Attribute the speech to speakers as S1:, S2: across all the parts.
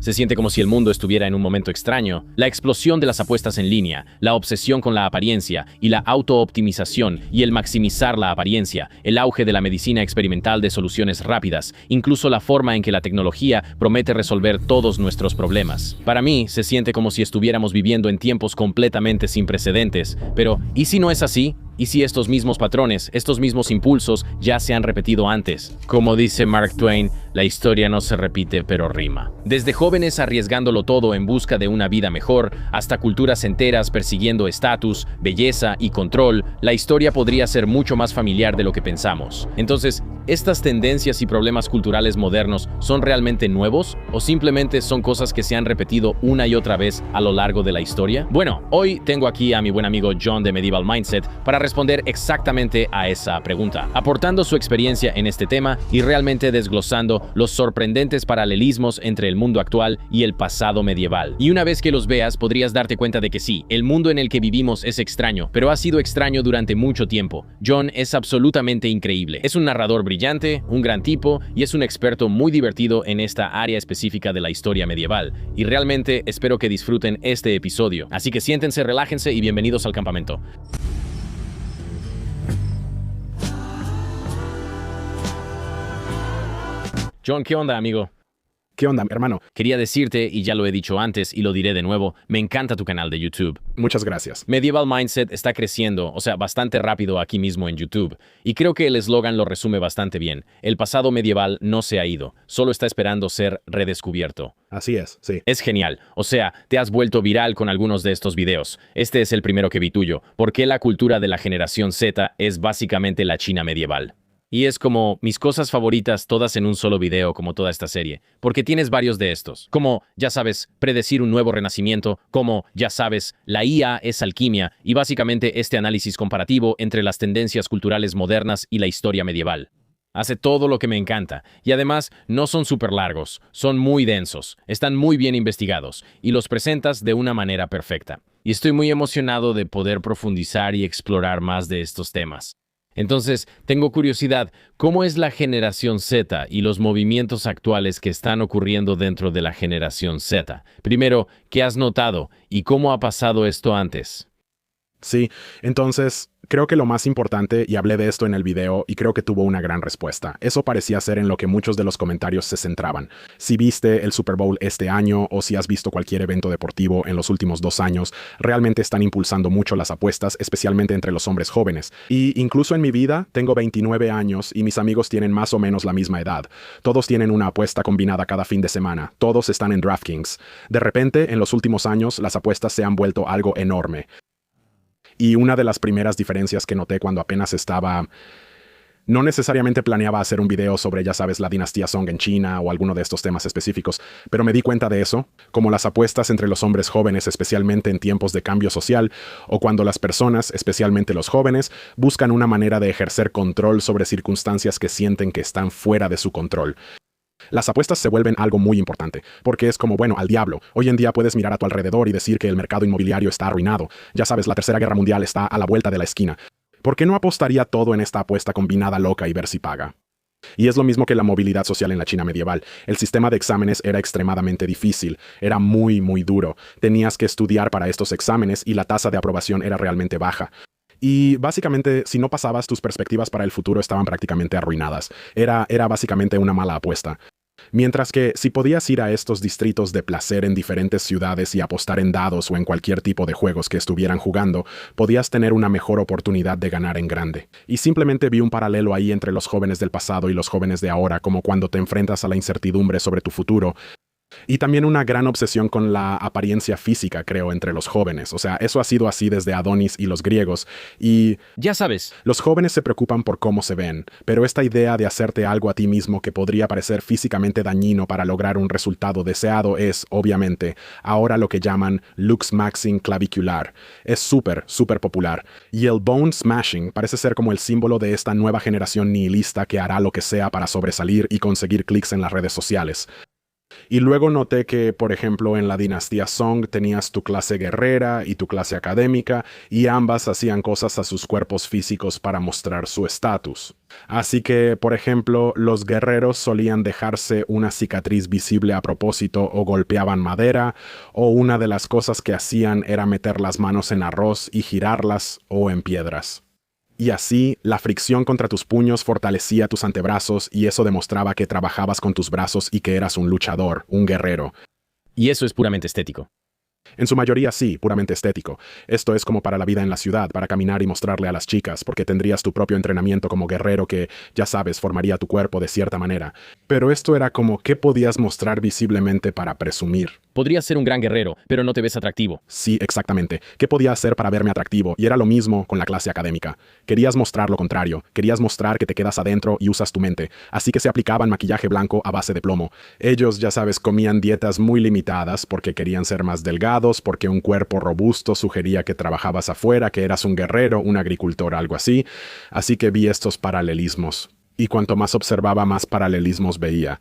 S1: Se siente como si el mundo estuviera en un momento extraño. La explosión de las apuestas en línea, la obsesión con la apariencia y la auto-optimización y el maximizar la apariencia, el auge de la medicina experimental de soluciones rápidas, incluso la forma en que la tecnología promete resolver todos nuestros problemas. Para mí, se siente como si estuviéramos viviendo en tiempos completamente sin precedentes. Pero, ¿y si no es así? ¿Y si estos mismos patrones, estos mismos impulsos ya se han repetido antes? Como dice Mark Twain, la historia no se repite pero rima. Desde jóvenes arriesgándolo todo en busca de una vida mejor, hasta culturas enteras persiguiendo estatus, belleza y control, la historia podría ser mucho más familiar de lo que pensamos. Entonces, ¿estas tendencias y problemas culturales modernos son realmente nuevos o simplemente son cosas que se han repetido una y otra vez a lo largo de la historia? Bueno, hoy tengo aquí a mi buen amigo John de Medieval Mindset para responder exactamente a esa pregunta, aportando su experiencia en este tema y realmente desglosando los sorprendentes paralelismos entre el mundo actual y el pasado medieval. Y una vez que los veas, podrías darte cuenta de que sí, el mundo en el que vivimos es extraño, pero ha sido extraño durante mucho tiempo. John es absolutamente increíble. Es un narrador brillante, un gran tipo y es un experto muy divertido en esta área específica de la historia medieval. Y realmente espero que disfruten este episodio. Así que siéntense, relájense y bienvenidos al campamento. John, ¿qué onda, amigo?
S2: ¿Qué onda, hermano?
S1: Quería decirte, y ya lo he dicho antes y lo diré de nuevo, me encanta tu canal de YouTube.
S2: Muchas gracias.
S1: Medieval Mindset está creciendo, bastante rápido aquí mismo en YouTube. Y creo que el eslogan lo resume bastante bien. El pasado medieval no se ha ido, solo está esperando ser redescubierto.
S2: Así es, sí.
S1: Es genial. Te has vuelto viral con algunos de estos videos. Este es el primero que vi tuyo. ¿Por qué la cultura de la generación Z es básicamente la China medieval? Y es como mis cosas favoritas todas en un solo video, como toda esta serie, porque tienes varios de estos, como, ya sabes, predecir un nuevo renacimiento, como, ya sabes, la IA es alquimia, y básicamente este análisis comparativo entre las tendencias culturales modernas y la historia medieval. Hace todo lo que me encanta, y además no son súper largos, son muy densos, están muy bien investigados, y los presentas de una manera perfecta. Y estoy muy emocionado de poder profundizar y explorar más de estos temas. Entonces, tengo curiosidad, ¿cómo es la generación Z y los movimientos actuales que están ocurriendo dentro de la generación Z? Primero, ¿qué has notado y cómo ha pasado esto antes?
S2: Sí, entonces creo que lo más importante, y hablé de esto en el video y creo que tuvo una gran respuesta, eso parecía ser en lo que muchos de los comentarios se centraban. Si viste el Super Bowl este año o si has visto cualquier evento deportivo en los últimos 2 años, realmente están impulsando mucho las apuestas, especialmente entre los hombres jóvenes. Y incluso en mi vida, tengo 29 años y mis amigos tienen más o menos la misma edad. Todos tienen una apuesta combinada cada fin de semana, todos están en DraftKings. De repente, en los últimos años, las apuestas se han vuelto algo enorme. Y una de las primeras diferencias que noté cuando apenas no necesariamente planeaba hacer un video sobre, ya sabes, la dinastía Song en China o alguno de estos temas específicos, pero me di cuenta de eso, como las apuestas entre los hombres jóvenes, especialmente en tiempos de cambio social, o cuando las personas, especialmente los jóvenes, buscan una manera de ejercer control sobre circunstancias que sienten que están fuera de su control. Las apuestas se vuelven algo muy importante, porque es como, bueno, al diablo. Hoy en día puedes mirar a tu alrededor y decir que el mercado inmobiliario está arruinado. Ya sabes, la Tercera Guerra Mundial está a la vuelta de la esquina. ¿Por qué no apostaría todo en esta apuesta combinada loca y ver si paga? Y es lo mismo que la movilidad social en la China medieval. El sistema de exámenes era extremadamente difícil, era muy, muy duro. Tenías que estudiar para estos exámenes y la tasa de aprobación era realmente baja. Y básicamente, si no pasabas, tus perspectivas para el futuro estaban prácticamente arruinadas. Era básicamente una mala apuesta. Mientras que si podías ir a estos distritos de placer en diferentes ciudades y apostar en dados o en cualquier tipo de juegos que estuvieran jugando, podías tener una mejor oportunidad de ganar en grande. Y simplemente vi un paralelo ahí entre los jóvenes del pasado y los jóvenes de ahora, como cuando te enfrentas a la incertidumbre sobre tu futuro. Y también una gran obsesión con la apariencia física, creo, entre los jóvenes. Eso ha sido así desde Adonis y los griegos. Y
S1: ya sabes,
S2: los jóvenes se preocupan por cómo se ven, pero esta idea de hacerte algo a ti mismo que podría parecer físicamente dañino para lograr un resultado deseado es, obviamente, ahora lo que llaman looks maxing clavicular. Es súper popular. Y el bone smashing parece ser como el símbolo de esta nueva generación nihilista que hará lo que sea para sobresalir y conseguir clics en las redes sociales. Y luego noté que, por ejemplo, en la dinastía Song tenías tu clase guerrera y tu clase académica, y ambas hacían cosas a sus cuerpos físicos para mostrar su estatus. Así que, por ejemplo, los guerreros solían dejarse una cicatriz visible a propósito o golpeaban madera, o una de las cosas que hacían era meter las manos en arroz y girarlas o en piedras. Y así, la fricción contra tus puños fortalecía tus antebrazos y eso demostraba que trabajabas con tus brazos y que eras un luchador, un guerrero.
S1: Y eso es puramente estético.
S2: En su mayoría sí, puramente estético. Esto es como para la vida en la ciudad, para caminar y mostrarle a las chicas, porque tendrías tu propio entrenamiento como guerrero que, ya sabes, formaría tu cuerpo de cierta manera. Pero esto era como qué podías mostrar visiblemente para presumir.
S1: Podrías ser un gran guerrero, pero no te ves atractivo.
S2: Sí, exactamente. ¿Qué podía hacer para verme atractivo? Y era lo mismo con la clase académica. Querías mostrar lo contrario. Querías mostrar que te quedas adentro y usas tu mente. Así que se aplicaban maquillaje blanco a base de plomo. Ellos, ya sabes, comían dietas muy limitadas porque querían ser más delgados, porque un cuerpo robusto sugería que trabajabas afuera, que eras un guerrero, un agricultor, algo así. Así que vi estos paralelismos. Y cuanto más observaba, más paralelismos veía.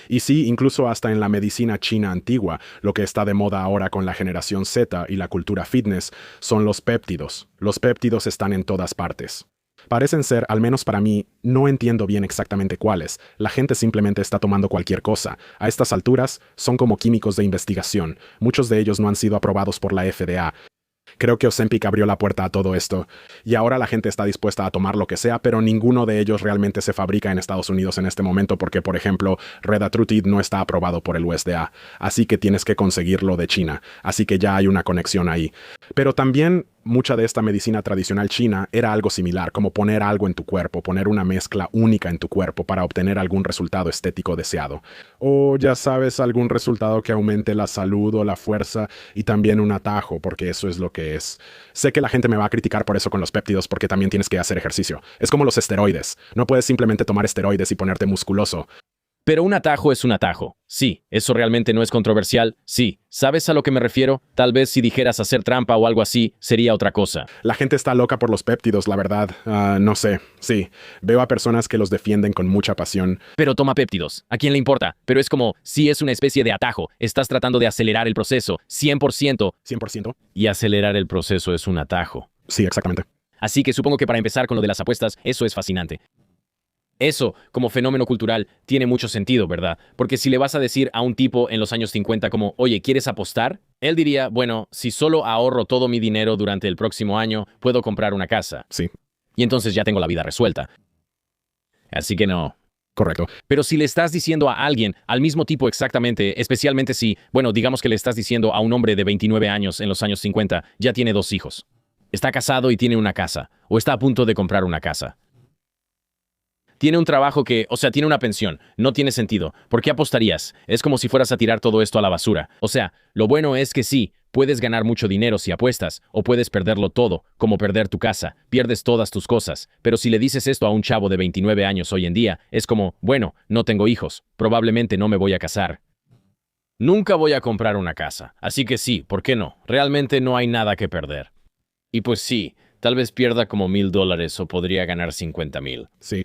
S2: Y sí, incluso hasta en la medicina china antigua, lo que está de moda ahora con la generación Z y la cultura fitness, son los péptidos. Los péptidos están en todas partes. Parecen ser, al menos para mí, no entiendo bien exactamente cuáles. La gente simplemente está tomando cualquier cosa. A estas alturas, son como químicos de investigación. Muchos de ellos no han sido aprobados por la FDA. Creo que Ozempic abrió la puerta a todo esto, y ahora la gente está dispuesta a tomar lo que sea, pero ninguno de ellos realmente se fabrica en Estados Unidos en este momento porque, por ejemplo, Redatrutid no está aprobado por el USDA, así que tienes que conseguirlo de China, así que ya hay una conexión ahí. Pero también mucha de esta medicina tradicional china era algo similar, como poner algo en tu cuerpo, poner una mezcla única en tu cuerpo para obtener algún resultado estético deseado. O ya sabes, algún resultado que aumente la salud o la fuerza y también un atajo, porque eso es lo que es. Sé que la gente me va a criticar por eso con los péptidos porque también tienes que hacer ejercicio. Es como los esteroides. No puedes simplemente tomar esteroides y ponerte musculoso.
S1: Pero un atajo es un atajo. Sí, eso realmente no es controversial. Sí, ¿sabes a lo que me refiero? Tal vez si dijeras hacer trampa o algo así, sería otra cosa.
S2: La gente está loca por los péptidos, la verdad. No sé. Sí, veo a personas que los defienden con mucha pasión.
S1: Pero toma péptidos. ¿A quién le importa? Pero es como, si es una especie de atajo. Estás tratando de acelerar el proceso. 100%.
S2: 100%.
S1: Y acelerar el proceso es un atajo.
S2: Sí, exactamente.
S1: Así que supongo que para empezar con lo de las apuestas, eso es fascinante. Eso, como fenómeno cultural, tiene mucho sentido, ¿verdad? Porque si le vas a decir a un tipo en los años 50 como, oye, ¿quieres apostar? Él diría, bueno, si solo ahorro todo mi dinero durante el próximo año, puedo comprar una casa.
S2: Sí.
S1: Y entonces ya tengo la vida resuelta. Así que no.
S2: Correcto.
S1: Pero si le estás diciendo a alguien, al mismo tipo exactamente, especialmente si, bueno, digamos que le estás diciendo a un hombre de 29 años en los años 50, ya tiene 2 hijos. Está casado y tiene una casa, o está a punto de comprar una casa. Tiene un trabajo que, o sea, tiene una pensión. No tiene sentido. ¿Por qué apostarías? Es como si fueras a tirar todo esto a la basura. O sea, lo bueno es que sí, puedes ganar mucho dinero si apuestas, o puedes perderlo todo, como perder tu casa, pierdes todas tus cosas. Pero si le dices esto a un chavo de 29 años hoy en día, es como, bueno, no tengo hijos, probablemente no me voy a casar. Nunca voy a comprar una casa. Así que sí, ¿por qué no? Realmente no hay nada que perder. Y pues sí, tal vez pierda como $1,000 o podría ganar 50,000.
S2: Sí.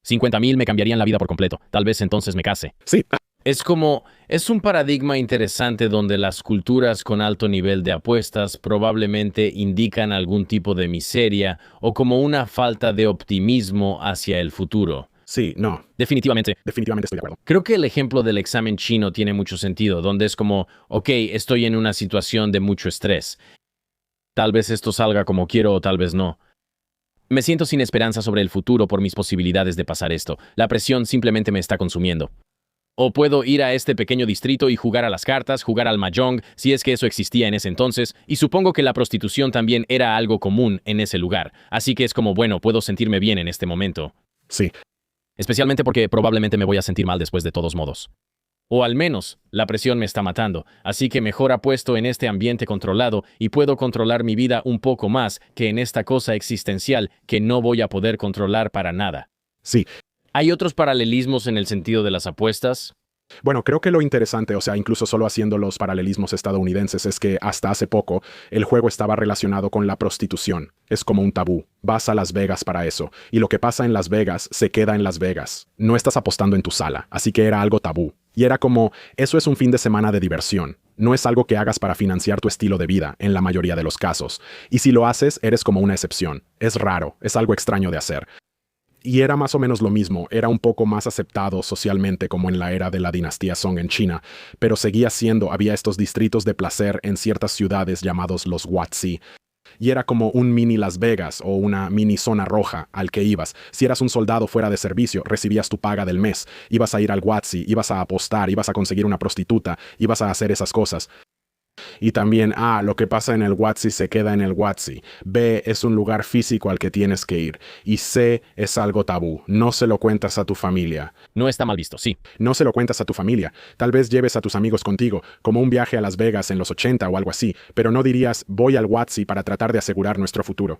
S1: 50,000 me cambiarían la vida por completo. Tal vez entonces me case.
S2: Sí.
S1: Es un paradigma interesante donde las culturas con alto nivel de apuestas probablemente indican algún tipo de miseria o como una falta de optimismo hacia el futuro.
S2: Sí, no.
S1: Definitivamente.
S2: Definitivamente estoy de acuerdo.
S1: Creo que el ejemplo del examen chino tiene mucho sentido, donde es como, ok, estoy en una situación de mucho estrés. Tal vez esto salga como quiero o tal vez no. Me siento sin esperanza sobre el futuro por mis posibilidades de pasar esto. La presión simplemente me está consumiendo. O puedo ir a este pequeño distrito y jugar a las cartas, jugar al mahjong, si es que eso existía en ese entonces, y supongo que la prostitución también era algo común en ese lugar. Así que es como, bueno, puedo sentirme bien en este momento.
S2: Sí.
S1: Especialmente porque probablemente me voy a sentir mal después de todos modos. O al menos, la presión me está matando, así que mejor apuesto en este ambiente controlado y puedo controlar mi vida un poco más que en esta cosa existencial que no voy a poder controlar para nada.
S2: Sí.
S1: ¿Hay otros paralelismos en el sentido de las apuestas?
S2: Bueno, creo que lo interesante, o sea, incluso solo haciendo los paralelismos estadounidenses, es que hasta hace poco el juego estaba relacionado con la prostitución. Es como un tabú. Vas a Las Vegas para eso. Y lo que pasa en Las Vegas se queda en Las Vegas. No estás apostando en tu sala, así que era algo tabú. Y era como, eso es un fin de semana de diversión. No es algo que hagas para financiar tu estilo de vida, en la mayoría de los casos. Y si lo haces, eres como una excepción. Es raro, es algo extraño de hacer. Y era más o menos lo mismo, era un poco más aceptado socialmente como en la era de la dinastía Song en China, pero seguía siendo, había estos distritos de placer en ciertas ciudades llamados los Huazi. Y era como un mini Las Vegas o una mini zona roja al que ibas. Si eras un soldado fuera de servicio, recibías tu paga del mes. Ibas a ir al Huazi, ibas a apostar, ibas a conseguir una prostituta, ibas a hacer esas cosas. Y también, lo que pasa en el Huazi se queda en el Huazi. B es un lugar físico al que tienes que ir. Y C es algo tabú. No se lo cuentas a tu familia.
S1: No está mal visto, sí.
S2: No se lo cuentas a tu familia. Tal vez lleves a tus amigos contigo, como un viaje a Las Vegas en los 80 o algo así, pero no dirías, voy al Huazi para tratar de asegurar nuestro futuro.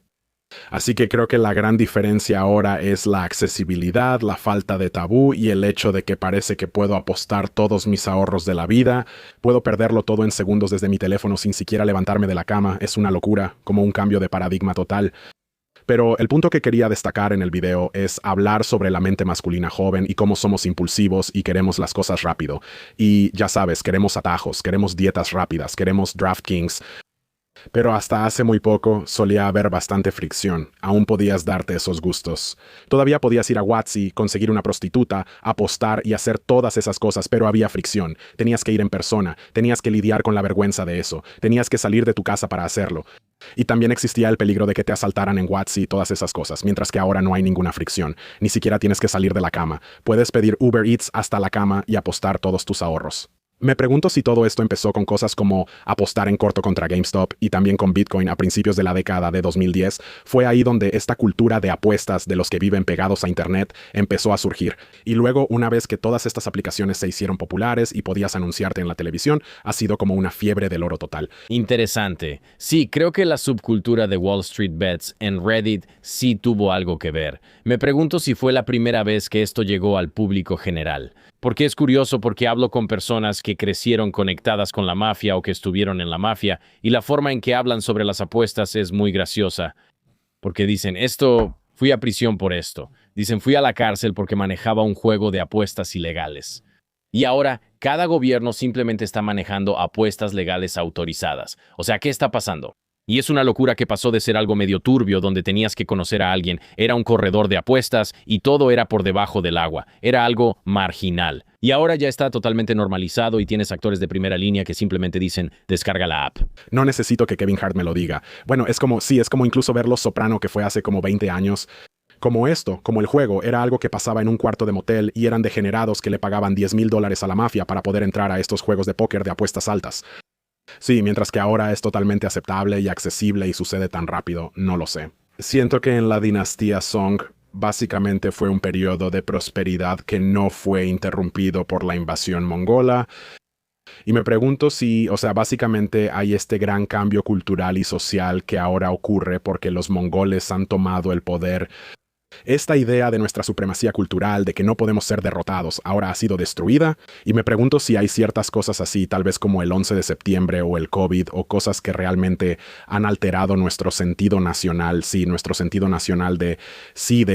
S2: Así que creo que la gran diferencia ahora es la accesibilidad, la falta de tabú y el hecho de que parece que puedo apostar todos mis ahorros de la vida, puedo perderlo todo en segundos desde mi teléfono sin siquiera levantarme de la cama, es una locura, como un cambio de paradigma total. Pero el punto que quería destacar en el video es hablar sobre la mente masculina joven y cómo somos impulsivos y queremos las cosas rápido. Y ya sabes, queremos atajos, queremos dietas rápidas, queremos DraftKings. Pero hasta hace muy poco solía haber bastante fricción. Aún podías darte esos gustos. Todavía podías ir a Huazi, conseguir una prostituta, apostar y hacer todas esas cosas, pero había fricción. Tenías que ir en persona, tenías que lidiar con la vergüenza de eso, tenías que salir de tu casa para hacerlo. Y también existía el peligro de que te asaltaran en Huazi y todas esas cosas, mientras que ahora no hay ninguna fricción. Ni siquiera tienes que salir de la cama. Puedes pedir Uber Eats hasta la cama y apostar todos tus ahorros. Me pregunto si todo esto empezó con cosas como apostar en corto contra GameStop y también con Bitcoin a principios de la década de 2010. Fue ahí donde esta cultura de apuestas de los que viven pegados a Internet empezó a surgir. Y luego, una vez que todas estas aplicaciones se hicieron populares y podías anunciarte en la televisión, ha sido como una fiebre del oro total.
S1: Interesante. Sí, creo que la subcultura de Wall Street Bets en Reddit sí tuvo algo que ver. Me pregunto si fue la primera vez que esto llegó al público general. Porque es curioso porque hablo con personas que crecieron conectadas con la mafia o que estuvieron en la mafia y la forma en que hablan sobre las apuestas es muy graciosa. Porque dicen, fui a prisión por esto. Dicen, fui a la cárcel porque manejaba un juego de apuestas ilegales. Y ahora, cada gobierno simplemente está manejando apuestas legales autorizadas. O sea, ¿qué está pasando? Y es una locura que pasó de ser algo medio turbio donde tenías que conocer a alguien, era un corredor de apuestas y todo era por debajo del agua, era algo marginal. Y ahora ya está totalmente normalizado y tienes actores de primera línea que simplemente dicen, descarga la app.
S2: No necesito que Kevin Hart me lo diga. Bueno, es como incluso ver Los Soprano que fue hace como 20 años. Como esto, como el juego, era algo que pasaba en un cuarto de motel y eran degenerados que le pagaban $10,000 a la mafia para poder entrar a estos juegos de póker de apuestas altas. Sí, mientras que ahora es totalmente aceptable y accesible y sucede tan rápido, no lo sé. Siento que en la dinastía Song básicamente fue un periodo de prosperidad que no fue interrumpido por la invasión mongola. Y me pregunto si, básicamente hay este gran cambio cultural y social que ahora ocurre porque los mongoles han tomado el poder. Esta idea de nuestra supremacía cultural, de que no podemos ser derrotados, ahora ha sido destruida, y me pregunto si hay ciertas cosas así, tal vez como el 11 de septiembre o el COVID, o cosas que realmente han alterado nuestro sentido nacional, nuestro sentido nacional de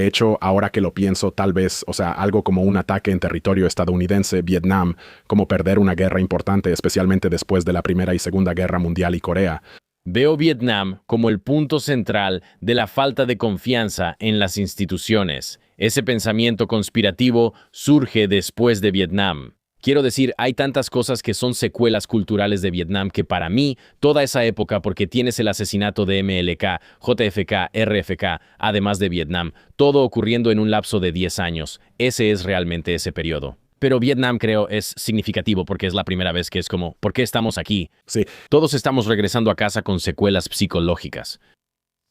S2: hecho, ahora que lo pienso, tal vez, algo como un ataque en territorio estadounidense, Vietnam, como perder una guerra importante, especialmente después de la Primera y Segunda Guerra Mundial y Corea.
S1: Veo Vietnam como el punto central de la falta de confianza en las instituciones. Ese pensamiento conspirativo surge después de Vietnam. Quiero decir, hay tantas cosas que son secuelas culturales de Vietnam que para mí, toda esa época, porque tienes el asesinato de MLK, JFK, RFK, además de Vietnam, todo ocurriendo en un lapso de 10 años. Ese es realmente ese periodo. Pero Vietnam creo es significativo porque es la primera vez que es como, ¿por qué estamos aquí?
S2: Sí.
S1: Todos estamos regresando a casa con secuelas psicológicas.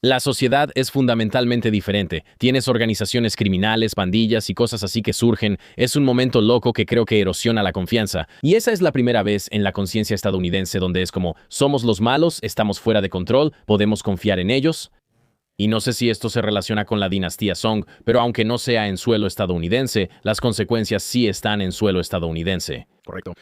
S1: La sociedad es fundamentalmente diferente. Tienes organizaciones criminales, pandillas y cosas así que surgen. Es un momento loco que creo que erosiona la confianza. Y esa es la primera vez en la conciencia estadounidense donde es como, somos los malos, estamos fuera de control, podemos confiar en ellos. Y no sé si esto se relaciona con la dinastía Song, pero aunque no sea en suelo estadounidense, las consecuencias sí están en suelo estadounidense.
S2: Correcto.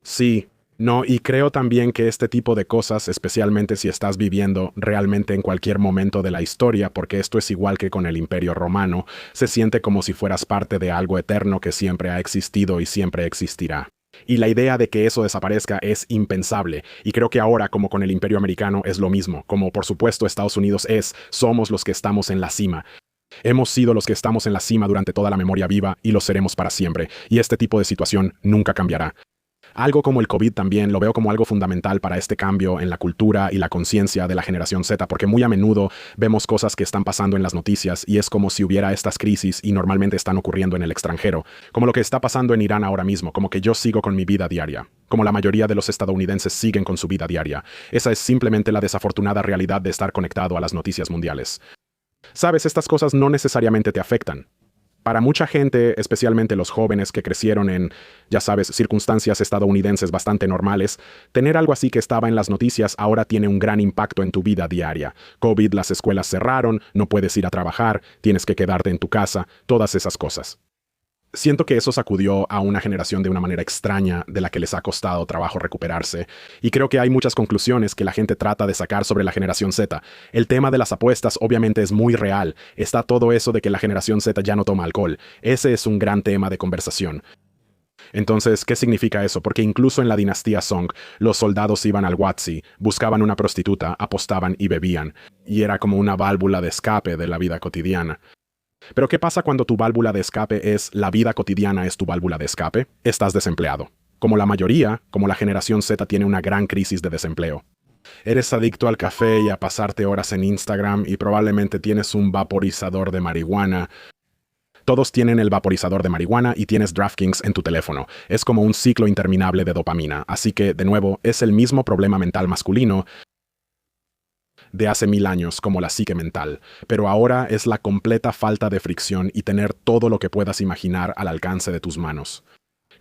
S2: Sí. No, y creo también que este tipo de cosas, especialmente si estás viviendo realmente en cualquier momento de la historia, porque esto es igual que con el Imperio Romano, se siente como si fueras parte de algo eterno que siempre ha existido y siempre existirá. Y la idea de que eso desaparezca es impensable. Y creo que ahora, como con el Imperio Americano, es lo mismo. Como por supuesto Estados Unidos somos los que estamos en la cima. Hemos sido los que estamos en la cima durante toda la memoria viva y lo seremos para siempre. Y este tipo de situación nunca cambiará. Algo como el COVID también lo veo como algo fundamental para este cambio en la cultura y la conciencia de la generación Z, porque muy a menudo vemos cosas que están pasando en las noticias y es como si hubiera estas crisis y normalmente están ocurriendo en el extranjero, como lo que está pasando en Irán ahora mismo, como que yo sigo con mi vida diaria, como la mayoría de los estadounidenses siguen con su vida diaria. Esa es simplemente la desafortunada realidad de estar conectado a las noticias mundiales. Sabes, estas cosas no necesariamente te afectan. Para mucha gente, especialmente los jóvenes que crecieron en, ya sabes, circunstancias estadounidenses bastante normales, tener algo así que estaba en las noticias ahora tiene un gran impacto en tu vida diaria. COVID, las escuelas cerraron, no puedes ir a trabajar, tienes que quedarte en tu casa, todas esas cosas. Siento que eso sacudió a una generación de una manera extraña de la que les ha costado trabajo recuperarse, y creo que hay muchas conclusiones que la gente trata de sacar sobre la generación Z. El tema de las apuestas obviamente es muy real, está todo eso de que la generación Z ya no toma alcohol, ese es un gran tema de conversación. Entonces, ¿qué significa eso? Porque incluso en la dinastía Song, los soldados iban al Watsi, buscaban una prostituta, apostaban y bebían, y era como una válvula de escape de la vida cotidiana. Pero ¿qué pasa cuando tu válvula de escape es la vida cotidiana es tu válvula de escape? Estás desempleado. Como la mayoría, como la generación Z tiene una gran crisis de desempleo. Eres adicto al café y a pasarte horas en Instagram y probablemente tienes un vaporizador de marihuana. Todos tienen el vaporizador de marihuana y tienes DraftKings en tu teléfono. Es como un ciclo interminable de dopamina. Así que, de nuevo, es el mismo problema mental masculino de hace 1000 años como la psique mental, pero ahora es la completa falta de fricción y tener todo lo que puedas imaginar al alcance de tus manos.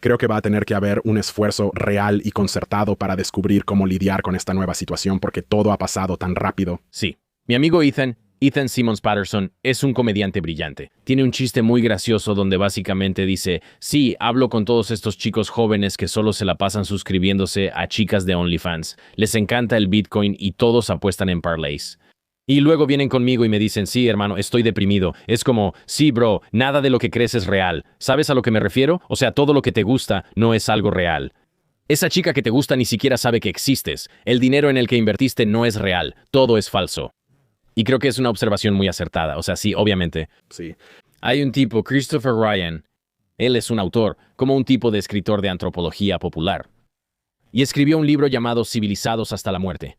S2: Creo que va a tener que haber un esfuerzo real y concertado para descubrir cómo lidiar con esta nueva situación porque todo ha pasado tan rápido.
S1: Sí. Mi amigo Ethan Simmons Patterson, es un comediante brillante. Tiene un chiste muy gracioso donde básicamente dice, sí, hablo con todos estos chicos jóvenes que solo se la pasan suscribiéndose a chicas de OnlyFans. Les encanta el Bitcoin y todos apuestan en parlays. Y luego vienen conmigo y me dicen, sí, hermano, estoy deprimido. Es como, sí, bro, nada de lo que crees es real. ¿Sabes a lo que me refiero? O sea, todo lo que te gusta no es algo real. Esa chica que te gusta ni siquiera sabe que existes. El dinero en el que invertiste no es real. Todo es falso. Y creo que es una observación muy acertada. O sea, sí, obviamente.
S2: Sí.
S1: Hay un tipo, Christopher Ryan. Él es un autor, como un tipo de escritor de antropología popular. Y escribió un libro llamado Civilizados hasta la muerte.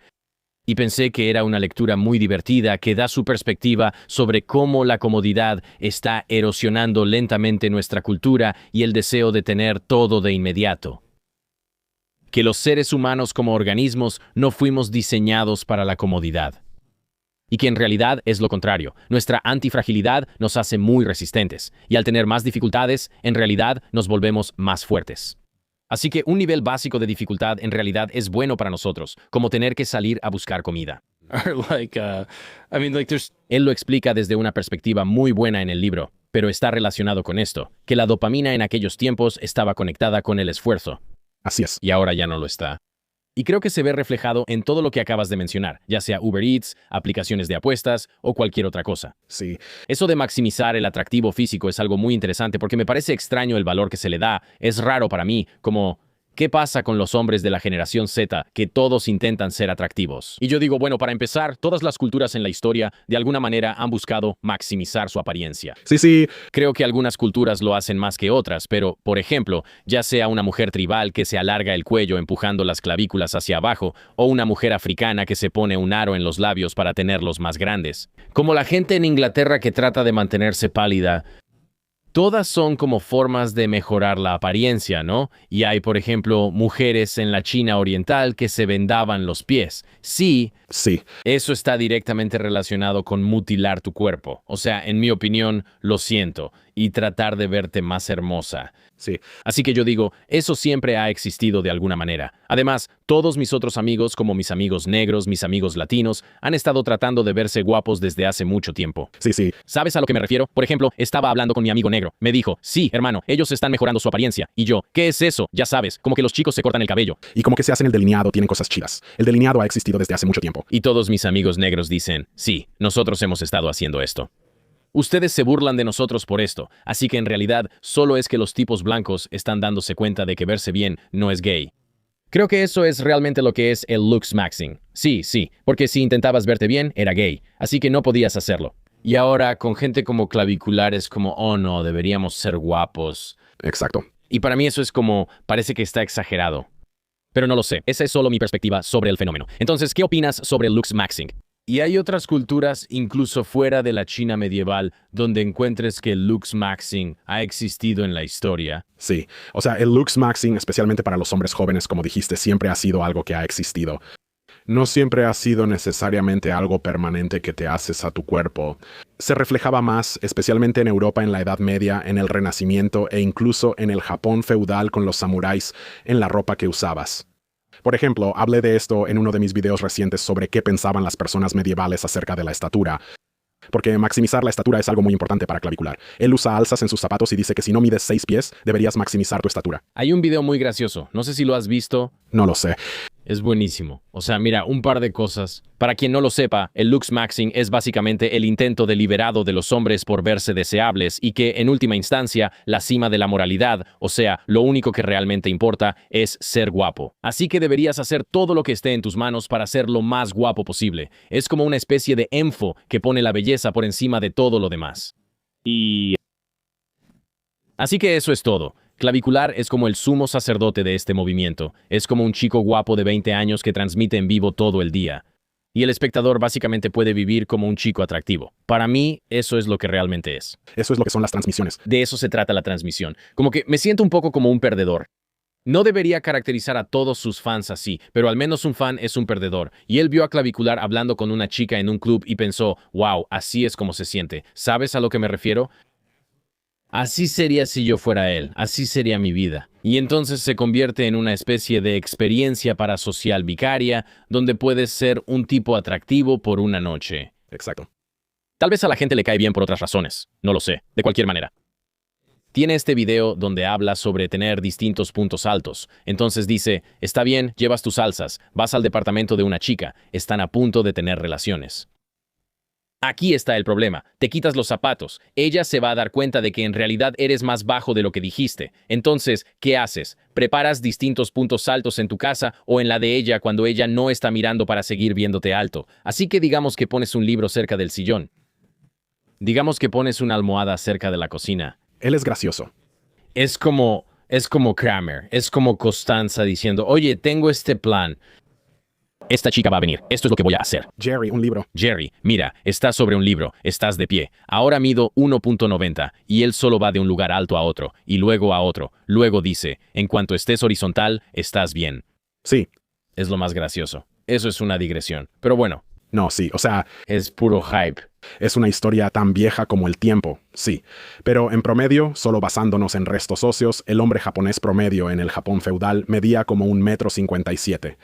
S1: Y pensé que era una lectura muy divertida que da su perspectiva sobre cómo la comodidad está erosionando lentamente nuestra cultura y el deseo de tener todo de inmediato. Que los seres humanos como organismos no fuimos diseñados para la comodidad. Y que en realidad es lo contrario. Nuestra antifragilidad nos hace muy resistentes. Y al tener más dificultades, en realidad nos volvemos más fuertes. Así que un nivel básico de dificultad en realidad es bueno para nosotros, como tener que salir a buscar comida. Él lo explica desde una perspectiva muy buena en el libro, pero está relacionado con esto, que la dopamina en aquellos tiempos estaba conectada con el esfuerzo.
S2: Así es.
S1: Y ahora ya no lo está. Y creo que se ve reflejado en todo lo que acabas de mencionar, ya sea Uber Eats, aplicaciones de apuestas o cualquier otra cosa.
S2: Sí.
S1: Eso de maximizar el atractivo físico es algo muy interesante porque me parece extraño el valor que se le da. Es raro para mí, como, ¿qué pasa con los hombres de la generación Z que todos intentan ser atractivos? Y yo digo, bueno, para empezar, todas las culturas en la historia de alguna manera han buscado maximizar su apariencia.
S2: Sí.
S1: Creo que algunas culturas lo hacen más que otras, pero, por ejemplo, ya sea una mujer tribal que se alarga el cuello empujando las clavículas hacia abajo, o una mujer africana que se pone un aro en los labios para tenerlos más grandes. Como la gente en Inglaterra que trata de mantenerse pálida. Todas son como formas de mejorar la apariencia, ¿no? Y hay, por ejemplo, mujeres en la China oriental que se vendaban los pies. Sí. Eso está directamente relacionado con mutilar tu cuerpo. O sea, en mi opinión, lo siento. Y tratar de verte más hermosa.
S2: Sí.
S1: Así que yo digo, eso siempre ha existido de alguna manera. Además, todos mis otros amigos, como mis amigos negros, mis amigos latinos, han estado tratando de verse guapos desde hace mucho tiempo.
S2: Sí.
S1: ¿Sabes a lo que me refiero? Por ejemplo, estaba hablando con mi amigo negro. Me dijo, sí, hermano, ellos están mejorando su apariencia. Y yo, ¿qué es eso? Ya sabes, como que los chicos se cortan el cabello.
S2: Y como que se hacen el delineado, tienen cosas chidas. El delineado ha existido desde hace mucho tiempo.
S1: Y todos mis amigos negros dicen, sí, nosotros hemos estado haciendo esto. Ustedes se burlan de nosotros por esto, así que en realidad solo es que los tipos blancos están dándose cuenta de que verse bien no es gay. Creo que eso es realmente lo que es el looks maxing. Sí, porque si intentabas verte bien, era gay, así que no podías hacerlo. Y ahora, con gente como Clavicular es como, oh no, deberíamos ser guapos.
S2: Exacto.
S1: Y para mí eso es como, parece que está exagerado. Pero no lo sé, esa es solo mi perspectiva sobre el fenómeno. Entonces, ¿qué opinas sobre el looks maxing? Y hay otras culturas, incluso fuera de la China medieval, donde encuentres que el looks maxing ha existido en la historia.
S2: Sí, o sea, el looks maxing, especialmente para los hombres jóvenes, como dijiste, siempre ha sido algo que ha existido. No siempre ha sido necesariamente algo permanente que te haces a tu cuerpo. Se reflejaba más, especialmente en Europa en la Edad Media, en el Renacimiento e incluso en el Japón feudal con los samuráis, en la ropa que usabas. Por ejemplo, hablé de esto en uno de mis videos recientes sobre qué pensaban las personas medievales acerca de la estatura. Porque maximizar la estatura es algo muy importante para Clavicular. Él usa alzas en sus zapatos y dice que si no mides 6 pies, deberías maximizar tu estatura.
S1: Hay un video muy gracioso, no sé si lo has visto.
S2: No lo sé.
S1: Es buenísimo. O sea, mira, un par de cosas. Para quien no lo sepa, el looks maxing es básicamente el intento deliberado de los hombres por verse deseables y que, en última instancia, la cima de la moralidad, o sea, lo único que realmente importa es ser guapo. Así que deberías hacer todo lo que esté en tus manos para ser lo más guapo posible. Es como una especie de enfo que pone la belleza por encima de todo lo demás. Así que eso es todo. Clavicular es como el sumo sacerdote de este movimiento. Es como un chico guapo de 20 años que transmite en vivo todo el día. Y el espectador básicamente puede vivir como un chico atractivo. Para mí, eso es lo que realmente es.
S2: Eso es lo que son las transmisiones.
S1: De eso se trata la transmisión. Como que me siento un poco como un perdedor. No debería caracterizar a todos sus fans así, pero al menos un fan es un perdedor. Y él vio a Clavicular hablando con una chica en un club y pensó, wow, así es como se siente. ¿Sabes a lo que me refiero? Así sería si yo fuera él, así sería mi vida. Y entonces se convierte en una especie de experiencia parasocial vicaria, donde puedes ser un tipo atractivo por una noche.
S2: Exacto.
S1: Tal vez a la gente le cae bien por otras razones, no lo sé, de cualquier manera. Tiene este video donde habla sobre tener distintos puntos altos. Entonces dice, está bien, llevas tus salsas, vas al departamento de una chica, están a punto de tener relaciones. Aquí está el problema. Te quitas los zapatos. Ella se va a dar cuenta de que en realidad eres más bajo de lo que dijiste. Entonces, ¿qué haces? ¿Preparas distintos puntos altos en tu casa o en la de ella cuando ella no está mirando para seguir viéndote alto? Así que digamos que pones un libro cerca del sillón. Digamos que pones una almohada cerca de la cocina.
S2: Él es gracioso.
S1: Es como Kramer, es como Costanza diciendo, oye, tengo este plan. Esta chica va a venir, esto es lo que voy a hacer.
S2: Jerry, un libro.
S1: Jerry, mira, estás sobre un libro, estás de pie. Ahora mido 1.90 y él solo va de un lugar alto a otro y luego a otro. Luego dice, en cuanto estés horizontal, estás bien.
S2: Sí.
S1: Es lo más gracioso. Eso es una digresión. Pero bueno.
S2: No, sí, o sea...
S1: Es puro hype.
S2: Es una historia tan vieja como el tiempo, sí. Pero en promedio, solo basándonos en restos óseos, el hombre japonés promedio en el Japón feudal medía como 1,57 m.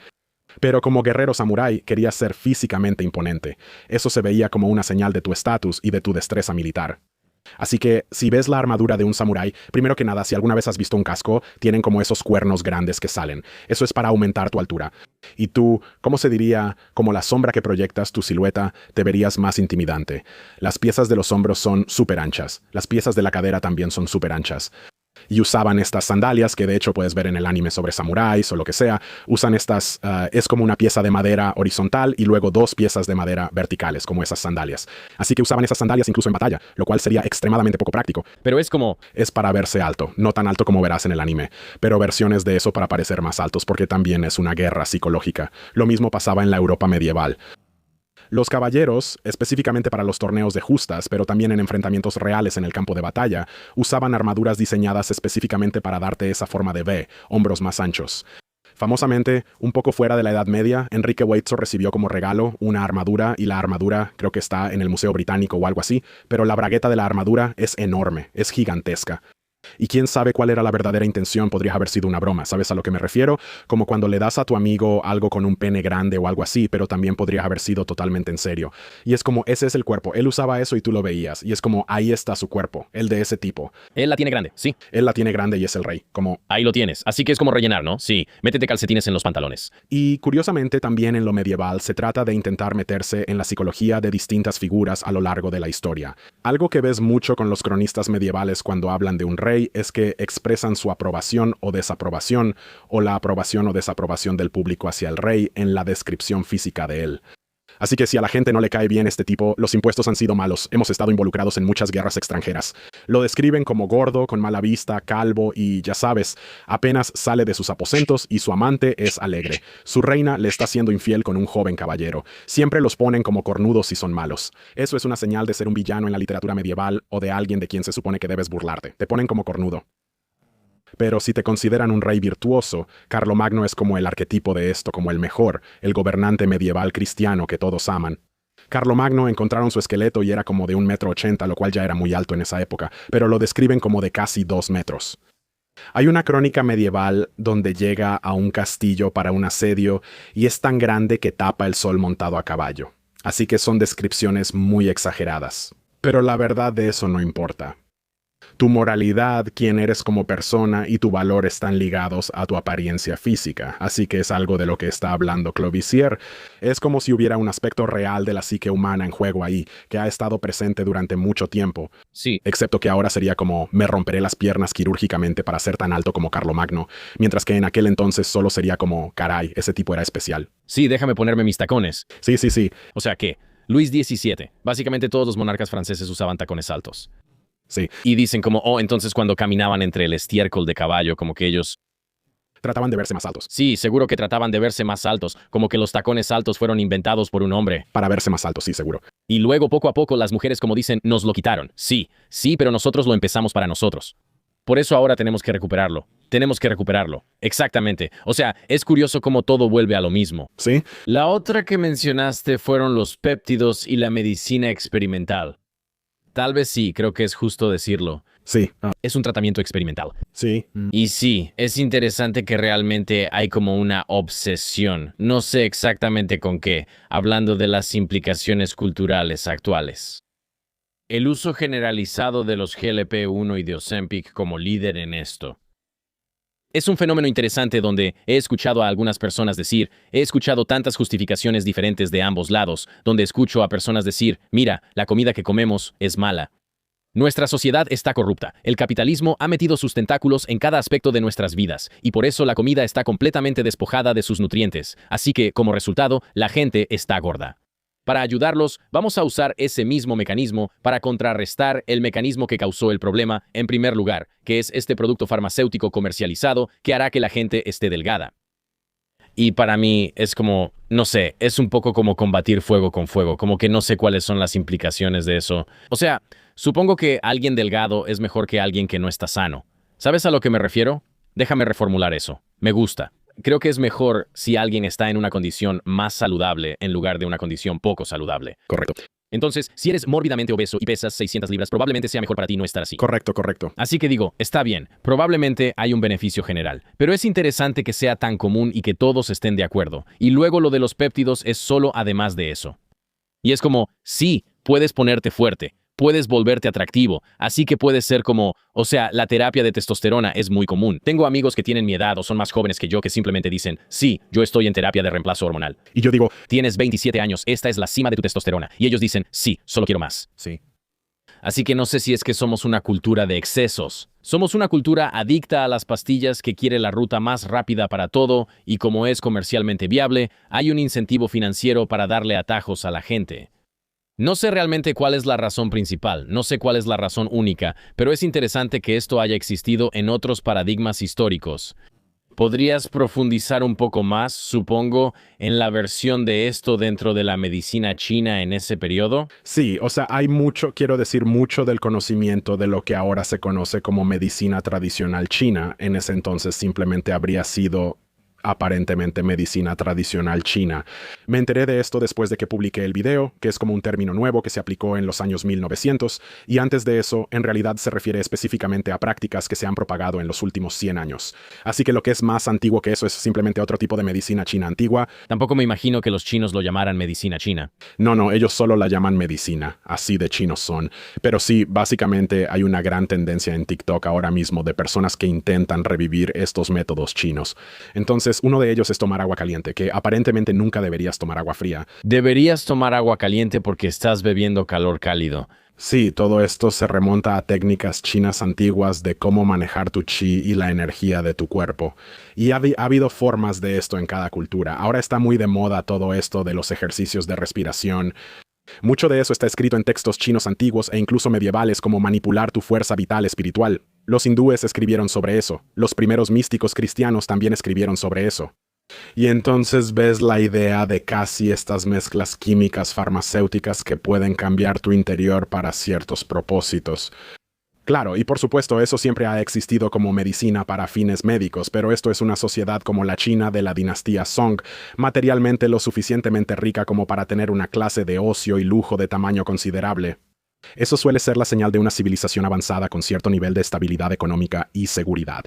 S2: Pero como guerrero samurái querías ser físicamente imponente. Eso se veía como una señal de tu estatus y de tu destreza militar. Así que, si ves la armadura de un samurái, primero que nada, si alguna vez has visto un casco, tienen como esos cuernos grandes que salen. Eso es para aumentar tu altura. Y tú, ¿cómo se diría? Como la sombra que proyectas tu silueta, te verías más intimidante. Las piezas de los hombros son súper anchas. Las piezas de la cadera también son súper anchas. Y usaban estas sandalias, que de hecho puedes ver en el anime sobre samuráis o lo que sea. Usan estas, es como una pieza de madera horizontal y luego 2 piezas de madera verticales, como esas sandalias. Así que usaban esas sandalias incluso en batalla, lo cual sería extremadamente poco práctico.
S1: Pero es como...
S2: Es para verse alto, no tan alto como verás en el anime, pero versiones de eso para parecer más altos porque también es una guerra psicológica. Lo mismo pasaba en la Europa medieval. Los caballeros, específicamente para los torneos de justas, pero también en enfrentamientos reales en el campo de batalla, usaban armaduras diseñadas específicamente para darte esa forma de V, hombros más anchos. Famosamente, un poco fuera de la Edad Media, Enrique Hueitzo recibió como regalo una armadura y la armadura creo que está en el Museo Británico o algo así, pero la bragueta de la armadura es enorme, es gigantesca. Y quién sabe cuál era la verdadera intención, podría haber sido una broma, ¿sabes a lo que me refiero? Como cuando le das a tu amigo algo con un pene grande o algo así, pero también podría haber sido totalmente en serio. Y es como, ese es el cuerpo, él usaba eso y tú lo veías, y es como, ahí está su cuerpo, el de ese tipo.
S1: Él la tiene grande, sí.
S2: Él la tiene grande y es el rey, como...
S1: Ahí lo tienes. Así que es como rellenar, ¿no? Sí. Métete calcetines en los pantalones.
S2: Y curiosamente también en lo medieval se trata de intentar meterse en la psicología de distintas figuras a lo largo de la historia. Algo que ves mucho con los cronistas medievales cuando hablan de un rey es que expresan su aprobación o desaprobación, o la aprobación o desaprobación del público hacia el rey en la descripción física de él. Así que si a la gente no le cae bien este tipo, los impuestos han sido malos, hemos estado involucrados en muchas guerras extranjeras. Lo describen como gordo, con mala vista, calvo y, ya sabes, apenas sale de sus aposentos y su amante es alegre. Su reina le está siendo infiel con un joven caballero. Siempre los ponen como cornudos si son malos. Eso es una señal de ser un villano en la literatura medieval o de alguien de quien se supone que debes burlarte. Te ponen como cornudo. Pero si te consideran un rey virtuoso, Carlomagno es como el arquetipo de esto, como el mejor, el gobernante medieval cristiano que todos aman. Carlomagno encontraron su esqueleto y era como de 1,80 m, lo cual ya era muy alto en esa época, pero lo describen como de casi 2 metros. Hay una crónica medieval donde llega a un castillo para un asedio y es tan grande que tapa el sol montado a caballo. Así que son descripciones muy exageradas. Pero la verdad de eso no importa. Tu moralidad, quién eres como persona y tu valor están ligados a tu apariencia física, así que es algo de lo que está hablando Clovis-Sier. Es como si hubiera un aspecto real de la psique humana en juego ahí, que ha estado presente durante mucho tiempo.
S1: Sí.
S2: Excepto que ahora sería como, me romperé las piernas quirúrgicamente para ser tan alto como Carlomagno, mientras que en aquel entonces solo sería como, caray, ese tipo era especial.
S1: Sí, déjame ponerme mis tacones.
S2: Sí.
S1: O sea que, Luis XVII, básicamente todos los monarcas franceses usaban tacones altos.
S2: Sí.
S1: Y dicen como, entonces cuando caminaban entre el estiércol de caballo, como que ellos...
S2: Trataban de verse más altos.
S1: Sí, seguro que trataban de verse más altos, como que los tacones altos fueron inventados por un hombre.
S2: Para verse más altos, sí, seguro.
S1: Y luego, poco a poco, las mujeres, como dicen, nos lo quitaron. Sí, pero nosotros lo empezamos para nosotros. Por eso ahora tenemos que recuperarlo. Exactamente. O sea, es curioso cómo todo vuelve a lo mismo.
S2: ¿Sí?
S1: La otra que mencionaste fueron los péptidos y la medicina experimental. Tal vez sí, creo que es justo decirlo.
S2: Sí.
S1: Es un tratamiento experimental.
S2: Sí.
S1: Y sí, es interesante que realmente hay como una obsesión. No sé exactamente con qué, hablando de las implicaciones culturales actuales. El uso generalizado de los GLP-1 y de Ozempic como líder en esto. Es un fenómeno interesante donde he escuchado a algunas personas decir, he escuchado tantas justificaciones diferentes de ambos lados, donde escucho a personas decir, mira, la comida que comemos es mala. Nuestra sociedad está corrupta, el capitalismo ha metido sus tentáculos en cada aspecto de nuestras vidas, y por eso la comida está completamente despojada de sus nutrientes, así que, como resultado, la gente está gorda. Para ayudarlos, vamos a usar ese mismo mecanismo para contrarrestar el mecanismo que causó el problema, en primer lugar, que es este producto farmacéutico comercializado que hará que la gente esté delgada. Y para mí es como, no sé, es un poco como combatir fuego con fuego, como que no sé cuáles son las implicaciones de eso. O sea, supongo que alguien delgado es mejor que alguien que no está sano. ¿Sabes a lo que me refiero? Déjame reformular eso. Me gusta. Creo que es mejor si alguien está en una condición más saludable en lugar de una condición poco saludable.
S2: Correcto.
S1: Entonces, si eres mórbidamente obeso y pesas 600 libras, probablemente sea mejor para ti no estar así.
S2: Correcto.
S1: Así que digo, está bien, probablemente hay un beneficio general, pero es interesante que sea tan común y que todos estén de acuerdo. Y luego lo de los péptidos es solo además de eso. Y es como, sí, puedes ponerte fuerte, puedes volverte atractivo, así que puedes ser como, o sea, la terapia de testosterona es muy común. Tengo amigos que tienen mi edad o son más jóvenes que yo que simplemente dicen, sí, yo estoy en terapia de reemplazo hormonal.
S2: Y yo digo,
S1: tienes 27 años, esta es la cima de tu testosterona. Y ellos dicen, sí, solo quiero más.
S2: Sí.
S1: Así que no sé si es que somos una cultura de excesos. Somos una cultura adicta a las pastillas que quiere la ruta más rápida para todo y como es comercialmente viable, hay un incentivo financiero para darle atajos a la gente. No sé realmente cuál es la razón principal, no sé cuál es la razón única, pero es interesante que esto haya existido en otros paradigmas históricos. ¿Podrías profundizar un poco más, supongo, en la versión de esto dentro de la medicina china en ese periodo?
S2: Sí, o sea, hay mucho, quiero decir, mucho del conocimiento de lo que ahora se conoce como medicina tradicional china. En ese entonces simplemente habría sido aparentemente medicina tradicional china. Me enteré de esto después de que publiqué el video, que es como un término nuevo que se aplicó en los años 1900, y antes de eso, en realidad se refiere específicamente a prácticas que se han propagado en los últimos 100 años. Así que lo que es más antiguo que eso es simplemente otro tipo de medicina china antigua.
S1: Tampoco me imagino que los chinos lo llamaran medicina china.
S2: No, ellos solo la llaman medicina, así de chinos son. Pero sí, básicamente hay una gran tendencia en TikTok ahora mismo de personas que intentan revivir estos métodos chinos. Entonces, uno de ellos es tomar agua caliente, que aparentemente nunca deberías tomar agua fría.
S1: Deberías tomar agua caliente porque estás bebiendo calor cálido.
S2: Sí, todo esto se remonta a técnicas chinas antiguas de cómo manejar tu chi y la energía de tu cuerpo. Y ha habido formas de esto en cada cultura. Ahora está muy de moda todo esto de los ejercicios de respiración. Mucho de eso está escrito en textos chinos antiguos e incluso medievales como manipular tu fuerza vital espiritual. Los hindúes escribieron sobre eso. Los primeros místicos cristianos también escribieron sobre eso. Y entonces ves la idea de casi estas mezclas químicas farmacéuticas que pueden cambiar tu interior para ciertos propósitos. Claro, y por supuesto eso siempre ha existido como medicina para fines médicos, pero esto es una sociedad como la China de la dinastía Song, materialmente lo suficientemente rica como para tener una clase de ocio y lujo de tamaño considerable. Eso suele ser la señal de una civilización avanzada con cierto nivel de estabilidad económica y seguridad.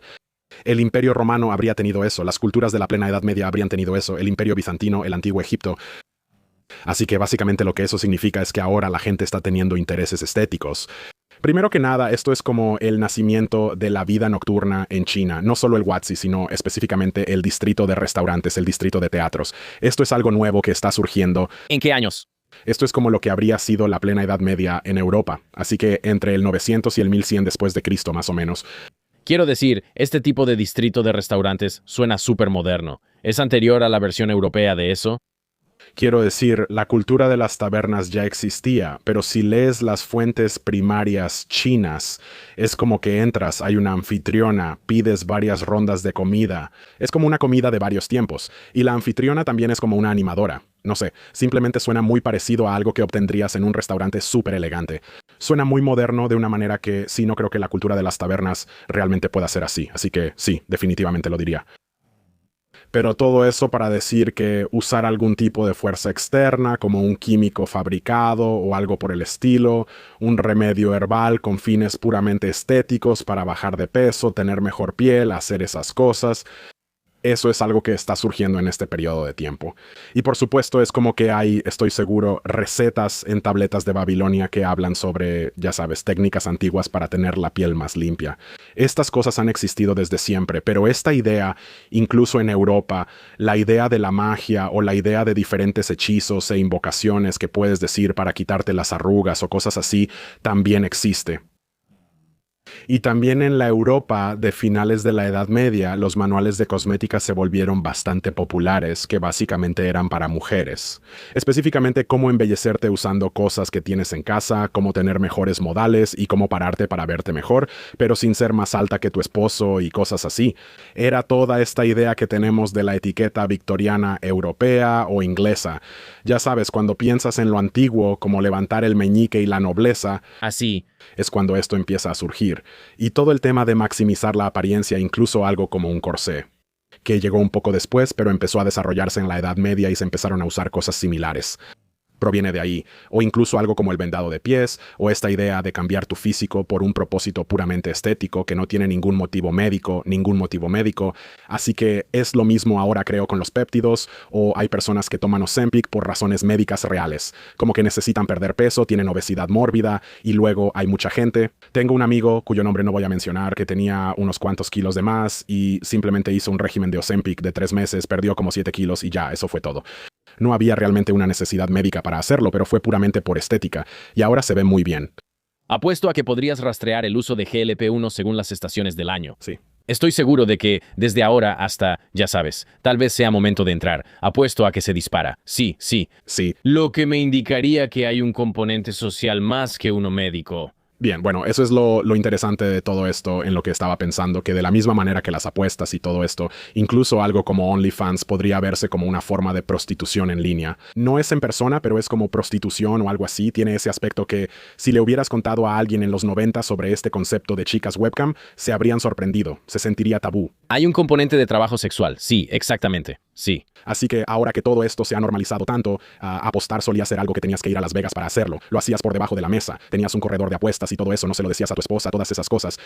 S2: El Imperio Romano habría tenido eso, las culturas de la plena Edad Media habrían tenido eso, el Imperio Bizantino, el Antiguo Egipto. Así que básicamente lo que eso significa es que ahora la gente está teniendo intereses estéticos. Primero que nada, esto es como el nacimiento de la vida nocturna en China, no solo el Huazi, sino específicamente el distrito de restaurantes, el distrito de teatros. Esto es algo nuevo que está surgiendo.
S1: ¿En qué años?
S2: Esto es como lo que habría sido la plena Edad Media en Europa, así que entre el 900 y el 1100 después de Cristo más o menos.
S1: Quiero decir, este tipo de distrito de restaurantes suena súper moderno. ¿Es anterior a la versión europea de eso?
S2: Quiero decir, la cultura de las tabernas ya existía, pero si lees las fuentes primarias chinas, es como que entras, hay una anfitriona, pides varias rondas de comida. Es como una comida de varios tiempos. Y la anfitriona también es como una animadora. No sé, simplemente suena muy parecido a algo que obtendrías en un restaurante súper elegante. Suena muy moderno de una manera que sí, no creo que la cultura de las tabernas realmente pueda ser así. Así que sí, definitivamente lo diría. Pero todo eso para decir que usar algún tipo de fuerza externa, como un químico fabricado o algo por el estilo, un remedio herbal con fines puramente estéticos para bajar de peso, tener mejor piel, hacer esas cosas. Eso es algo que está surgiendo en este periodo de tiempo. Y por supuesto es como que hay, estoy seguro, recetas en tabletas de Babilonia que hablan sobre, ya sabes, técnicas antiguas para tener la piel más limpia. Estas cosas han existido desde siempre, pero esta idea, incluso en Europa, la idea de la magia o la idea de diferentes hechizos e invocaciones que puedes decir para quitarte las arrugas o cosas así, también existe. Y también en la Europa de finales de la Edad Media, los manuales de cosmética se volvieron bastante populares, que básicamente eran para mujeres. Específicamente cómo embellecerte usando cosas que tienes en casa, cómo tener mejores modales y cómo pararte para verte mejor, pero sin ser más alta que tu esposo y cosas así. Era toda esta idea que tenemos de la etiqueta victoriana europea o inglesa. Ya sabes, cuando piensas en lo antiguo, como levantar el meñique y la nobleza,
S1: Así.
S2: es cuando esto empieza a surgir. Y todo el tema de maximizar la apariencia, incluso algo como un corsé, que llegó un poco después, pero empezó a desarrollarse en la Edad Media y se empezaron a usar cosas similares. Proviene de ahí, o incluso algo como el vendado de pies, o esta idea de cambiar tu físico por un propósito puramente estético que no tiene ningún motivo médico, así que es lo mismo ahora creo con los péptidos, o hay personas que toman Ozempic por razones médicas reales, como que necesitan perder peso, tienen obesidad mórbida, y luego hay mucha gente. Tengo un amigo, cuyo nombre no voy a mencionar, que tenía unos cuantos kilos de más, y simplemente hizo un régimen de Ozempic de 3 meses, perdió como 7 kilos y ya, eso fue todo. No había realmente una necesidad médica para hacerlo, pero fue puramente por estética, y ahora se ve muy bien.
S1: Apuesto a que podrías rastrear el uso de GLP-1 según las estaciones del año.
S2: Sí.
S1: Estoy seguro de que, desde ahora hasta, ya sabes, tal vez sea momento de entrar. Apuesto a que se dispara. Sí.
S2: Sí.
S1: Lo que me indicaría que hay un componente social más que uno médico.
S2: Bien, bueno, eso es lo interesante de todo esto en lo que estaba pensando, que de la misma manera que las apuestas y todo esto, incluso algo como OnlyFans podría verse como una forma de prostitución en línea. No es en persona, pero es como prostitución o algo así. Tiene ese aspecto que si le hubieras contado a alguien en los 90 sobre este concepto de chicas webcam, se habrían sorprendido, se sentiría tabú.
S1: Hay un componente de trabajo sexual, sí, exactamente, sí.
S2: Así que ahora que todo esto se ha normalizado tanto, apostar solía ser algo que tenías que ir a Las Vegas para hacerlo. Lo hacías por debajo de la mesa, tenías un corredor de apuestas y todo eso, no se lo decías a tu esposa, todas esas cosas.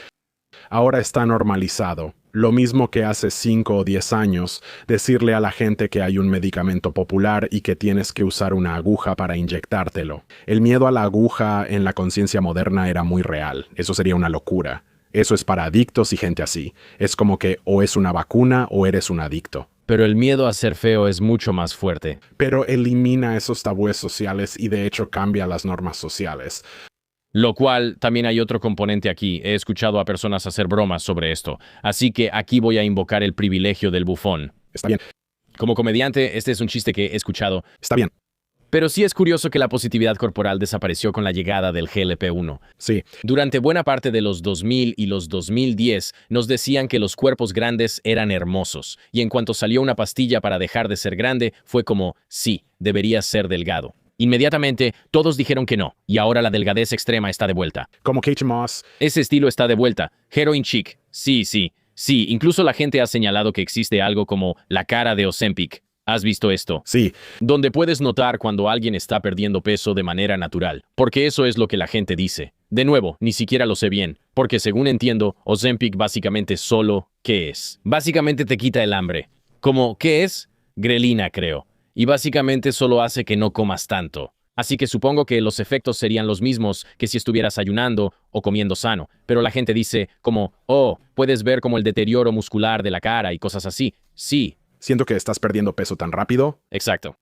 S2: Ahora está normalizado. Lo mismo que hace 5 o 10 años, decirle a la gente que hay un medicamento popular y que tienes que usar una aguja para inyectártelo. El miedo a la aguja en la conciencia moderna era muy real. Eso sería una locura. Eso es para adictos y gente así. Es como que o es una vacuna o eres un adicto.
S1: Pero el miedo a ser feo es mucho más fuerte.
S2: Pero elimina esos tabúes sociales y de hecho cambia las normas sociales.
S1: Lo cual también hay otro componente aquí. He escuchado a personas hacer bromas sobre esto. Así que aquí voy a invocar el privilegio del bufón.
S2: Está bien.
S1: Como comediante, este es un chiste que he escuchado.
S2: Está bien.
S1: Pero sí es curioso que la positividad corporal desapareció con la llegada del GLP-1.
S2: Sí.
S1: Durante buena parte de los 2000 y los 2010 nos decían que los cuerpos grandes eran hermosos, y en cuanto salió una pastilla para dejar de ser grande, fue como, sí, deberías ser delgado. Inmediatamente, todos dijeron que no, y ahora la delgadez extrema está de vuelta.
S2: Como Kate Moss.
S1: Ese estilo está de vuelta. Heroin chic. Sí, sí, sí. Incluso la gente ha señalado que existe algo como la cara de Ozempic. ¿Has visto esto?
S2: Sí.
S1: Donde puedes notar cuando alguien está perdiendo peso de manera natural, porque eso es lo que la gente dice. De nuevo, ni siquiera lo sé bien, porque según entiendo, Ozempic básicamente solo, ¿qué es? Básicamente te quita el hambre. ¿Cómo qué es? Grelina, creo. Y básicamente solo hace que no comas tanto. Así que supongo que los efectos serían los mismos que si estuvieras ayunando o comiendo sano. Pero la gente dice como, oh, puedes ver como el deterioro muscular de la cara y cosas así. Sí.
S2: Siento que estás perdiendo peso tan rápido.
S1: Exacto.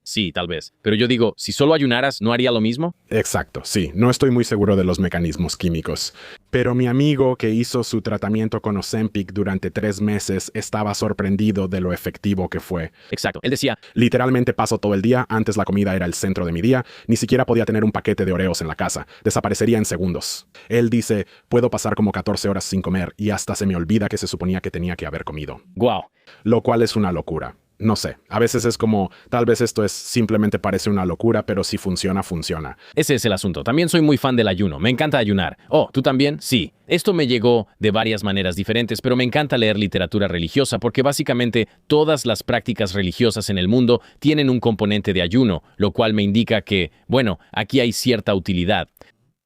S1: Sí, tal vez. Pero yo digo, si solo ayunaras, ¿no haría lo mismo?
S2: Exacto, sí. No estoy muy seguro de los mecanismos químicos. Pero mi amigo que hizo su tratamiento con Ozempic durante 3 meses estaba sorprendido de lo efectivo que fue.
S1: Exacto. Él decía,
S2: literalmente paso todo el día, antes la comida era el centro de mi día, ni siquiera podía tener un paquete de Oreos en la casa, desaparecería en segundos. Él dice, puedo pasar como 14 horas sin comer y hasta se me olvida que se suponía que tenía que haber comido.
S1: wow.
S2: Lo cual es una locura. No sé, a veces es como, tal vez esto es simplemente parece una locura, pero si funciona, funciona.
S1: Ese es el asunto. También soy muy fan del ayuno. Me encanta ayunar. Oh, ¿tú también? Sí. Esto me llegó de varias maneras diferentes, pero me encanta leer literatura religiosa porque básicamente todas las prácticas religiosas en el mundo tienen un componente de ayuno, lo cual me indica que, bueno, aquí hay cierta utilidad.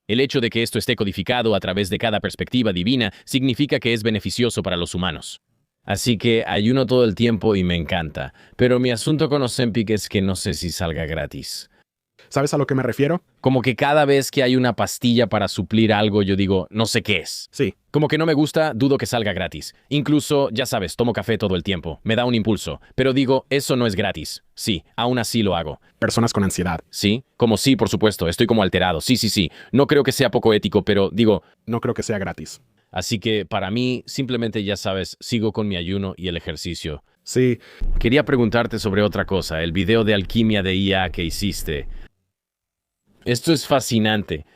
S1: El hecho de que esto esté codificado a través de cada perspectiva divina significa que es beneficioso para los humanos. Así que ayuno todo el tiempo y me encanta. Pero mi asunto con Ozempic es que no sé si salga gratis.
S2: ¿Sabes a lo que me refiero?
S1: Como que cada vez que hay una pastilla para suplir algo, yo digo, no sé qué es.
S2: Sí.
S1: Como que no me gusta, dudo que salga gratis. Incluso, ya sabes, tomo café todo el tiempo. Me da un impulso. Pero digo, eso no es gratis. Sí, aún así lo hago.
S2: Personas con ansiedad.
S1: ¿Sí? Como sí, por supuesto. Estoy como alterado. Sí, sí, sí. No creo que sea poco ético, pero digo...
S2: No creo que sea gratis.
S1: Así que para mí, simplemente ya sabes, sigo con mi ayuno y el ejercicio.
S2: Sí.
S1: Quería preguntarte sobre otra cosa, el video de alquimia de IA que hiciste. Esto es fascinante.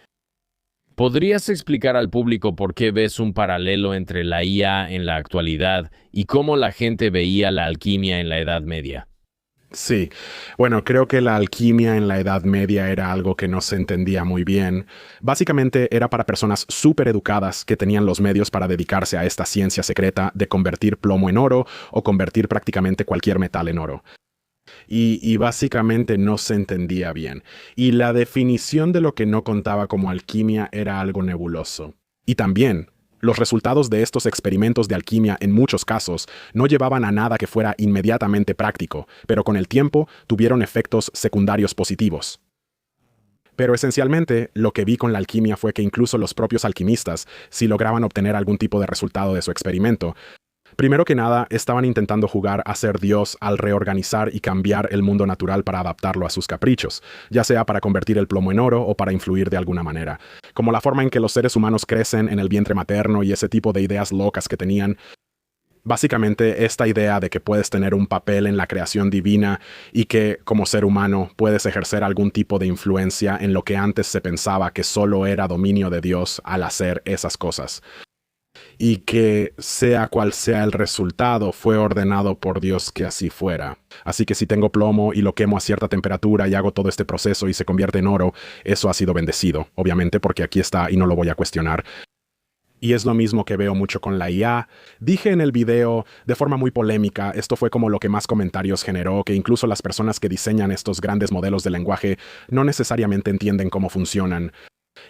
S1: ¿Podrías explicar al público por qué ves un paralelo entre la IA en la actualidad y cómo la gente veía la alquimia en la Edad Media?
S2: Sí. Bueno, creo que la alquimia en la Edad Media era algo que no se entendía muy bien. Básicamente era para personas súper educadas que tenían los medios para dedicarse a esta ciencia secreta de convertir plomo en oro o convertir prácticamente cualquier metal en oro. Y básicamente no se entendía bien. Y la definición de lo que no contaba como alquimia era algo nebuloso. Y también, los resultados de estos experimentos de alquimia en muchos casos no llevaban a nada que fuera inmediatamente práctico, pero con el tiempo tuvieron efectos secundarios positivos. Pero esencialmente, lo que vi con la alquimia fue que incluso los propios alquimistas, si lograban obtener algún tipo de resultado de su experimento, primero que nada, estaban intentando jugar a ser Dios al reorganizar y cambiar el mundo natural para adaptarlo a sus caprichos, ya sea para convertir el plomo en oro o para influir de alguna manera. Como la forma en que los seres humanos crecen en el vientre materno y ese tipo de ideas locas que tenían. Básicamente, esta idea de que puedes tener un papel en la creación divina y que, como ser humano, puedes ejercer algún tipo de influencia en lo que antes se pensaba que solo era dominio de Dios al hacer esas cosas. Y que, sea cual sea el resultado, fue ordenado por Dios que así fuera. Así que si tengo plomo y lo quemo a cierta temperatura y hago todo este proceso y se convierte en oro, eso ha sido bendecido, obviamente, porque aquí está y no lo voy a cuestionar. Y es lo mismo que veo mucho con la IA. Dije en el video, de forma muy polémica, esto fue como lo que más comentarios generó, que incluso las personas que diseñan estos grandes modelos de lenguaje no necesariamente entienden cómo funcionan.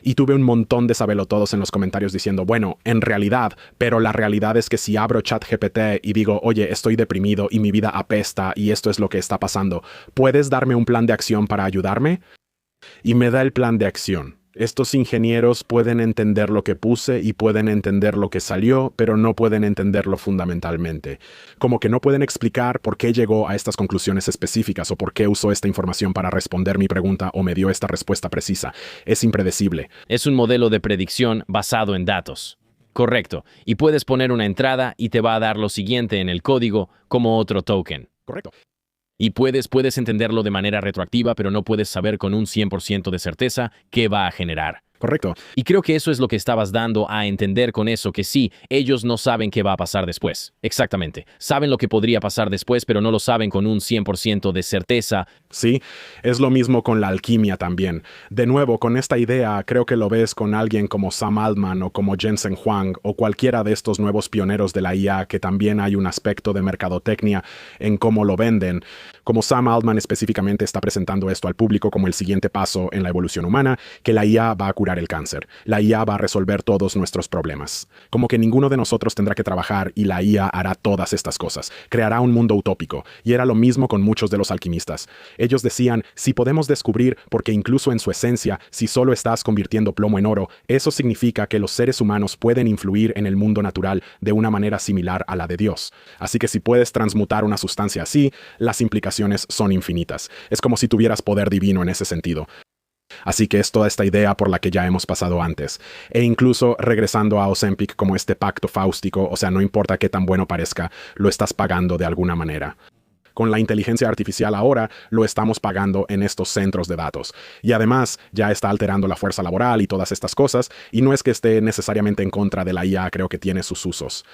S2: Y tuve un montón de sabelotodos en los comentarios diciendo, bueno, en realidad, pero la realidad es que si abro ChatGPT y digo, oye, estoy deprimido y mi vida apesta y esto es lo que está pasando, ¿puedes darme un plan de acción para ayudarme? Y me da el plan de acción. Estos ingenieros pueden entender lo que puse y pueden entender lo que salió, pero no pueden entenderlo fundamentalmente. Como que no pueden explicar por qué llegó a estas conclusiones específicas o por qué usó esta información para responder mi pregunta o me dio esta respuesta precisa. Es impredecible.
S1: Es un modelo de predicción basado en datos. Correcto. Y puedes poner una entrada y te va a dar lo siguiente en el código como otro token.
S2: Correcto.
S1: Y puedes entenderlo de manera retroactiva, pero no puedes saber con un 100% de certeza qué va a generar.
S2: Correcto.
S1: Y creo que eso es lo que estabas dando a entender con eso, que sí, ellos no saben qué va a pasar después. Exactamente. Saben lo que podría pasar después, pero no lo saben con un 100% de certeza.
S2: Sí, es lo mismo con la alquimia también. De nuevo, con esta idea, creo que lo ves con alguien como Sam Altman o como Jensen Huang o cualquiera de estos nuevos pioneros de la IA, que también hay un aspecto de mercadotecnia en cómo lo venden. Como Sam Altman específicamente está presentando esto al público como el siguiente paso en la evolución humana, que la IA va a curar el cáncer. La IA va a resolver todos nuestros problemas. Como que ninguno de nosotros tendrá que trabajar y la IA hará todas estas cosas. Creará un mundo utópico. Y era lo mismo con muchos de los alquimistas. Ellos decían, si podemos descubrir, porque incluso en su esencia, si solo estás convirtiendo plomo en oro, eso significa que los seres humanos pueden influir en el mundo natural de una manera similar a la de Dios. Así que si puedes transmutar una sustancia así, las implicaciones son infinitas. Es como si tuvieras poder divino en ese sentido. Así que es toda esta idea por la que ya hemos pasado antes. E incluso regresando a Ozempic como este pacto fáustico, o sea, no importa qué tan bueno parezca, lo estás pagando de alguna manera. Con la inteligencia artificial ahora lo estamos pagando en estos centros de datos. Y además ya está alterando la fuerza laboral y todas estas cosas, y no es que esté necesariamente en contra de la IA, creo que tiene sus usos.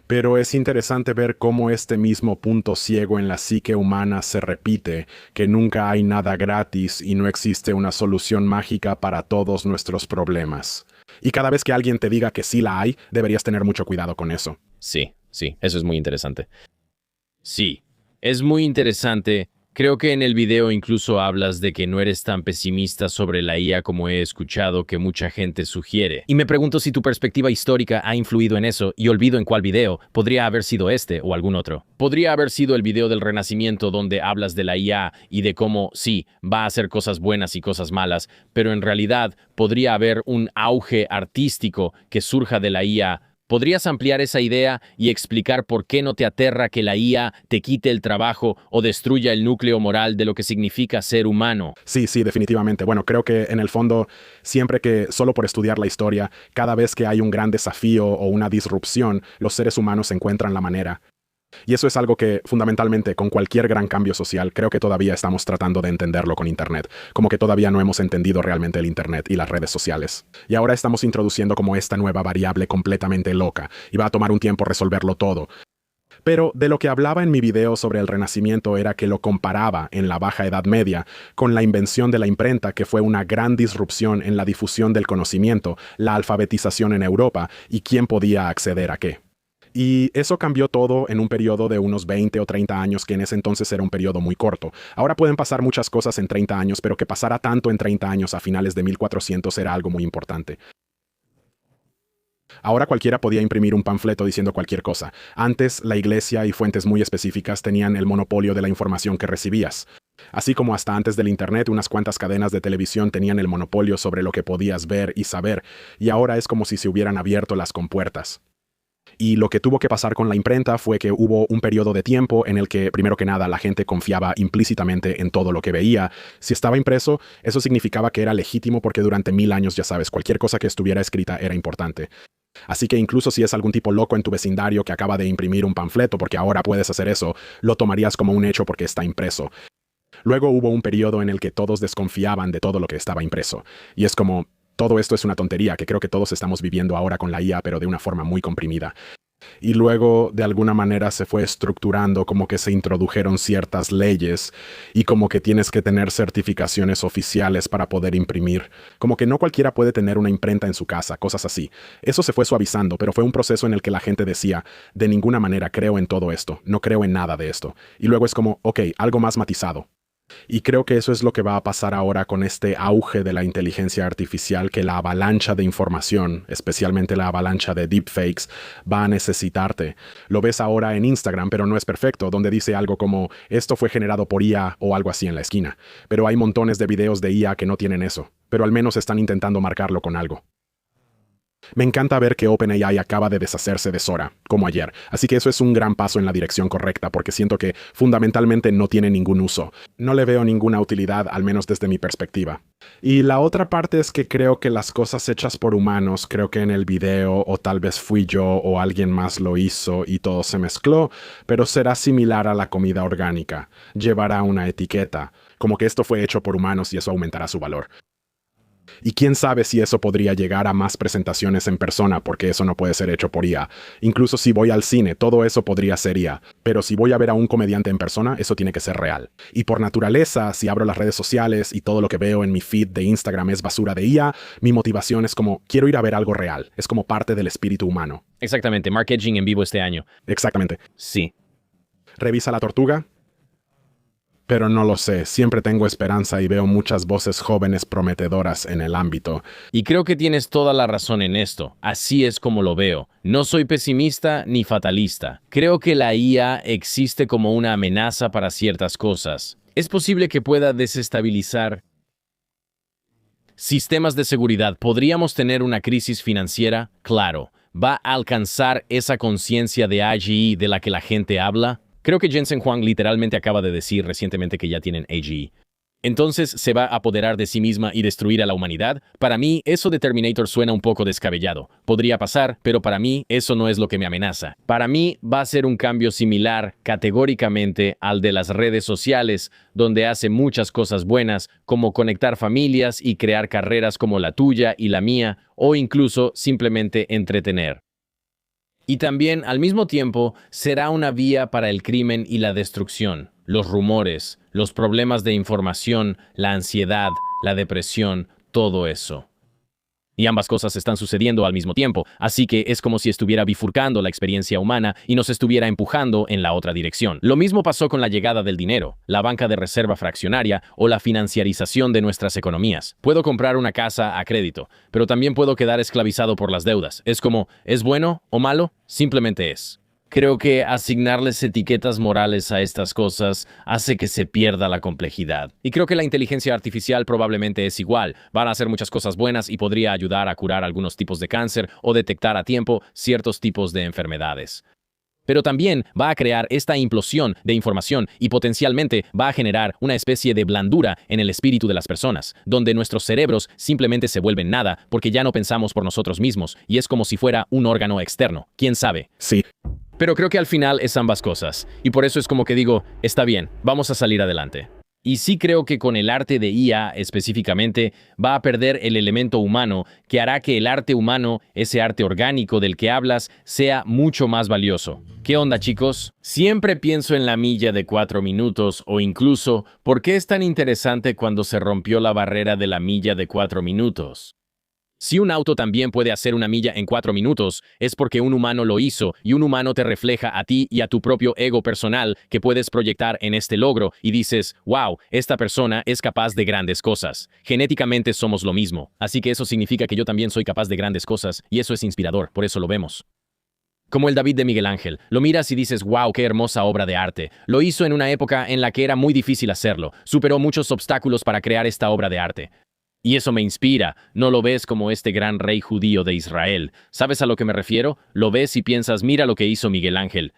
S2: Pero es interesante ver cómo este mismo punto ciego en la psique humana se repite, que nunca hay nada gratis y no existe una solución mágica para todos nuestros problemas. Y cada vez que alguien te diga que sí la hay, deberías tener mucho cuidado con eso.
S1: Sí, eso es muy interesante. Sí, es muy interesante. Creo que en el video incluso hablas de que no eres tan pesimista sobre la IA como he escuchado que mucha gente sugiere. Y me pregunto si tu perspectiva histórica ha influido en eso, y olvido en cuál video. Podría haber sido este o algún otro. Podría haber sido el video del Renacimiento donde hablas de la IA y de cómo, sí, va a hacer cosas buenas y cosas malas, pero en realidad podría haber un auge artístico que surja de la IA. ¿Podrías ampliar esa idea y explicar por qué no te aterra que la IA te quite el trabajo o destruya el núcleo moral de lo que significa ser humano?
S2: Sí, definitivamente. Bueno, creo que en el fondo, siempre que solo por estudiar la historia, cada vez que hay un gran desafío o una disrupción, los seres humanos encuentran la manera. Y eso es algo que, fundamentalmente, con cualquier gran cambio social, creo que todavía estamos tratando de entenderlo con Internet. Como que todavía no hemos entendido realmente el Internet y las redes sociales. Y ahora estamos introduciendo como esta nueva variable completamente loca, y va a tomar un tiempo resolverlo todo. Pero de lo que hablaba en mi video sobre el Renacimiento era que lo comparaba en la Baja Edad Media con la invención de la imprenta, que fue una gran disrupción en la difusión del conocimiento, la alfabetización en Europa y quién podía acceder a qué. Y eso cambió todo en un periodo de unos 20 o 30 años, que en ese entonces era un periodo muy corto. Ahora pueden pasar muchas cosas en 30 años, pero que pasara tanto en 30 años a finales de 1400 era algo muy importante. Ahora cualquiera podía imprimir un panfleto diciendo cualquier cosa. Antes, la iglesia y fuentes muy específicas tenían el monopolio de la información que recibías. Así como hasta antes del Internet, unas cuantas cadenas de televisión tenían el monopolio sobre lo que podías ver y saber, y ahora es como si se hubieran abierto las compuertas. Y lo que tuvo que pasar con la imprenta fue que hubo un periodo de tiempo en el que, primero que nada, la gente confiaba implícitamente en todo lo que veía. Si estaba impreso, eso significaba que era legítimo porque durante 1000 años, ya sabes, cualquier cosa que estuviera escrita era importante. Así que incluso si es algún tipo loco en tu vecindario que acaba de imprimir un panfleto porque ahora puedes hacer eso, lo tomarías como un hecho porque está impreso. Luego hubo un periodo en el que todos desconfiaban de todo lo que estaba impreso. Y es como, todo esto es una tontería que creo que todos estamos viviendo ahora con la IA, pero de una forma muy comprimida. Y luego, de alguna manera, se fue estructurando como que se introdujeron ciertas leyes y como que tienes que tener certificaciones oficiales para poder imprimir. Como que no cualquiera puede tener una imprenta en su casa, cosas así. Eso se fue suavizando, pero fue un proceso en el que la gente decía, de ninguna manera creo en todo esto, no creo en nada de esto. Y luego es como, ok, algo más matizado. Y creo que eso es lo que va a pasar ahora con este auge de la inteligencia artificial, que la avalancha de información, especialmente la avalancha de deepfakes, va a necesitarte. Lo ves ahora en Instagram, pero no es perfecto, donde dice algo como, esto fue generado por IA o algo así en la esquina. Pero hay montones de videos de IA que no tienen eso, pero al menos están intentando marcarlo con algo. Me encanta ver que OpenAI acaba de deshacerse de Sora, como ayer, así que eso es un gran paso en la dirección correcta porque siento que fundamentalmente no tiene ningún uso. No le veo ninguna utilidad, al menos desde mi perspectiva. Y la otra parte es que creo que las cosas hechas por humanos, creo que en el video, o tal vez fui yo o alguien más lo hizo y todo se mezcló, pero será similar a la comida orgánica. Llevará una etiqueta, como que esto fue hecho por humanos y eso aumentará su valor. Y quién sabe si eso podría llegar a más presentaciones en persona, porque eso no puede ser hecho por IA. Incluso si voy al cine, todo eso podría ser IA. Pero si voy a ver a un comediante en persona, eso tiene que ser real. Y por naturaleza, si abro las redes sociales y todo lo que veo en mi feed de Instagram es basura de IA, mi motivación es como, quiero ir a ver algo real. Es como parte del espíritu humano.
S1: Exactamente, Mark Edging en vivo este año.
S2: Exactamente.
S1: Sí.
S2: Revisa la tortuga. Pero no lo sé, siempre tengo esperanza y veo muchas voces jóvenes prometedoras en el ámbito.
S1: Y creo que tienes toda la razón en esto. Así es como lo veo. No soy pesimista ni fatalista. Creo que la IA existe como una amenaza para ciertas cosas. Es posible que pueda desestabilizar sistemas de seguridad. ¿Podríamos tener una crisis financiera? Claro. ¿Va a alcanzar esa conciencia de AGI de la que la gente habla? Creo que Jensen Huang literalmente acaba de decir recientemente que ya tienen AGI. Entonces, ¿se va a apoderar de sí misma y destruir a la humanidad? Para mí, eso de Terminator suena un poco descabellado. Podría pasar, pero para mí, eso no es lo que me amenaza. Para mí, va a ser un cambio similar, categóricamente, al de las redes sociales, donde hace muchas cosas buenas, como conectar familias y crear carreras como la tuya y la mía, o incluso simplemente entretener. Y también, al mismo tiempo, será una vía para el crimen y la destrucción, los rumores, los problemas de información, la ansiedad, la depresión, todo eso. Y ambas cosas están sucediendo al mismo tiempo, así que es como si estuviera bifurcando la experiencia humana y nos estuviera empujando en la otra dirección. Lo mismo pasó con la llegada del dinero, la banca de reserva fraccionaria o la financiarización de nuestras economías. Puedo comprar una casa a crédito, pero también puedo quedar esclavizado por las deudas. Es como, ¿es bueno o malo? Simplemente es. Creo que asignarles etiquetas morales a estas cosas hace que se pierda la complejidad. Y creo que la inteligencia artificial probablemente es igual. Van a hacer muchas cosas buenas y podría ayudar a curar algunos tipos de cáncer o detectar a tiempo ciertos tipos de enfermedades. Pero también va a crear esta implosión de información y potencialmente va a generar una especie de blandura en el espíritu de las personas, donde nuestros cerebros simplemente se vuelven nada porque ya no pensamos por nosotros mismos y es como si fuera un órgano externo. ¿Quién sabe?
S2: Sí.
S1: Pero creo que al final es ambas cosas, y por eso es como que digo, está bien, vamos a salir adelante. Y sí creo que con el arte de IA específicamente va a perder el elemento humano que hará que el arte humano, ese arte orgánico del que hablas, sea mucho más valioso. ¿Qué onda, chicos? Siempre pienso en la milla de 4 minutos o incluso, ¿por qué es tan interesante cuando se rompió la barrera de la milla de 4 minutos? Si un auto también puede hacer una milla en 4 minutos, es porque un humano lo hizo y un humano te refleja a ti y a tu propio ego personal que puedes proyectar en este logro y dices, wow, esta persona es capaz de grandes cosas. Genéticamente somos lo mismo, así que eso significa que yo también soy capaz de grandes cosas y eso es inspirador, por eso lo vemos. Como el David de Miguel Ángel, lo miras y dices, wow, qué hermosa obra de arte. Lo hizo en una época en la que era muy difícil hacerlo, superó muchos obstáculos para crear esta obra de arte. Y eso me inspira, no lo ves como este gran rey judío de Israel. ¿Sabes a lo que me refiero? Lo ves y piensas, mira lo que hizo Miguel Ángel.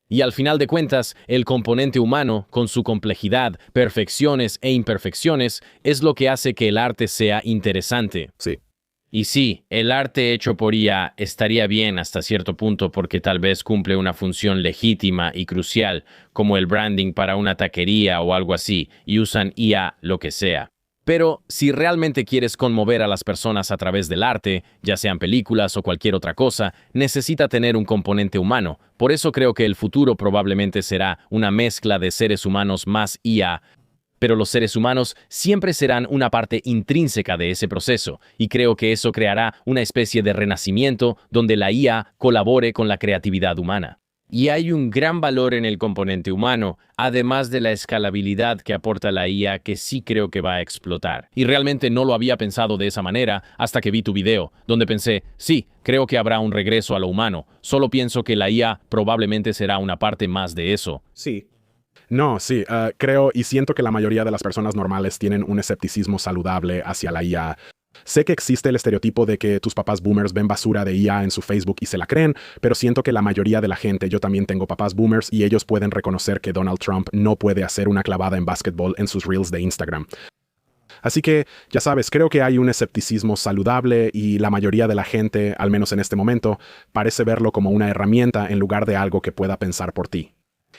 S1: Y al final de cuentas, el componente humano, con su complejidad, perfecciones e imperfecciones, es lo que hace que el arte sea interesante.
S2: Sí.
S1: Y sí, el arte hecho por IA estaría bien hasta cierto punto porque tal vez cumple una función legítima y crucial, como el branding para una taquería o algo así, y usan IA lo que sea. Pero si realmente quieres conmover a las personas a través del arte, ya sean películas o cualquier otra cosa, necesita tener un componente humano. Por eso creo que el futuro probablemente será una mezcla de seres humanos más IA, pero los seres humanos siempre serán una parte intrínseca de ese proceso, y creo que eso creará una especie de renacimiento donde la IA colabore con la creatividad humana. Y hay un gran valor en el componente humano, además de la escalabilidad que aporta la IA que sí creo que va a explotar. Y realmente no lo había pensado de esa manera hasta que vi tu video, donde pensé, sí, creo que habrá un regreso a lo humano, solo pienso que la IA probablemente será una parte más de eso.
S2: Sí. No, sí, creo y siento que la mayoría de las personas normales tienen un escepticismo saludable hacia la IA. Sé que existe el estereotipo de que tus papás boomers ven basura de IA en su Facebook y se la creen, pero siento que la mayoría de la gente, yo también tengo papás boomers y ellos pueden reconocer que Donald Trump no puede hacer una clavada en básquetbol en sus reels de Instagram. Así que, ya sabes, creo que hay un escepticismo saludable y la mayoría de la gente, al menos en este momento, parece verlo como una herramienta en lugar de algo que pueda pensar por ti.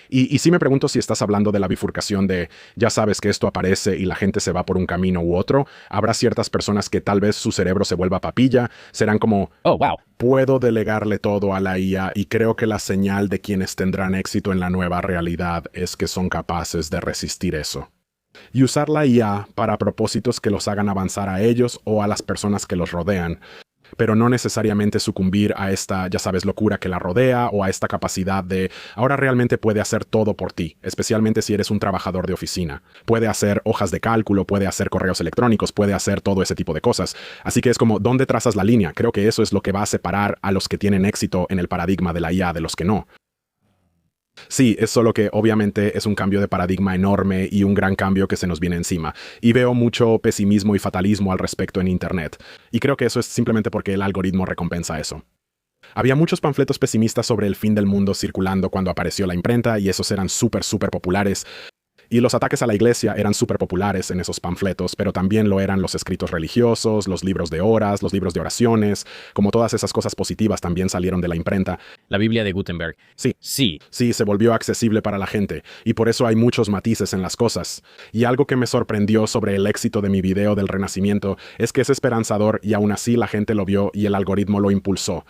S2: Y sí me pregunto si estás hablando de la bifurcación de, ya sabes que esto aparece y la gente se va por un camino u otro. Habrá ciertas personas que tal vez su cerebro se vuelva papilla, serán como,
S1: Oh, wow.
S2: puedo delegarle todo a la IA y creo que la señal de quienes tendrán éxito en la nueva realidad es que son capaces de resistir eso. Y usar la IA para propósitos que los hagan avanzar a ellos o a las personas que los rodean, pero no necesariamente sucumbir a esta, ya sabes, locura que la rodea o a esta capacidad de ahora realmente puede hacer todo por ti, especialmente si eres un trabajador de oficina. Puede hacer hojas de cálculo, puede hacer correos electrónicos, puede hacer todo ese tipo de cosas. Así que es como, ¿dónde trazas la línea? Creo que eso es lo que va a separar a los que tienen éxito en el paradigma de la IA de los que no. Sí, es solo que obviamente es un cambio de paradigma enorme y un gran cambio que se nos viene encima. Y veo mucho pesimismo y fatalismo al respecto en Internet. Y creo que eso es simplemente porque el algoritmo recompensa eso. Había muchos panfletos pesimistas sobre el fin del mundo circulando cuando apareció la imprenta y esos eran súper populares. Y los ataques a la iglesia eran súper populares en esos panfletos, pero también lo eran los escritos religiosos, los libros de horas, los libros de oraciones, como todas esas cosas positivas también salieron de la imprenta.
S1: La Biblia de Gutenberg.
S2: Sí, se volvió accesible para la gente, y por eso hay muchos matices en las cosas. Y algo que me sorprendió sobre el éxito de mi video del Renacimiento es que es esperanzador y aún así la gente lo vio y el algoritmo lo impulsó.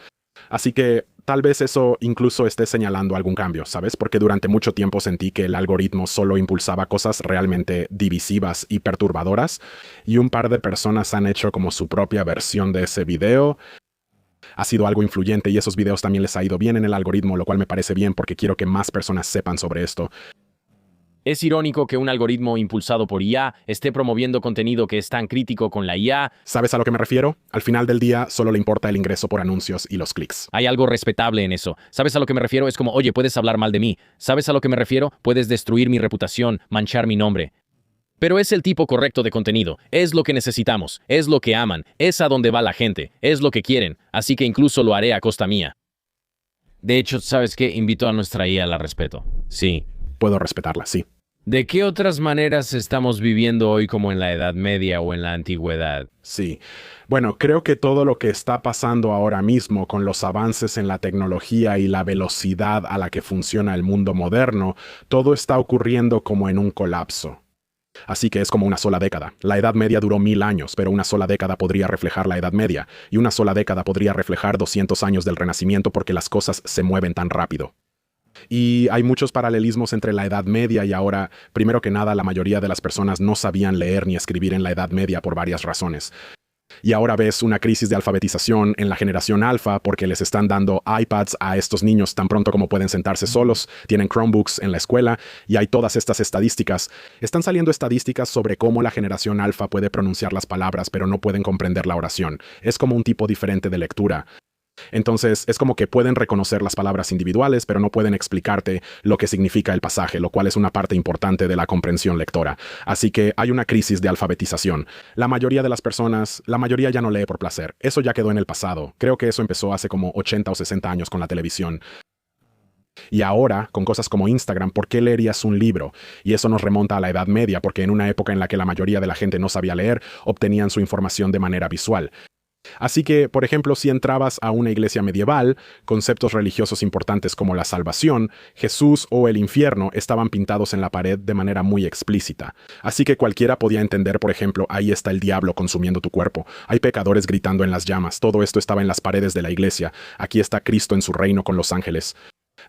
S2: Así que tal vez eso incluso esté señalando algún cambio, ¿sabes? Porque durante mucho tiempo sentí que el algoritmo solo impulsaba cosas realmente divisivas y perturbadoras, y un par de personas han hecho como su propia versión de ese video. Ha sido algo influyente y esos videos también les ha ido bien en el algoritmo, lo cual me parece bien porque quiero que más personas sepan sobre esto.
S1: Es irónico que un algoritmo impulsado por IA esté promoviendo contenido que es tan crítico con la IA.
S2: ¿Sabes a lo que me refiero? Al final del día solo le importa el ingreso por anuncios y los clics.
S1: Hay algo respetable en eso. ¿Sabes a lo que me refiero? Es como, oye, puedes hablar mal de mí. ¿Sabes a lo que me refiero? Puedes destruir mi reputación, manchar mi nombre. Pero es el tipo correcto de contenido. Es lo que necesitamos. Es lo que aman. Es a donde va la gente. Es lo que quieren. Así que incluso lo haré a costa mía. De hecho, ¿sabes qué? Invito a nuestra IA, la respeto. Sí.
S2: Puedo respetarla, sí.
S1: ¿De qué otras maneras estamos viviendo hoy como en la Edad Media o en la Antigüedad?
S2: Sí. Bueno, creo que todo lo que está pasando ahora mismo con los avances en la tecnología y la velocidad a la que funciona el mundo moderno, todo está ocurriendo como en un colapso. Así que es como una sola década. La Edad Media duró 1000 años, pero una sola década podría reflejar la Edad Media, y una sola década podría reflejar 200 años del Renacimiento porque las cosas se mueven tan rápido. Y hay muchos paralelismos entre la Edad Media y ahora. Primero que nada, la mayoría de las personas no sabían leer ni escribir en la Edad Media por varias razones. Y ahora ves una crisis de alfabetización en la generación alfa porque les están dando iPads a estos niños tan pronto como pueden sentarse solos, tienen Chromebooks en la escuela y hay todas estas estadísticas. Están saliendo estadísticas sobre cómo la generación alfa puede pronunciar las palabras pero no pueden comprender la oración. Es como un tipo diferente de lectura. Entonces, es como que pueden reconocer las palabras individuales, pero no pueden explicarte lo que significa el pasaje, lo cual es una parte importante de la comprensión lectora. Así que hay una crisis de alfabetización. La mayoría de las personas, la mayoría ya no lee por placer. Eso ya quedó en el pasado. Creo que eso empezó hace como 80 o 60 años con la televisión. Y ahora, con cosas como Instagram, ¿por qué leerías un libro? Y eso nos remonta a la Edad Media, porque en una época en la que la mayoría de la gente no sabía leer, obtenían su información de manera visual. Así que, por ejemplo, si entrabas a una iglesia medieval, conceptos religiosos importantes como la salvación, Jesús o el infierno estaban pintados en la pared de manera muy explícita. Así que cualquiera podía entender, por ejemplo, ahí está el diablo consumiendo tu cuerpo, hay pecadores gritando en las llamas, todo esto estaba en las paredes de la iglesia, aquí está Cristo en su reino con los ángeles.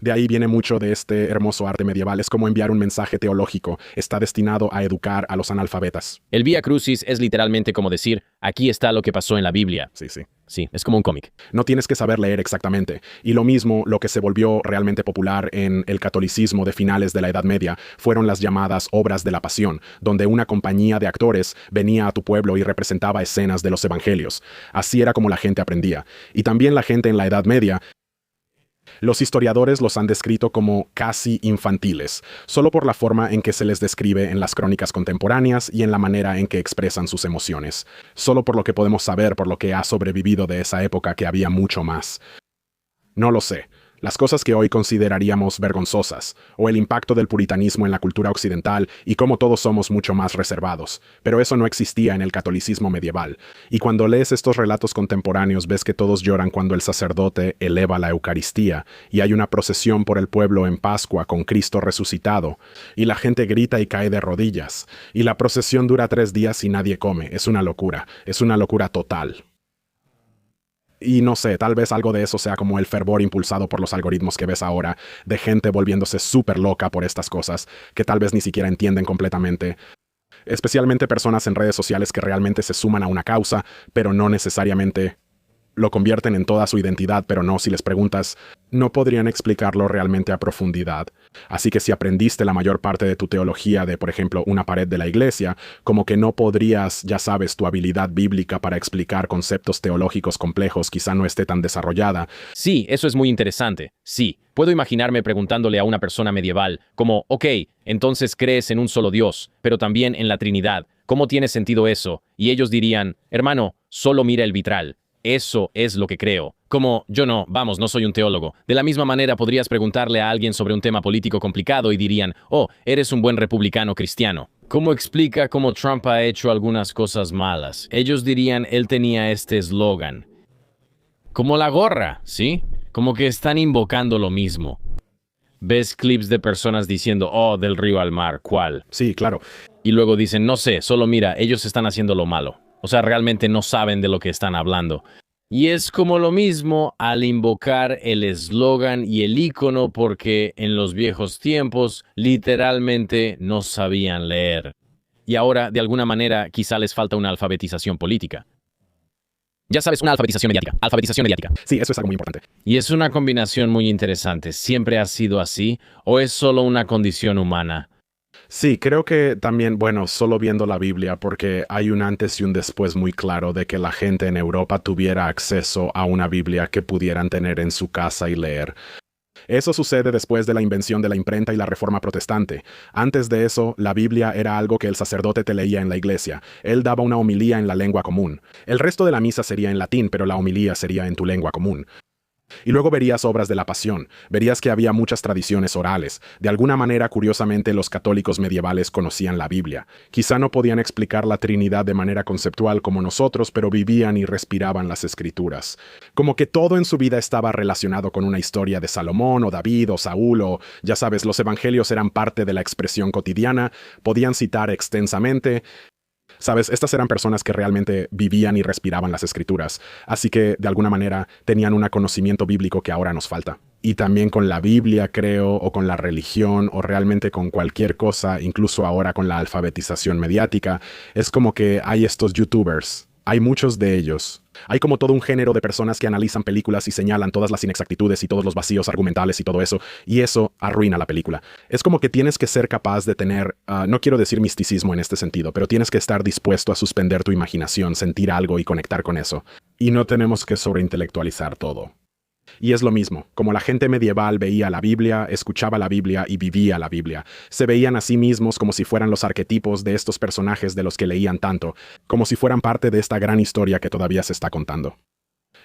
S2: De ahí viene mucho de este hermoso arte medieval, es como enviar un mensaje teológico, está destinado a educar a los analfabetas.
S1: El Vía Crucis es literalmente como decir, aquí está lo que pasó en la Biblia.
S2: Sí, sí.
S1: Sí, es como un cómic.
S2: No tienes que saber leer exactamente. Y lo mismo, lo que se volvió realmente popular en el catolicismo de finales de la Edad Media fueron las llamadas obras de la pasión, donde una compañía de actores venía a tu pueblo y representaba escenas de los evangelios. Así era como la gente aprendía. Y también la gente en la Edad Media, los historiadores los han descrito como casi infantiles, solo por la forma en que se les describe en las crónicas contemporáneas y en la manera en que expresan sus emociones. Solo por lo que podemos saber por lo que ha sobrevivido de esa época que había mucho más. No lo sé. Las cosas que hoy consideraríamos vergonzosas, o el impacto del puritanismo en la cultura occidental y cómo todos somos mucho más reservados. Pero eso no existía en el catolicismo medieval. Y cuando lees estos relatos contemporáneos ves que todos lloran cuando el sacerdote eleva la Eucaristía y hay una procesión por el pueblo en Pascua con Cristo resucitado, y la gente grita y cae de rodillas, y la procesión dura 3 días y nadie come. Es una locura total. Y no sé, tal vez algo de eso sea como el fervor impulsado por los algoritmos que ves ahora, de gente volviéndose súper loca por estas cosas, que tal vez ni siquiera entienden completamente. Especialmente personas en redes sociales que realmente se suman a una causa, pero no necesariamente lo convierten en toda su identidad, pero no, si les preguntas, no podrían explicarlo realmente a profundidad. Así que si aprendiste la mayor parte de tu teología de, por ejemplo, una pared de la iglesia, como que no podrías, ya sabes, tu habilidad bíblica para explicar conceptos teológicos complejos quizá no esté tan desarrollada.
S1: Sí, eso es muy interesante. Sí, puedo imaginarme preguntándole a una persona medieval, como, ok, entonces crees en un solo Dios, pero también en la Trinidad. ¿Cómo tiene sentido eso? Y ellos dirían, hermano, solo mira el vitral. Eso es lo que creo. Como, yo no soy un teólogo. De la misma manera podrías preguntarle a alguien sobre un tema político complicado y dirían, oh, eres un buen republicano cristiano. ¿Cómo explica cómo Trump ha hecho algunas cosas malas? Ellos dirían, él tenía este eslogan. Como la gorra, ¿sí? Como que están invocando lo mismo. Ves clips de personas diciendo, oh, del río al mar, ¿cuál?
S2: Sí, claro.
S1: Y luego dicen, no sé, solo mira, ellos están haciendo lo malo. O sea, realmente no saben de lo que están hablando. Y es como lo mismo al invocar el eslogan y el icono porque en los viejos tiempos literalmente no sabían leer. Y ahora, de alguna manera, quizá les falta una alfabetización política. Ya sabes, una alfabetización mediática. Alfabetización mediática.
S2: Sí, eso es algo muy importante.
S1: Y es una combinación muy interesante. ¿Siempre ha sido así o es solo una condición humana?
S2: Sí, creo que también, bueno, solo viendo la Biblia, porque hay un antes y un después muy claro de que la gente en Europa tuviera acceso a una Biblia que pudieran tener en su casa y leer. Eso sucede después de la invención de la imprenta y la Reforma Protestante. Antes de eso, la Biblia era algo que el sacerdote te leía en la iglesia. Él daba una homilía en la lengua común. El resto de la misa sería en latín, pero la homilía sería en tu lengua común. Y luego verías obras de la Pasión, verías que había muchas tradiciones orales. De alguna manera, curiosamente, los católicos medievales conocían la Biblia. Quizá no podían explicar la Trinidad de manera conceptual como nosotros, pero vivían y respiraban las Escrituras. Como que todo en su vida estaba relacionado con una historia de Salomón o David o Saúl o, ya sabes, los evangelios eran parte de la expresión cotidiana, podían citar extensamente. Sabes, estas eran personas que realmente vivían y respiraban las escrituras, así que de alguna manera tenían un conocimiento bíblico que ahora nos falta. Y también con la Biblia, creo, o con la religión, o realmente con cualquier cosa, incluso ahora con la alfabetización mediática, es como que hay estos youtubers. Hay muchos de ellos. Hay como todo un género de personas que analizan películas y señalan todas las inexactitudes y todos los vacíos argumentales y todo eso, y eso arruina la película. Es como que tienes que ser capaz de tener, no quiero decir misticismo en este sentido, pero tienes que estar dispuesto a suspender tu imaginación, sentir algo y conectar con eso. Y no tenemos que sobreintelectualizar todo. Y es lo mismo, como la gente medieval veía la Biblia, escuchaba la Biblia y vivía la Biblia. Se veían a sí mismos como si fueran los arquetipos de estos personajes de los que leían tanto, como si fueran parte de esta gran historia que todavía se está contando.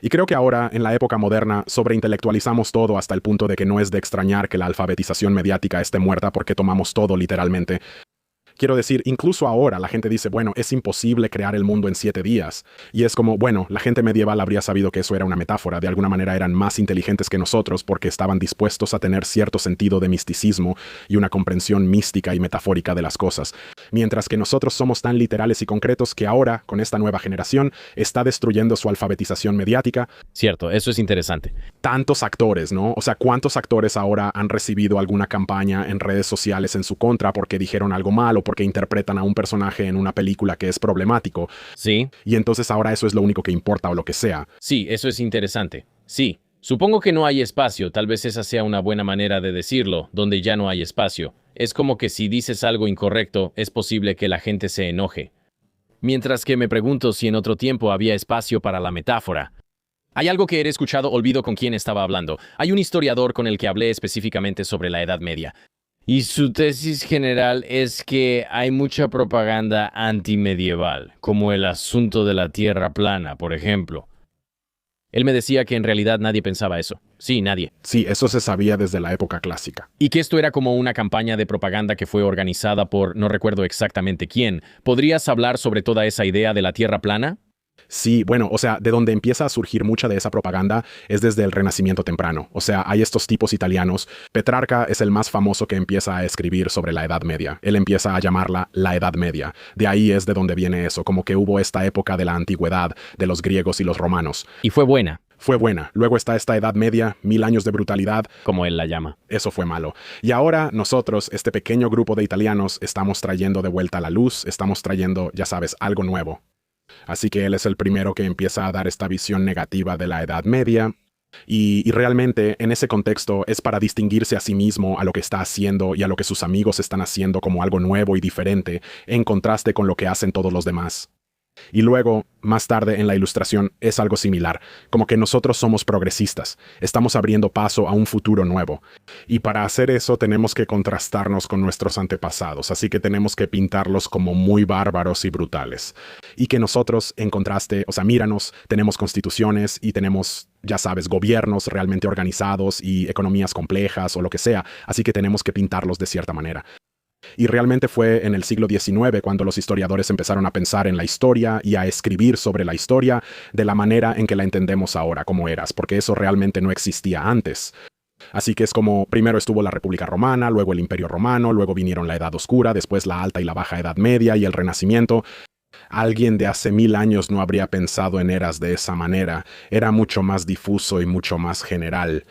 S2: Y creo que ahora, en la época moderna, sobreintelectualizamos todo hasta el punto de que no es de extrañar que la alfabetización mediática esté muerta porque tomamos todo literalmente. Quiero decir, incluso ahora la gente dice, bueno, es imposible crear el mundo en 7 días. Y es como, bueno, la gente medieval habría sabido que eso era una metáfora. De alguna manera eran más inteligentes que nosotros porque estaban dispuestos a tener cierto sentido de misticismo y una comprensión mística y metafórica de las cosas. Mientras que nosotros somos tan literales y concretos que ahora, con esta nueva generación, está destruyendo su alfabetización mediática.
S1: Cierto, eso es interesante.
S2: Tantos actores, ¿no? O sea, ¿cuántos actores ahora han recibido alguna campaña en redes sociales en su contra porque dijeron algo mal o porque interpretan a un personaje en una película que es problemático?
S1: Sí.
S2: Y entonces ahora eso es lo único que importa o lo que sea.
S1: Sí, eso es interesante. Sí. Supongo que no hay espacio, tal vez esa sea una buena manera de decirlo, donde ya no hay espacio. Es como que si dices algo incorrecto, es posible que la gente se enoje. Mientras que me pregunto si en otro tiempo había espacio para la metáfora. Hay algo que he escuchado, olvido con quién estaba hablando. Hay un historiador con el que hablé específicamente sobre la Edad Media. Y su tesis general es que hay mucha propaganda antimedieval, como el asunto de la Tierra plana, por ejemplo. Él me decía que en realidad nadie pensaba eso. Sí, nadie.
S2: Sí, eso se sabía desde la época clásica.
S1: Y que esto era como una campaña de propaganda que fue organizada por, no recuerdo exactamente quién. ¿Podrías hablar sobre toda esa idea de la Tierra plana?
S2: Sí, bueno, o sea, de donde empieza a surgir mucha de esa propaganda es desde el Renacimiento temprano. O sea, hay estos tipos italianos. Petrarca es el más famoso que empieza a escribir sobre la Edad Media. Él empieza a llamarla la Edad Media. De ahí es de donde viene eso, como que hubo esta época de la antigüedad, de los griegos y los romanos.
S1: Y fue buena.
S2: Fue buena. Luego está esta Edad Media, 1000 años de brutalidad.
S1: Como él la llama.
S2: Eso fue malo. Y ahora nosotros, este pequeño grupo de italianos, estamos trayendo de vuelta la luz, estamos trayendo, ya sabes, algo nuevo. Así que él es el primero que empieza a dar esta visión negativa de la Edad Media. Y realmente en ese contexto es para distinguirse a sí mismo, a lo que está haciendo y a lo que sus amigos están haciendo como algo nuevo y diferente, en contraste con lo que hacen todos los demás. Y luego, más tarde en la Ilustración, es algo similar, como que nosotros somos progresistas, estamos abriendo paso a un futuro nuevo. Y para hacer eso tenemos que contrastarnos con nuestros antepasados, así que tenemos que pintarlos como muy bárbaros y brutales. Y que nosotros, en contraste, o sea, míranos, tenemos constituciones y tenemos, ya sabes, gobiernos realmente organizados y economías complejas o lo que sea, así que tenemos que pintarlos de cierta manera. Y realmente fue en el siglo XIX cuando los historiadores empezaron a pensar en la historia y a escribir sobre la historia de la manera en que la entendemos ahora, como eras, porque eso realmente no existía antes. Así que es como, primero estuvo la República Romana, luego el Imperio Romano, luego vinieron la Edad Oscura, después la Alta y la Baja Edad Media y el Renacimiento. Alguien de hace 1000 años no habría pensado en eras de esa manera, era mucho más difuso y mucho más general.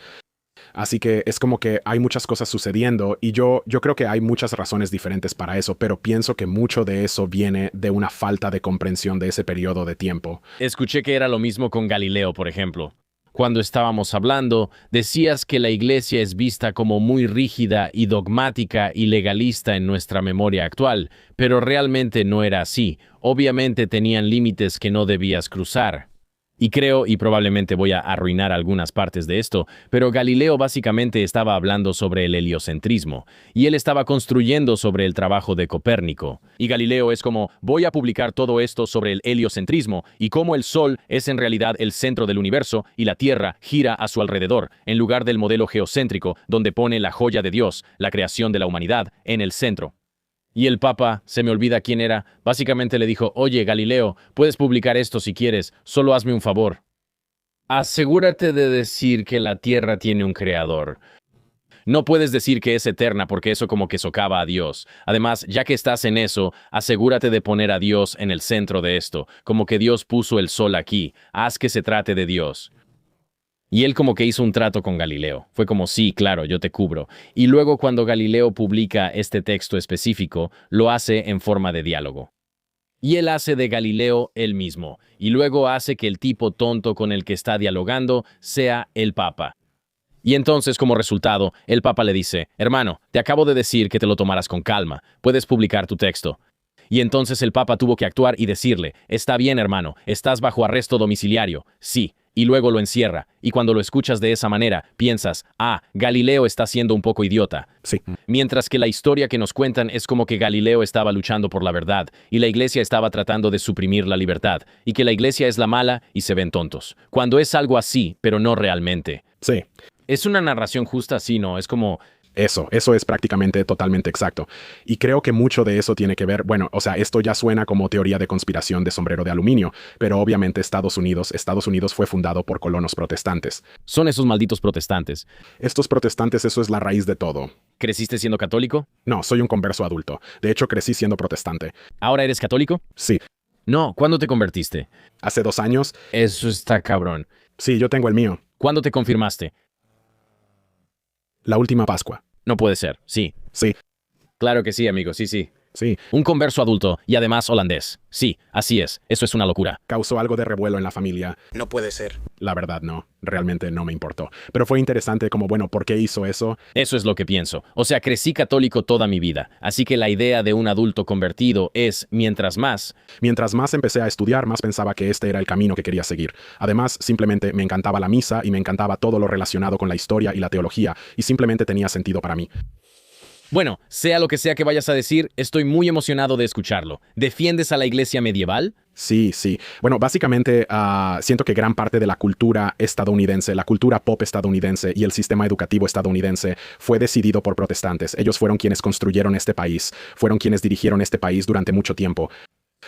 S2: Así que es como que hay muchas cosas sucediendo y yo creo que hay muchas razones diferentes para eso, pero pienso que mucho de eso viene de una falta de comprensión de ese periodo de tiempo.
S1: Escuché que era lo mismo con Galileo, por ejemplo. Cuando estábamos hablando, decías que la iglesia es vista como muy rígida y dogmática y legalista en nuestra memoria actual, pero realmente no era así. Obviamente tenían límites que no debías cruzar. Y creo, y probablemente voy a arruinar algunas partes de esto, pero Galileo básicamente estaba hablando sobre el heliocentrismo, y él estaba construyendo sobre el trabajo de Copérnico. Y Galileo es como, voy a publicar todo esto sobre el heliocentrismo, y cómo el Sol es en realidad el centro del universo, y la Tierra gira a su alrededor, en lugar del modelo geocéntrico, donde pone la joya de Dios, la creación de la humanidad, en el centro. Y el Papa, se me olvida quién era, básicamente le dijo, oye, Galileo, puedes publicar esto si quieres, solo hazme un favor. Asegúrate de decir que la Tierra tiene un creador. No puedes decir que es eterna porque eso como que socava a Dios. Además, ya que estás en eso, asegúrate de poner a Dios en el centro de esto, como que Dios puso el sol aquí, haz que se trate de Dios. Y él como que hizo un trato con Galileo. Fue como, sí, claro, yo te cubro. Y luego cuando Galileo publica este texto específico, lo hace en forma de diálogo. Y él hace de Galileo él mismo. Y luego hace que el tipo tonto con el que está dialogando sea el Papa. Y entonces, como resultado, el Papa le dice, hermano, te acabo de decir que te lo tomaras con calma. Puedes publicar tu texto. Y entonces el Papa tuvo que actuar y decirle, está bien, hermano, estás bajo arresto domiciliario. Sí. Y luego lo encierra, y cuando lo escuchas de esa manera, piensas, Galileo está siendo un poco idiota.
S2: Sí.
S1: Mientras que la historia que nos cuentan es como que Galileo estaba luchando por la verdad, y la iglesia estaba tratando de suprimir la libertad, y que la iglesia es la mala y se ven tontos. Cuando es algo así, pero no realmente.
S2: Sí.
S1: Es una narración justa, sí, ¿no? Es como,
S2: Eso es prácticamente totalmente exacto. Y creo que mucho de eso tiene que ver, bueno, o sea, esto ya suena como teoría de conspiración de sombrero de aluminio, pero obviamente Estados Unidos fue fundado por colonos protestantes.
S1: Son esos malditos protestantes.
S2: Estos protestantes, eso es la raíz de todo.
S1: ¿Creciste siendo católico?
S2: No, soy un converso adulto. De hecho, crecí siendo protestante.
S1: ¿Ahora eres católico?
S2: Sí,
S1: No, ¿cuándo te convertiste?
S2: hace 2 años,
S1: Eso está cabrón.
S2: sí, yo tengo el mío.
S1: ¿Cuándo te confirmaste?
S2: La última Pascua.
S1: No puede ser. Sí.
S2: Sí,
S1: Claro que sí, amigo. Sí, sí.
S2: sí.
S1: Un converso adulto y además holandés. Sí, así es. Eso es una locura.
S2: Causó algo de revuelo en la familia.
S3: No puede ser.
S2: La verdad, no. Realmente no me importó. Pero fue interesante como, bueno, ¿por qué hizo eso?
S1: Eso es lo que pienso. O sea, crecí católico toda mi vida. Así que la idea de un adulto convertido es, mientras más,
S2: Mientras más empecé a estudiar, más pensaba que este era el camino que quería seguir. Además, simplemente me encantaba la misa y me encantaba todo lo relacionado con la historia y la teología, y simplemente tenía sentido para mí.
S1: bueno, sea lo que sea que vayas a decir, estoy muy emocionado de escucharlo. ¿Defiendes a la iglesia medieval?
S2: Sí, sí. Bueno, básicamente siento que gran parte de la cultura estadounidense, la cultura pop estadounidense y el sistema educativo estadounidense fue decidido por protestantes. Ellos fueron quienes construyeron este país, fueron quienes dirigieron este país durante mucho tiempo.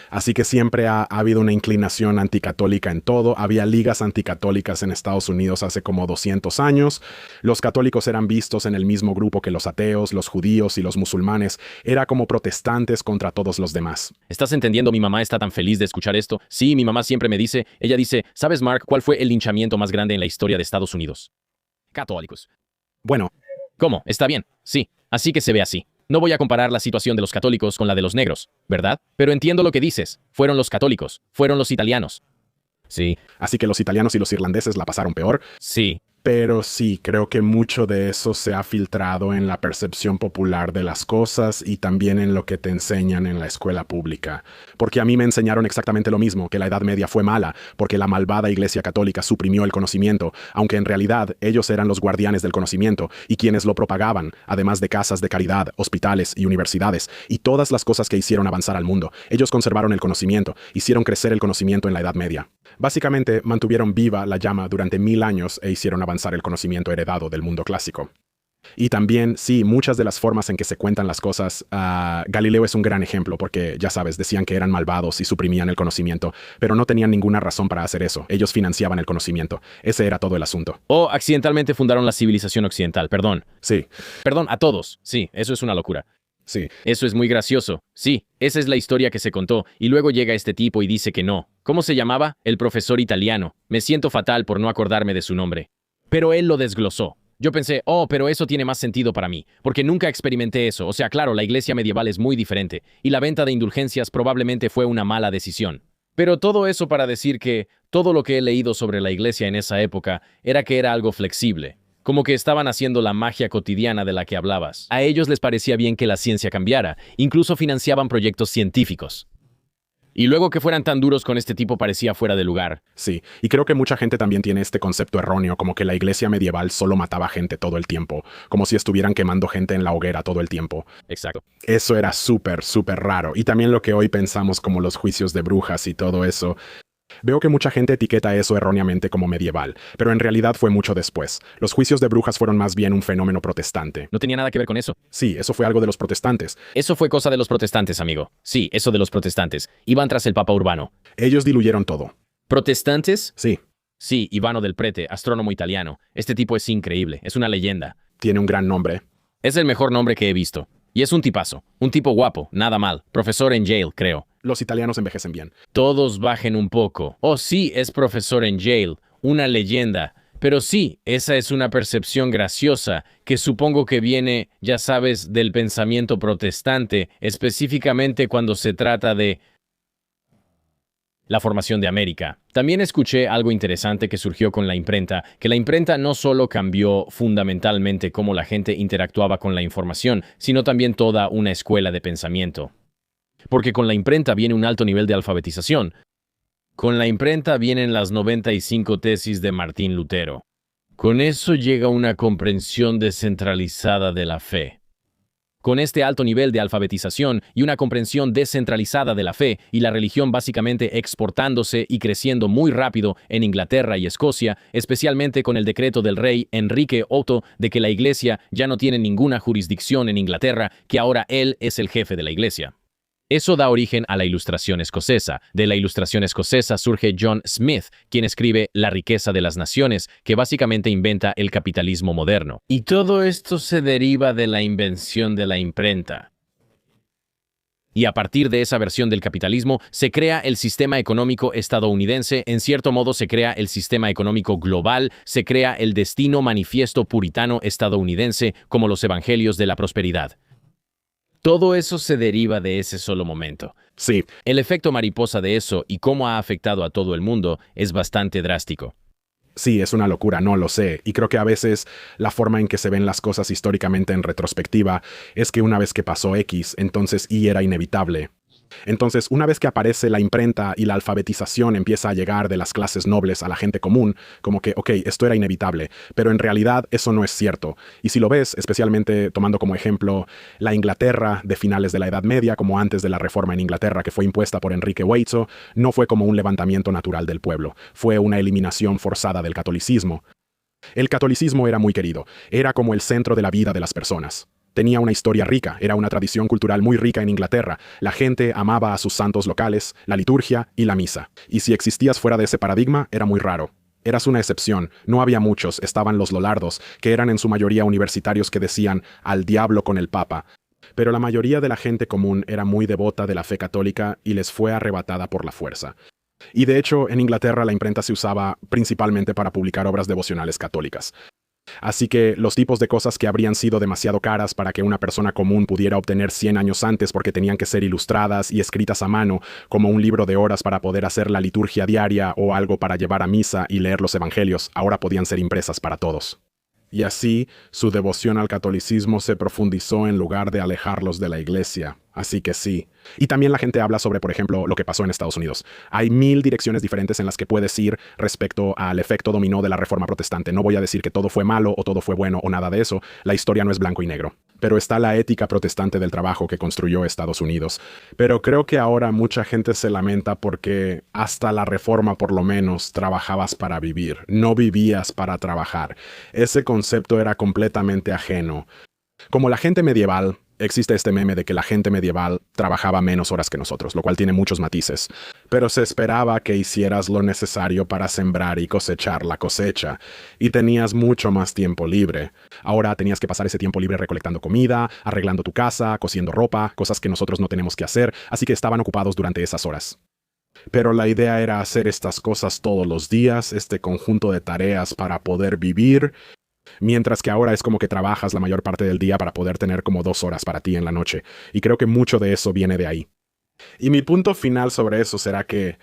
S2: Así que siempre ha habido una inclinación anticatólica en todo. Había ligas anticatólicas en Estados Unidos hace como 200 años. Los católicos eran vistos en el mismo grupo que los ateos, los judíos y los musulmanes. Era como protestantes contra todos los demás.
S1: ¿Estás entendiendo? Mi mamá está tan feliz de escuchar esto. Sí, mi mamá siempre me dice, ella dice, ¿sabes, Mark, cuál fue el linchamiento más grande en la historia de Estados Unidos? Católicos.
S2: Bueno,
S1: ¿Cómo? Está bien. Sí. Así que se ve así. No voy a comparar la situación de los católicos con la de los negros, ¿verdad? Pero entiendo lo que dices. Fueron los católicos. Fueron los italianos. Sí.
S2: así que los italianos y los irlandeses la pasaron peor.
S1: Sí.
S2: Pero sí, creo que mucho de eso se ha filtrado en la percepción popular de las cosas y también en lo que te enseñan en la escuela pública. Porque a mí me enseñaron exactamente lo mismo, que la Edad Media fue mala, porque la malvada Iglesia Católica suprimió el conocimiento, aunque en realidad ellos eran los guardianes del conocimiento y quienes lo propagaban, además de casas de caridad, hospitales y universidades, y todas las cosas que hicieron avanzar al mundo. Ellos conservaron el conocimiento, hicieron crecer el conocimiento en la Edad Media. Básicamente, mantuvieron viva la llama durante 1000 años e hicieron avanzar el conocimiento heredado del mundo clásico. Y también, sí, muchas de las formas en que se cuentan las cosas, Galileo es un gran ejemplo porque, ya sabes, decían que eran malvados y suprimían el conocimiento, pero no tenían ninguna razón para hacer eso. Ellos financiaban el conocimiento. Ese era todo el asunto.
S1: O accidentalmente fundaron la civilización occidental. Perdón.
S2: Sí,
S1: Perdón a todos. Sí, eso es una locura.
S2: sí.
S1: Eso es muy gracioso. Sí, esa es la historia que se contó. Y luego llega este tipo y dice que no. ¿Cómo se llamaba? El profesor italiano. Me siento fatal por no acordarme de su nombre. Pero él lo desglosó. Yo pensé, oh, pero eso tiene más sentido para mí, porque nunca experimenté eso. O sea, claro, la iglesia medieval es muy diferente, y la venta de indulgencias probablemente fue una mala decisión. Pero todo eso para decir que todo lo que he leído sobre la iglesia en esa época era que era algo flexible, como que estaban haciendo la magia cotidiana de la que hablabas. A ellos les parecía bien que la ciencia cambiara, incluso financiaban proyectos científicos. Y luego que fueran tan duros con este tipo parecía fuera de lugar.
S2: Sí, y creo que mucha gente también tiene este concepto erróneo, como que la iglesia medieval solo mataba gente todo el tiempo, como si estuvieran quemando gente en la hoguera todo el tiempo.
S1: Exacto.
S2: Eso era súper, súper raro. Y también lo que hoy pensamos como los juicios de brujas y todo eso. Veo que mucha gente etiqueta eso erróneamente como medieval, pero en realidad fue mucho después. Los juicios de brujas fueron más bien un fenómeno protestante.
S1: No tenía nada que ver con eso.
S2: Sí, eso fue algo de los protestantes.
S1: Eso fue cosa de los protestantes, amigo. Sí, eso de los protestantes. Iban tras el Papa Urbano.
S2: Ellos diluyeron todo.
S1: ¿Protestantes?
S2: Sí,
S1: Sí, Ivano del Prete, astrónomo italiano. Este tipo es increíble, es una leyenda.
S2: tiene un gran nombre.
S1: Es el mejor nombre que he visto. Y es un tipazo. Un tipo guapo, nada mal. Profesor en Yale, creo.
S2: Los italianos envejecen bien.
S1: Todos bajen un poco. Oh, sí, es profesor en Yale. Una leyenda. Pero sí, esa es una percepción graciosa que supongo que viene, ya sabes, del pensamiento protestante, específicamente cuando se trata de la formación de América. También escuché algo interesante que surgió con la imprenta, que la imprenta no solo cambió fundamentalmente cómo la gente interactuaba con la información, sino también toda una escuela de pensamiento. Porque con la imprenta viene un alto nivel de alfabetización. Con la imprenta vienen las 95 tesis de Martín Lutero. Con eso llega una comprensión descentralizada de la fe. Con este alto nivel de alfabetización y una comprensión descentralizada de la fe y la religión básicamente exportándose y creciendo muy rápido en Inglaterra y Escocia, especialmente con el decreto del rey Enrique VIII de que la Iglesia ya no tiene ninguna jurisdicción en Inglaterra, que ahora él es el jefe de la Iglesia. Eso da origen a la Ilustración escocesa. De la Ilustración escocesa surge John Smith, quien escribe La riqueza de las naciones, que básicamente inventa el capitalismo moderno. Y todo esto se deriva de la invención de la imprenta. Y a partir de esa versión del capitalismo se crea el sistema económico estadounidense, en cierto modo se crea el sistema económico global, se crea el destino manifiesto puritano estadounidense como los evangelios de la prosperidad. Todo eso se deriva de ese solo momento.
S2: Sí,
S1: El efecto mariposa de eso y cómo ha afectado a todo el mundo es bastante drástico.
S2: sí, es una locura, no lo sé. Y creo que a veces la forma en que se ven las cosas históricamente en retrospectiva es que una vez que pasó X, entonces Y era inevitable. Entonces, una vez que aparece la imprenta y la alfabetización empieza a llegar de las clases nobles a la gente común, como que, ok, esto era inevitable, pero en realidad eso no es cierto. Y si lo ves, especialmente tomando como ejemplo la Inglaterra de finales de la Edad Media, como antes de la reforma en Inglaterra que fue impuesta por Enrique VIII, no fue como un levantamiento natural del pueblo, fue una eliminación forzada del catolicismo. El catolicismo era muy querido, era como el centro de la vida de las personas. Tenía una historia rica, era una tradición cultural muy rica en Inglaterra. La gente amaba a sus santos locales, la liturgia y la misa. Y si existías fuera de ese paradigma, era muy raro. Eras una excepción, no había muchos, estaban los lollardos, que eran en su mayoría universitarios que decían «al diablo con el papa». Pero la mayoría de la gente común era muy devota de la fe católica y les fue arrebatada por la fuerza. Y de hecho, en Inglaterra la imprenta se usaba principalmente para publicar obras devocionales católicas. Así que los tipos de cosas que habrían sido demasiado caras para que una persona común pudiera obtener 100 años antes porque tenían que ser ilustradas y escritas a mano, como un libro de horas para poder hacer la liturgia diaria o algo para llevar a misa y leer los evangelios, ahora podían ser impresas para todos. Y así, su devoción al catolicismo se profundizó en lugar de alejarlos de la iglesia. Así que sí. Y también la gente habla sobre, por ejemplo, lo que pasó en Estados Unidos. Hay 1000 direcciones diferentes en las que puedes ir respecto al efecto dominó de la Reforma Protestante. No voy a decir que todo fue malo o todo fue bueno o nada de eso. La historia no es blanco y negro. Pero está la ética protestante del trabajo que construyó Estados Unidos. Pero creo que ahora mucha gente se lamenta porque hasta la Reforma por lo menos trabajabas para vivir. No vivías para trabajar. Ese concepto era completamente ajeno. Como la gente medieval, existe este meme de que la gente medieval trabajaba menos horas que nosotros, lo cual tiene muchos matices. Pero se esperaba que hicieras lo necesario para sembrar y cosechar la cosecha, y tenías mucho más tiempo libre. Ahora tenías que pasar ese tiempo libre recolectando comida, arreglando tu casa, cosiendo ropa, cosas que nosotros no tenemos que hacer, así que estaban ocupados durante esas horas. Pero la idea era hacer estas cosas todos los días, este conjunto de tareas para poder vivir. Mientras que ahora es como que trabajas la mayor parte del día para poder tener como 2 horas para ti en la noche. Y creo que mucho de eso viene de ahí. Y mi punto final sobre eso será que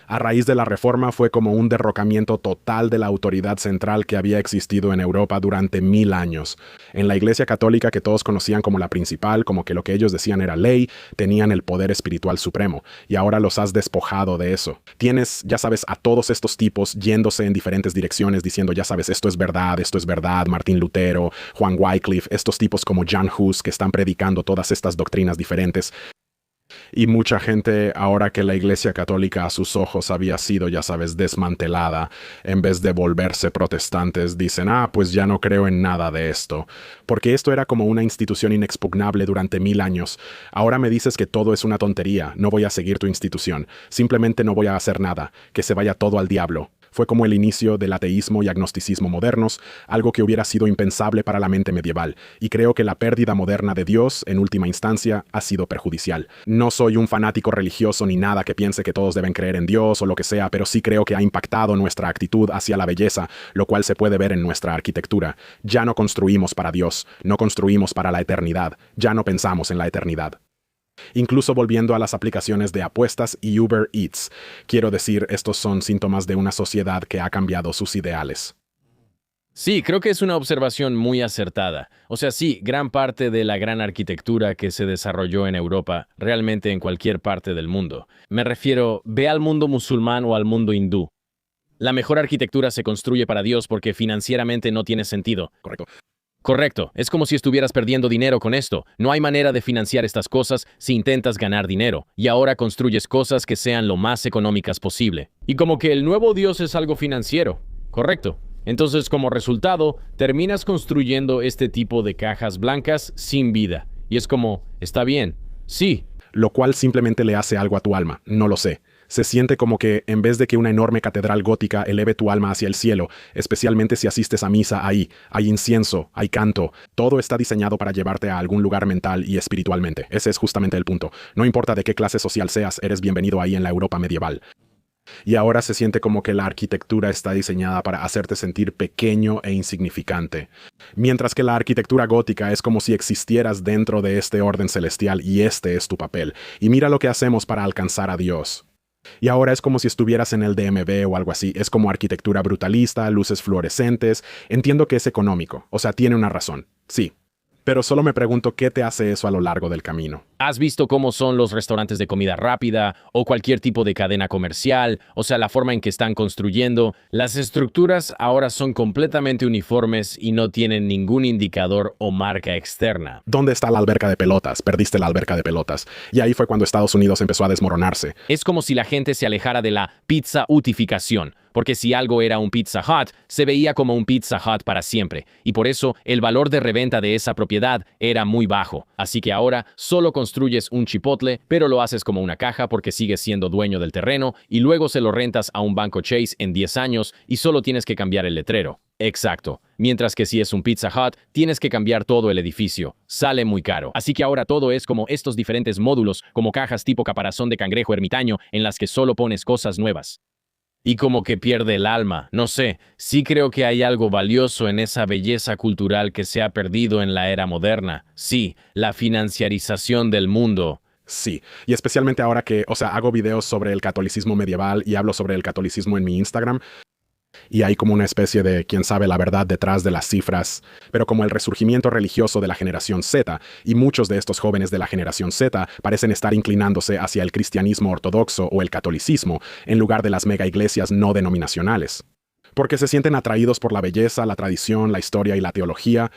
S2: a raíz de la reforma fue como un derrocamiento total de la autoridad central que había existido en Europa durante 1000 años. En la Iglesia Católica, que todos conocían como la principal, como que lo que ellos decían era ley, tenían el poder espiritual supremo, y ahora los has despojado de eso. Tienes, ya sabes, a todos estos tipos yéndose en diferentes direcciones diciendo, ya sabes, esto es verdad, Martín Lutero, Juan Wycliffe, estos tipos como Jan Hus que están predicando todas estas doctrinas diferentes. Y mucha gente, ahora que la Iglesia Católica a sus ojos había sido, ya sabes, desmantelada, en vez de volverse protestantes, dicen, pues ya no creo en nada de esto. Porque esto era como una institución inexpugnable durante 1000 años. Ahora me dices que todo es una tontería, no voy a seguir tu institución, simplemente no voy a hacer nada, que se vaya todo al diablo. Fue como el inicio del ateísmo y agnosticismo modernos, algo que hubiera sido impensable para la mente medieval, y creo que la pérdida moderna de Dios, en última instancia, ha sido perjudicial. No soy un fanático religioso ni nada que piense que todos deben creer en Dios o lo que sea, pero sí creo que ha impactado nuestra actitud hacia la belleza, lo cual se puede ver en nuestra arquitectura. Ya no construimos para Dios, no construimos para la eternidad, ya no pensamos en la eternidad. Incluso volviendo a las aplicaciones de apuestas y Uber Eats. Quiero decir, estos son síntomas de una sociedad que ha cambiado sus ideales.
S1: Sí, creo que es una observación muy acertada. O sea, sí, gran parte de la gran arquitectura que se desarrolló en Europa, realmente en cualquier parte del mundo. Me refiero, ve al mundo musulmán o al mundo hindú. La mejor arquitectura se construye para Dios porque financieramente no tiene sentido.
S2: Correcto.
S1: Correcto, es como si estuvieras perdiendo dinero con esto. No hay manera de financiar estas cosas si intentas ganar dinero, y ahora construyes cosas que sean lo más económicas posible. Y como que el nuevo Dios es algo financiero, correcto. Entonces, como resultado, terminas construyendo este tipo de cajas blancas sin vida. Y es como, está bien, sí.
S2: Lo cual simplemente le hace algo a tu alma, no lo sé. Se siente como que, en vez de que una enorme catedral gótica eleve tu alma hacia el cielo, especialmente si asistes a misa ahí, hay incienso, hay canto, todo está diseñado para llevarte a algún lugar mental y espiritualmente. Ese es justamente el punto. No importa de qué clase social seas, eres bienvenido ahí en la Europa medieval. Y ahora se siente como que la arquitectura está diseñada para hacerte sentir pequeño e insignificante. Mientras que la arquitectura gótica es como si existieras dentro de este orden celestial y este es tu papel. Y mira lo que hacemos para alcanzar a Dios. Y ahora es como si estuvieras en el DMV o algo así. Es como arquitectura brutalista, luces fluorescentes. Entiendo que es económico, o sea, tiene una razón. Sí. Pero solo me pregunto qué te hace eso a lo largo del camino.
S1: ¿Has visto cómo son los restaurantes de comida rápida o cualquier tipo de cadena comercial? O sea, la forma en que están construyendo. Las estructuras ahora son completamente uniformes y no tienen ningún indicador o marca externa.
S2: ¿Dónde está la alberca de pelotas? Perdiste la alberca de pelotas. Y ahí fue cuando Estados Unidos empezó a desmoronarse.
S1: Es como si la gente se alejara de la pizza utificación. Porque si algo era un Pizza Hut, se veía como un Pizza Hut para siempre. Y por eso el valor de reventa de esa propiedad era muy bajo. Así que ahora solo construyes un Chipotle, pero lo haces como una caja porque sigues siendo dueño del terreno y luego se lo rentas a un banco Chase en 10 años y solo tienes que cambiar el letrero. Exacto. Mientras que si es un Pizza Hut, tienes que cambiar todo el edificio. Sale muy caro. Así que ahora todo es como estos diferentes módulos, como cajas tipo caparazón de cangrejo ermitaño, en las que solo pones cosas nuevas. Y como que pierde el alma. No sé, sí creo que hay algo valioso en esa belleza cultural que se ha perdido en la era moderna. Sí, la financiarización del mundo.
S2: Sí, y especialmente ahora que, hago videos sobre el catolicismo medieval y hablo sobre el catolicismo en mi Instagram. Y hay como una especie de, quién sabe la verdad detrás de las cifras, pero como el resurgimiento religioso de la generación Z, y muchos de estos jóvenes de la generación Z parecen estar inclinándose hacia el cristianismo ortodoxo o el catolicismo, en lugar de las mega iglesias no denominacionales. Porque se sienten atraídos por la belleza, la tradición, la historia y la teología,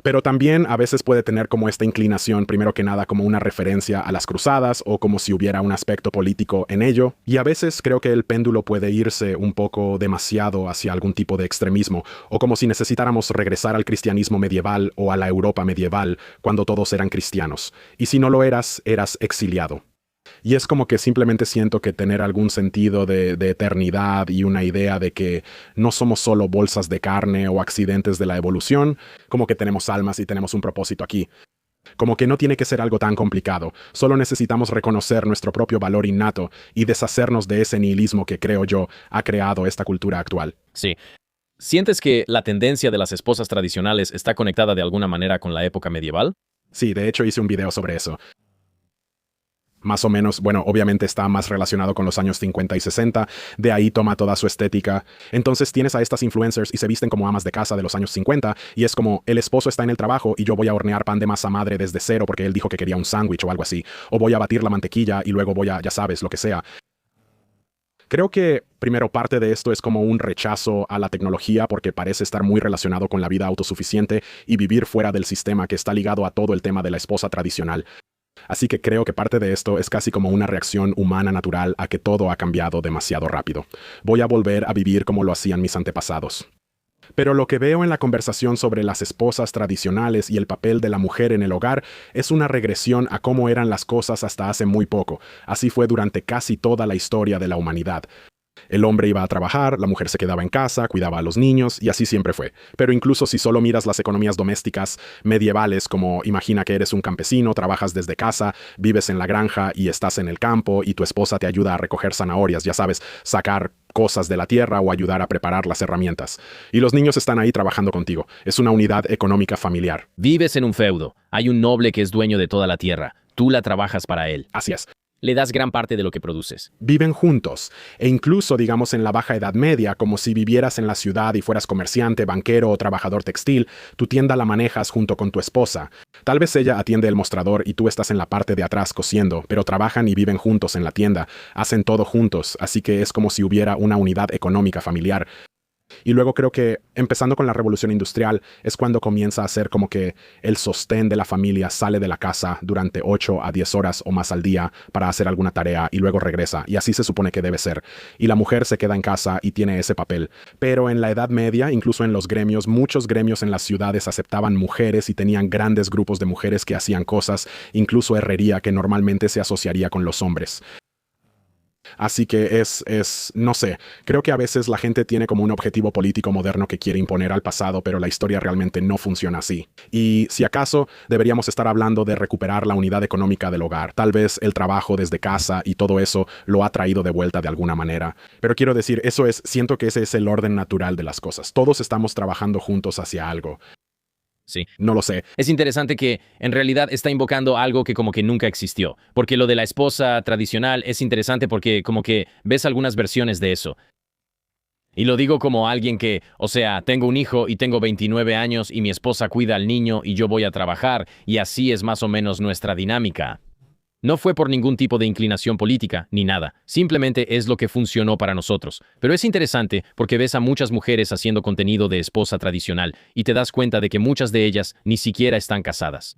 S2: pero también a veces puede tener como esta inclinación, primero que nada, como una referencia a las cruzadas o como si hubiera un aspecto político en ello. Y a veces creo que el péndulo puede irse un poco demasiado hacia algún tipo de extremismo, o como si necesitáramos regresar al cristianismo medieval o a la Europa medieval cuando todos eran cristianos. Y si no lo eras, eras exiliado. Y es como que simplemente siento que tener algún sentido de eternidad y una idea de que no somos solo bolsas de carne o accidentes de la evolución, como que tenemos almas y tenemos un propósito aquí. Como que no tiene que ser algo tan complicado, solo necesitamos reconocer nuestro propio valor innato y deshacernos de ese nihilismo que, creo yo, ha creado esta cultura actual.
S1: Sí. ¿Sientes que la tendencia de las esposas tradicionales está conectada de alguna manera con la época medieval?
S2: Sí, de hecho hice un video sobre eso. Más o menos, bueno, obviamente está más relacionado con los años 50 y 60, de ahí toma toda su estética. Entonces tienes a estas influencers y se visten como amas de casa de los años 50, y es como, el esposo está en el trabajo y yo voy a hornear pan de masa madre desde cero porque él dijo que quería un sándwich o algo así, o voy a batir la mantequilla y luego voy a, ya sabes, lo que sea. Creo que, primero, parte de esto es como un rechazo a la tecnología porque parece estar muy relacionado con la vida autosuficiente y vivir fuera del sistema que está ligado a todo el tema de la esposa tradicional. Así que creo que parte de esto es casi como una reacción humana natural a que todo ha cambiado demasiado rápido. Voy a volver a vivir como lo hacían mis antepasados. Pero lo que veo en la conversación sobre las esposas tradicionales y el papel de la mujer en el hogar es una regresión a cómo eran las cosas hasta hace muy poco. Así fue durante casi toda la historia de la humanidad. El hombre iba a trabajar, la mujer se quedaba en casa, cuidaba a los niños, y así siempre fue. Pero incluso si solo miras las economías domésticas medievales, como imagina que eres un campesino, trabajas desde casa, vives en la granja y estás en el campo, y tu esposa te ayuda a recoger zanahorias, ya sabes, sacar cosas de la tierra o ayudar a preparar las herramientas. Y los niños están ahí trabajando contigo. Es una unidad económica familiar.
S1: Vives en un feudo. Hay un noble que es dueño de toda la tierra. Tú la trabajas para él.
S2: Así es.
S1: Le das gran parte de lo que produces.
S2: Viven juntos, e incluso, digamos, en la Baja Edad Media, como si vivieras en la ciudad y fueras comerciante, banquero o trabajador textil, tu tienda la manejas junto con tu esposa. Tal vez ella atiende el mostrador y tú estás en la parte de atrás cosiendo, pero trabajan y viven juntos en la tienda, hacen todo juntos, así que es como si hubiera una unidad económica familiar. Y luego creo que empezando con la revolución industrial es cuando comienza a ser como que el sostén de la familia sale de la casa durante 8 a 10 horas o más al día para hacer alguna tarea y luego regresa. Y así se supone que debe ser. Y la mujer se queda en casa y tiene ese papel. Pero en la Edad Media, incluso en los gremios, muchos gremios en las ciudades aceptaban mujeres y tenían grandes grupos de mujeres que hacían cosas, incluso herrería que normalmente se asociaría con los hombres. Así que no sé, creo que a veces la gente tiene como un objetivo político moderno que quiere imponer al pasado, pero la historia realmente no funciona así. Y si acaso deberíamos estar hablando de recuperar la unidad económica del hogar, tal vez el trabajo desde casa y todo eso lo ha traído de vuelta de alguna manera. Pero quiero decir, siento que ese es el orden natural de las cosas. Todos estamos trabajando juntos hacia algo.
S1: Sí.
S2: No lo sé.
S1: Es interesante que en realidad está invocando algo que como que nunca existió. Porque lo de la esposa tradicional es interesante porque como que ves algunas versiones de eso. Y lo digo como alguien que, o sea, tengo un hijo y tengo 29 años y mi esposa cuida al niño y yo voy a trabajar y así es más o menos nuestra dinámica. No fue por ningún tipo de inclinación política, ni nada. Simplemente es lo que funcionó para nosotros. Pero es interesante porque ves a muchas mujeres haciendo contenido de esposa tradicional y te das cuenta de que muchas de ellas ni siquiera están casadas.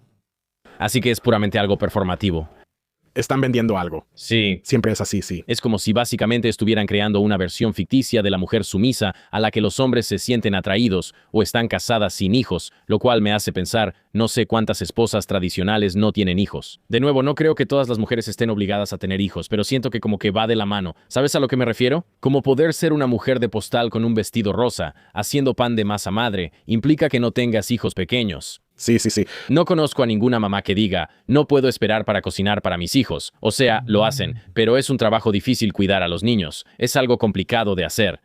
S1: Así que es puramente algo performativo.
S2: Están vendiendo algo.
S1: Sí.
S2: Siempre es así, sí.
S1: Es como si básicamente estuvieran creando una versión ficticia de la mujer sumisa a la que los hombres se sienten atraídos o están casadas sin hijos, lo cual me hace pensar, no sé cuántas esposas tradicionales no tienen hijos. De nuevo, no creo que todas las mujeres estén obligadas a tener hijos, pero siento que como que va de la mano. ¿Sabes a lo que me refiero? Como poder ser una mujer de postal con un vestido rosa, haciendo pan de masa madre, implica que no tengas hijos pequeños.
S2: Sí, sí, sí.
S1: No conozco a ninguna mamá que diga, no puedo esperar para cocinar para mis hijos. O sea, lo hacen, pero es un trabajo difícil cuidar a los niños. Es algo complicado de hacer.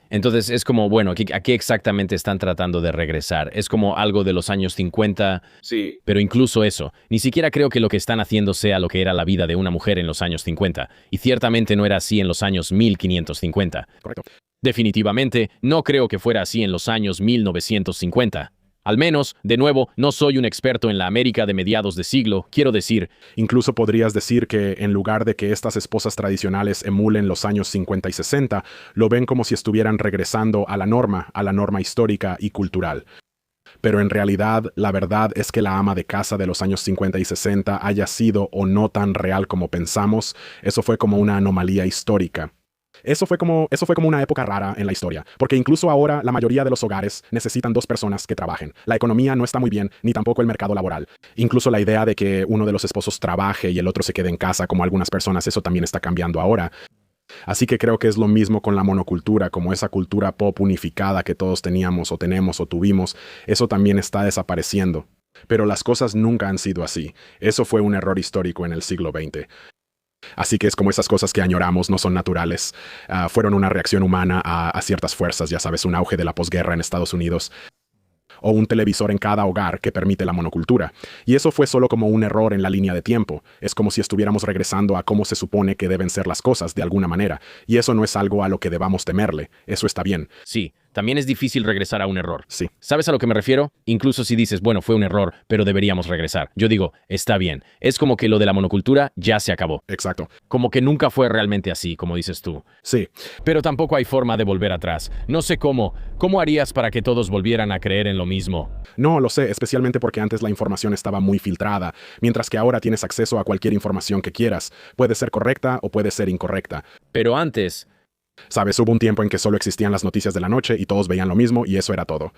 S1: Entonces es como, bueno, ¿a qué exactamente están tratando de regresar? Es como algo de los años 50.
S2: Sí.
S1: Pero incluso eso, ni siquiera creo que lo que están haciendo sea lo que era la vida de una mujer en los años 50. Y ciertamente no era así en los años 1550.
S2: Correcto.
S1: Definitivamente, no creo que fuera así en los años 1950. Al menos, de nuevo, no soy un experto en la América de mediados de siglo, quiero decir.
S2: Incluso podrías decir que en lugar de que estas esposas tradicionales emulen los años 50 y 60, lo ven como si estuvieran regresando a la norma histórica y cultural. Pero en realidad, la verdad es que la ama de casa de los años 50 y 60 haya sido o no tan real como pensamos, eso fue como una anomalía histórica. Eso fue como una época rara en la historia, porque incluso ahora la mayoría de los hogares necesitan 2 personas que trabajen. La economía no está muy bien, ni tampoco el mercado laboral. Incluso la idea de que uno de los esposos trabaje y el otro se quede en casa, como algunas personas, eso también está cambiando ahora. Así que creo que es lo mismo con la monocultura, como esa cultura pop unificada que todos teníamos o tenemos o tuvimos, eso también está desapareciendo. Pero las cosas nunca han sido así. Eso fue un error histórico en el siglo XX. Así que es como esas cosas que añoramos no son naturales. Fueron una reacción humana a ciertas fuerzas, ya sabes, un auge de la posguerra en Estados Unidos. O un televisor en cada hogar que permite la monocultura. Y eso fue solo como un error en la línea de tiempo. Es como si estuviéramos regresando a cómo se supone que deben ser las cosas, de alguna manera. Y eso no es algo a lo que debamos temerle. Eso está bien.
S1: Sí, también es difícil regresar a un error.
S2: Sí.
S1: ¿Sabes a lo que me refiero? Incluso si dices, bueno, fue un error, pero deberíamos regresar. Yo digo, está bien. Es como que lo de la monocultura ya se acabó.
S2: Exacto.
S1: Como que nunca fue realmente así, como dices tú.
S2: Sí.
S1: Pero tampoco hay forma de volver atrás. No sé cómo. ¿Cómo harías para que todos volvieran a creer en lo mismo?
S2: No, lo sé, especialmente porque antes la información estaba muy filtrada, mientras que ahora tienes acceso a cualquier información que quieras. Puede ser correcta o puede ser incorrecta.
S1: Pero antes...
S2: Sabes, hubo un tiempo en que solo existían las noticias de la noche y todos veían lo mismo y eso era todo.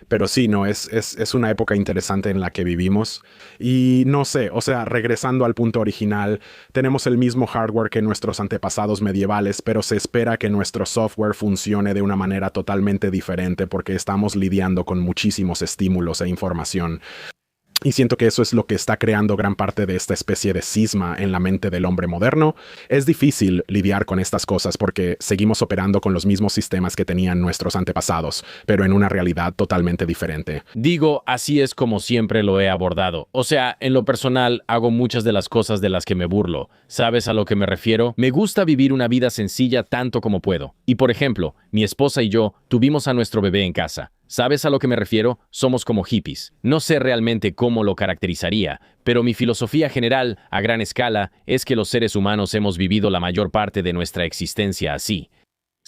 S2: Pero sí, no, es una época interesante en la que vivimos. Y no sé, o sea, regresando al punto original, tenemos el mismo hardware que nuestros antepasados medievales, pero se espera que nuestro software funcione de una manera totalmente diferente porque estamos lidiando con muchísimos estímulos e información. Y siento que eso es lo que está creando gran parte de esta especie de cisma en la mente del hombre moderno. Es difícil lidiar con estas cosas porque seguimos operando con los mismos sistemas que tenían nuestros antepasados, pero en una realidad totalmente diferente.
S1: Digo, así es como siempre lo he abordado. O sea, en lo personal, hago muchas de las cosas de las que me burlo. ¿Sabes a lo que me refiero? Me gusta vivir una vida sencilla tanto como puedo. Y por ejemplo, mi esposa y yo tuvimos a nuestro bebé en casa. ¿Sabes a lo que me refiero? Somos como hippies. No sé realmente cómo lo caracterizaría, pero mi filosofía general, a gran escala, es que los seres humanos hemos vivido la mayor parte de nuestra existencia así.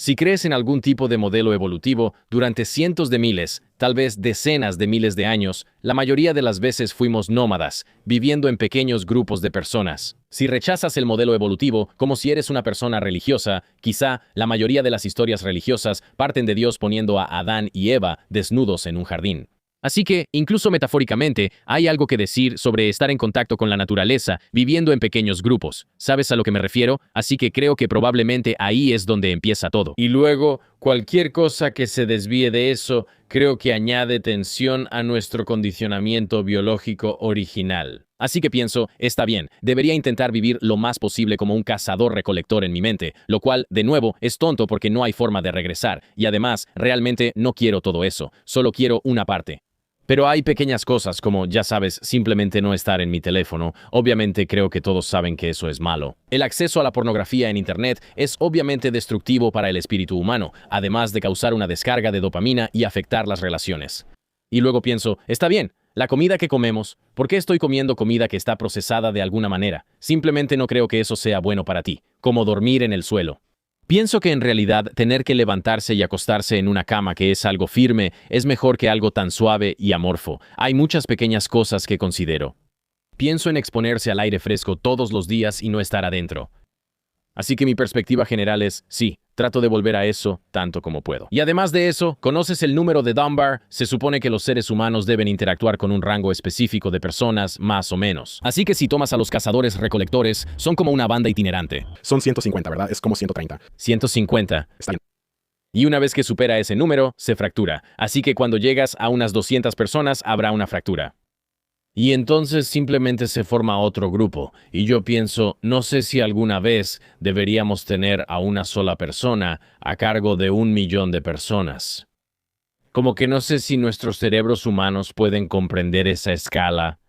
S1: Si crees en algún tipo de modelo evolutivo, durante cientos de miles, tal vez decenas de miles de años, la mayoría de las veces fuimos nómadas, viviendo en pequeños grupos de personas. Si rechazas el modelo evolutivo, como si eres una persona religiosa, quizá la mayoría de las historias religiosas parten de Dios poniendo a Adán y Eva desnudos en un jardín. Así que, incluso metafóricamente, hay algo que decir sobre estar en contacto con la naturaleza, viviendo en pequeños grupos. ¿Sabes a lo que me refiero? Así que creo que probablemente ahí es donde empieza todo. Y luego, cualquier cosa que se desvíe de eso, creo que añade tensión a nuestro condicionamiento biológico original. Así que pienso, está bien, debería intentar vivir lo más posible como un cazador-recolector en mi mente, lo cual, de nuevo, es tonto porque no hay forma de regresar, y además, realmente no quiero todo eso, solo quiero una parte. Pero hay pequeñas cosas como, ya sabes, simplemente no estar en mi teléfono. Obviamente creo que todos saben que eso es malo. El acceso a la pornografía en Internet es obviamente destructivo para el espíritu humano, además de causar una descarga de dopamina y afectar las relaciones. Y luego pienso, está bien, la comida que comemos, ¿por qué estoy comiendo comida que está procesada de alguna manera? Simplemente no creo que eso sea bueno para ti, como dormir en el suelo. Pienso que en realidad tener que levantarse y acostarse en una cama que es algo firme es mejor que algo tan suave y amorfo. Hay muchas pequeñas cosas que considero. Pienso en exponerse al aire fresco todos los días y no estar adentro. Así que mi perspectiva general es, sí, trato de volver a eso tanto como puedo. Y además de eso, ¿conoces el número de Dunbar? Se supone que los seres humanos deben interactuar con un rango específico de personas, más o menos. Así que si tomas a los cazadores-recolectores, son como una banda itinerante.
S2: Son 150, ¿verdad? Es como 130.
S1: 150.
S2: Está bien.
S1: Y una vez que supera ese número, se fractura. Así que cuando llegas a unas 200 personas, habrá una fractura. Y entonces simplemente se forma otro grupo. Y yo pienso, no sé si alguna vez deberíamos tener a una sola persona a cargo de 1 millón de personas. Como que no sé si nuestros cerebros humanos pueden comprender esa escala.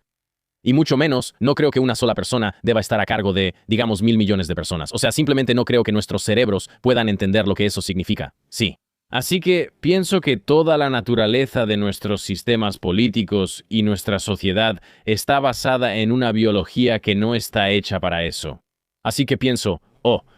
S1: Y mucho menos, no creo que una sola persona deba estar a cargo de, digamos, 1.000 millones de personas. O sea, simplemente no creo que nuestros cerebros puedan entender lo que eso significa. Sí. Así que pienso que toda la naturaleza de nuestros sistemas políticos y nuestra sociedad está basada en una biología que no está hecha para eso. Así que pienso,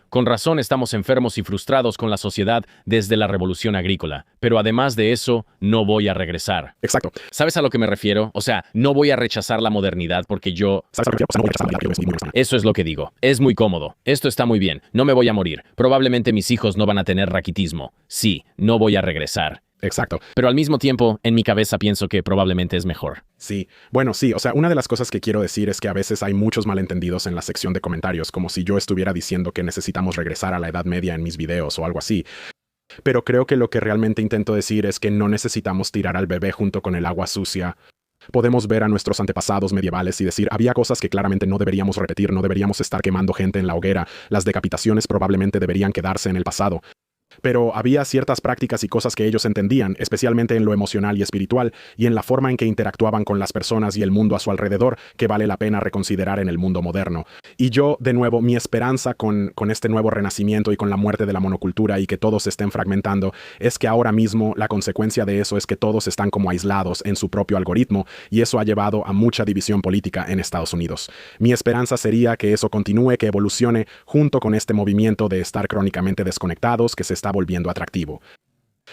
S1: con razón estamos enfermos y frustrados con la sociedad desde la revolución agrícola, pero además de eso, no voy a regresar.
S2: Exacto.
S1: ¿Sabes a lo que me refiero? O sea, no voy a rechazar la modernidad porque yo...
S2: ¿Sabes a lo que me refiero? O sea, no voy a rechazar la vida, yo estoy muy
S1: Eso es lo que digo. Es muy cómodo. Esto está muy bien. No me voy a morir. Probablemente mis hijos no van a tener raquitismo. Sí, no voy a regresar.
S2: Exacto.
S1: Pero al mismo tiempo, en mi cabeza pienso que probablemente es mejor.
S2: Sí. Bueno, sí, o sea, una de las cosas que quiero decir es que a veces hay muchos malentendidos en la sección de comentarios, como si yo estuviera diciendo que necesitamos regresar a la Edad Media en mis videos o algo así. Pero creo que lo que realmente intento decir es que no necesitamos tirar al bebé junto con el agua sucia. Podemos ver a nuestros antepasados medievales y decir, había cosas que claramente no deberíamos repetir, no deberíamos estar quemando gente en la hoguera, las decapitaciones probablemente deberían quedarse en el pasado. Pero había ciertas prácticas y cosas que ellos entendían, especialmente en lo emocional y espiritual, y en la forma en que interactuaban con las personas y el mundo a su alrededor, que vale la pena reconsiderar en el mundo moderno. Y yo, de nuevo, mi esperanza con este nuevo renacimiento y con la muerte de la monocultura y que todos se estén fragmentando, es que ahora mismo la consecuencia de eso es que todos están como aislados en su propio algoritmo, y eso ha llevado a mucha división política en Estados Unidos. Mi esperanza sería que eso continúe, que evolucione junto con este movimiento de estar crónicamente desconectados, que se está volviendo atractivo.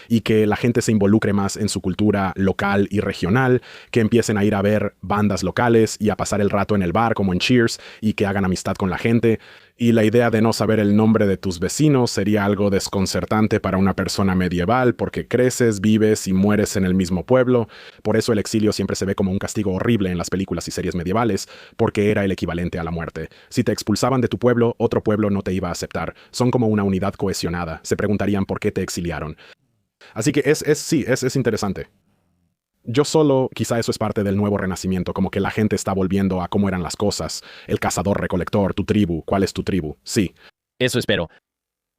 S2: Y que la gente se involucre más en su cultura local y regional, que empiecen a ir a ver bandas locales y a pasar el rato en el bar como en Cheers y que hagan amistad con la gente. Y la idea de no saber el nombre de tus vecinos sería algo desconcertante para una persona medieval porque creces, vives y mueres en el mismo pueblo. Por eso el exilio siempre se ve como un castigo horrible en las películas y series medievales, porque era el equivalente a la muerte. Si te expulsaban de tu pueblo, otro pueblo no te iba a aceptar. Son como una unidad cohesionada. Se preguntarían por qué te exiliaron. Así que es interesante. Yo solo, quizá eso es parte del nuevo renacimiento, como que la gente está volviendo a cómo eran las cosas. El cazador-recolector, tu tribu, ¿cuál es tu tribu? Sí.
S1: Eso espero.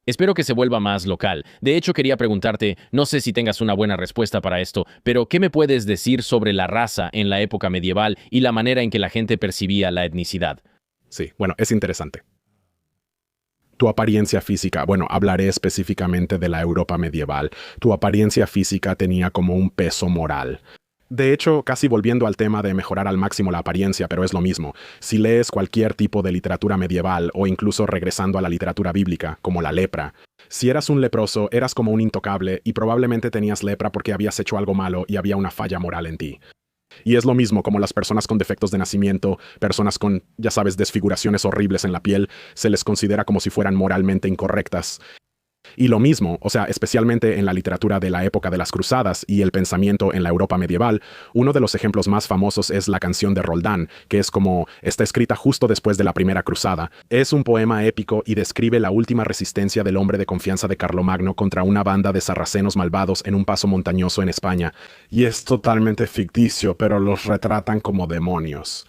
S1: Espero que se vuelva más local. De hecho, quería preguntarte, no sé si tengas una buena respuesta para esto, pero ¿qué me puedes decir sobre la raza en la época medieval y la manera en que la gente percibía la etnicidad?
S2: Sí, bueno, es interesante. Tu apariencia física, bueno, hablaré específicamente de la Europa medieval. Tu apariencia física tenía como un peso moral. De hecho, casi volviendo al tema de mejorar al máximo la apariencia, pero es lo mismo. Si lees cualquier tipo de literatura medieval o incluso regresando a la literatura bíblica, como la lepra, si eras un leproso, eras como un intocable y probablemente tenías lepra porque habías hecho algo malo y había una falla moral en ti. Y es lo mismo como las personas con defectos de nacimiento, personas con, ya sabes, desfiguraciones horribles en la piel, se les considera como si fueran moralmente incorrectas. Y lo mismo, o sea, especialmente en la literatura de la época de las cruzadas y el pensamiento en la Europa medieval, uno de los ejemplos más famosos es la canción de Roldán, que es como está escrita justo después de la primera cruzada. Es un poema épico y describe la última resistencia del hombre de confianza de Carlomagno contra una banda de sarracenos malvados en un paso montañoso en España. Y es totalmente ficticio, pero los retratan como demonios.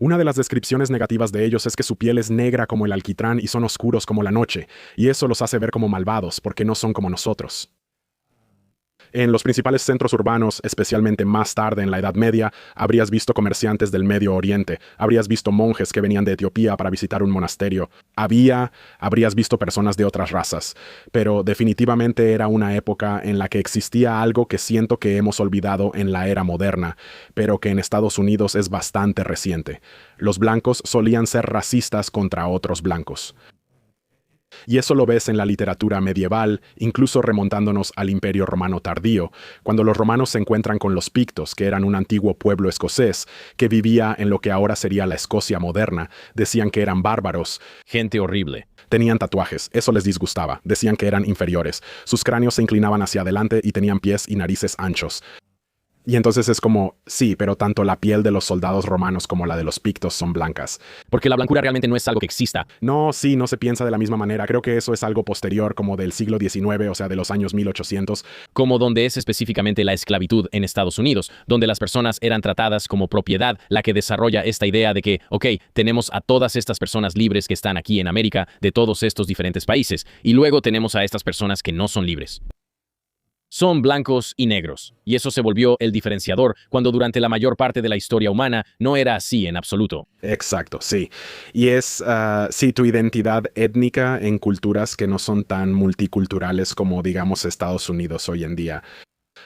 S2: Una de las descripciones negativas de ellos es que su piel es negra como el alquitrán y son oscuros como la noche, y eso los hace ver como malvados porque no son como nosotros. En los principales centros urbanos, especialmente más tarde en la Edad Media, habrías visto comerciantes del Medio Oriente, habrías visto monjes que venían de Etiopía para visitar un monasterio, habrías visto personas de otras razas, pero definitivamente era una época en la que existía algo que siento que hemos olvidado en la era moderna, pero que en Estados Unidos es bastante reciente. Los blancos solían ser racistas contra otros blancos. Y eso lo ves en la literatura medieval, incluso remontándonos al Imperio Romano tardío, cuando los romanos se encuentran con los pictos, que eran un antiguo pueblo escocés, que vivía en lo que ahora sería la Escocia moderna. Decían que eran bárbaros.
S1: Gente horrible.
S2: Tenían tatuajes, eso les disgustaba. Decían que eran inferiores. Sus cráneos se inclinaban hacia adelante y tenían pies y narices anchos. Y entonces es como, sí, pero tanto la piel de los soldados romanos como la de los pictos son blancas.
S1: Porque la blancura realmente no es algo que exista.
S2: No, sí, no se piensa de la misma manera. Creo que eso es algo posterior, como del siglo XIX, o sea, de los años 1800.
S1: Como donde es específicamente la esclavitud en Estados Unidos, donde las personas eran tratadas como propiedad, la que desarrolla esta idea de que, ok, tenemos a todas estas personas libres que están aquí en América, de todos estos diferentes países, y luego tenemos a estas personas que no son libres. Son blancos y negros, y eso se volvió el diferenciador cuando durante la mayor parte de la historia humana no era así en absoluto.
S2: Exacto, sí. Y es, sí, tu identidad étnica en culturas que no son tan multiculturales como, digamos, Estados Unidos hoy en día.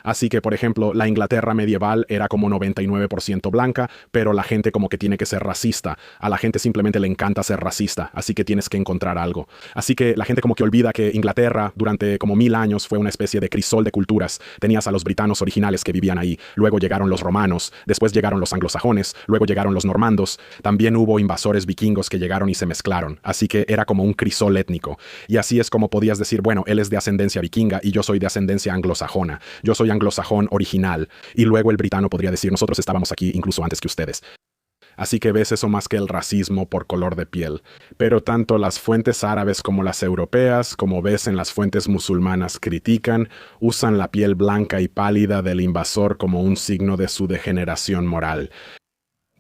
S2: Así que, por ejemplo, la Inglaterra medieval era como 99% blanca, pero la gente como que tiene que ser racista. A la gente simplemente le encanta ser racista, así que tienes que encontrar algo. Así que la gente como que olvida que Inglaterra durante como 1000 años fue una especie de crisol de culturas. Tenías a los britanos originales que vivían ahí, luego llegaron los romanos, después llegaron los anglosajones, luego llegaron los normandos, también hubo invasores vikingos que llegaron y se mezclaron, así que era como un crisol étnico. Y así es como podías decir, bueno, él es de ascendencia vikinga y yo soy de ascendencia anglosajona. Yo soy anglosajón original, y luego el britano podría decir, nosotros estábamos aquí incluso antes que ustedes. Así que ves eso más que el racismo por color de piel. Pero tanto las fuentes árabes como las europeas, como ves en las fuentes musulmanas, critican, usan la piel blanca y pálida del invasor como un signo de su degeneración moral.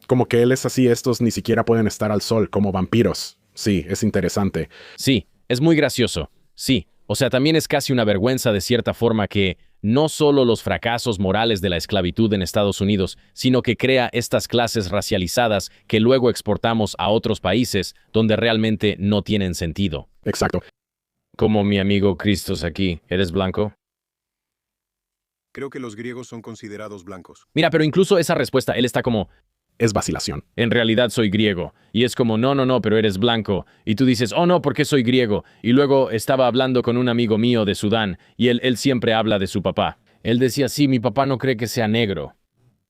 S2: Como que él es así, estos ni siquiera pueden estar al sol, como vampiros. Sí, es interesante.
S1: Sí, es muy gracioso. Sí, o sea, también es casi una vergüenza de cierta forma que no solo los fracasos morales de la esclavitud en Estados Unidos, sino que crea estas clases racializadas que luego exportamos a otros países donde realmente no tienen sentido.
S2: Exacto.
S1: Como mi amigo Cristos aquí, ¿eres blanco?
S3: Creo que los griegos son considerados blancos.
S1: Mira, pero incluso esa respuesta, él está como,
S2: Es vacilación.
S1: en realidad soy griego. Y es como, no, pero eres blanco. Y tú dices, oh no, porque soy griego. Y luego estaba hablando con un amigo mío de Sudán, y él siempre habla de su papá. Él decía, sí, mi papá no cree que sea negro.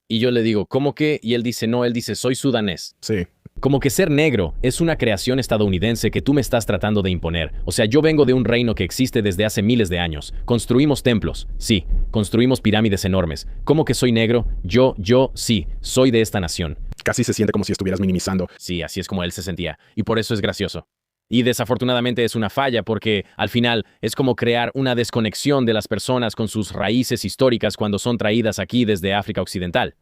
S1: Y yo le digo, ¿cómo que? Y él dice, no, él dice, soy sudanés.
S2: Sí.
S1: Como que ser negro es una creación estadounidense que tú me estás tratando de imponer. O sea, yo vengo de un reino que existe desde hace miles de años. Construimos templos, sí. Construimos pirámides enormes. ¿Cómo que soy negro? Yo, sí, soy de esta nación.
S2: Casi se siente como si estuvieras minimizando.
S1: Sí, así es como él se sentía. Y por eso es gracioso. Y desafortunadamente es una falla porque, al final, es como crear una desconexión de las personas con sus raíces históricas cuando son traídas aquí desde África Occidental.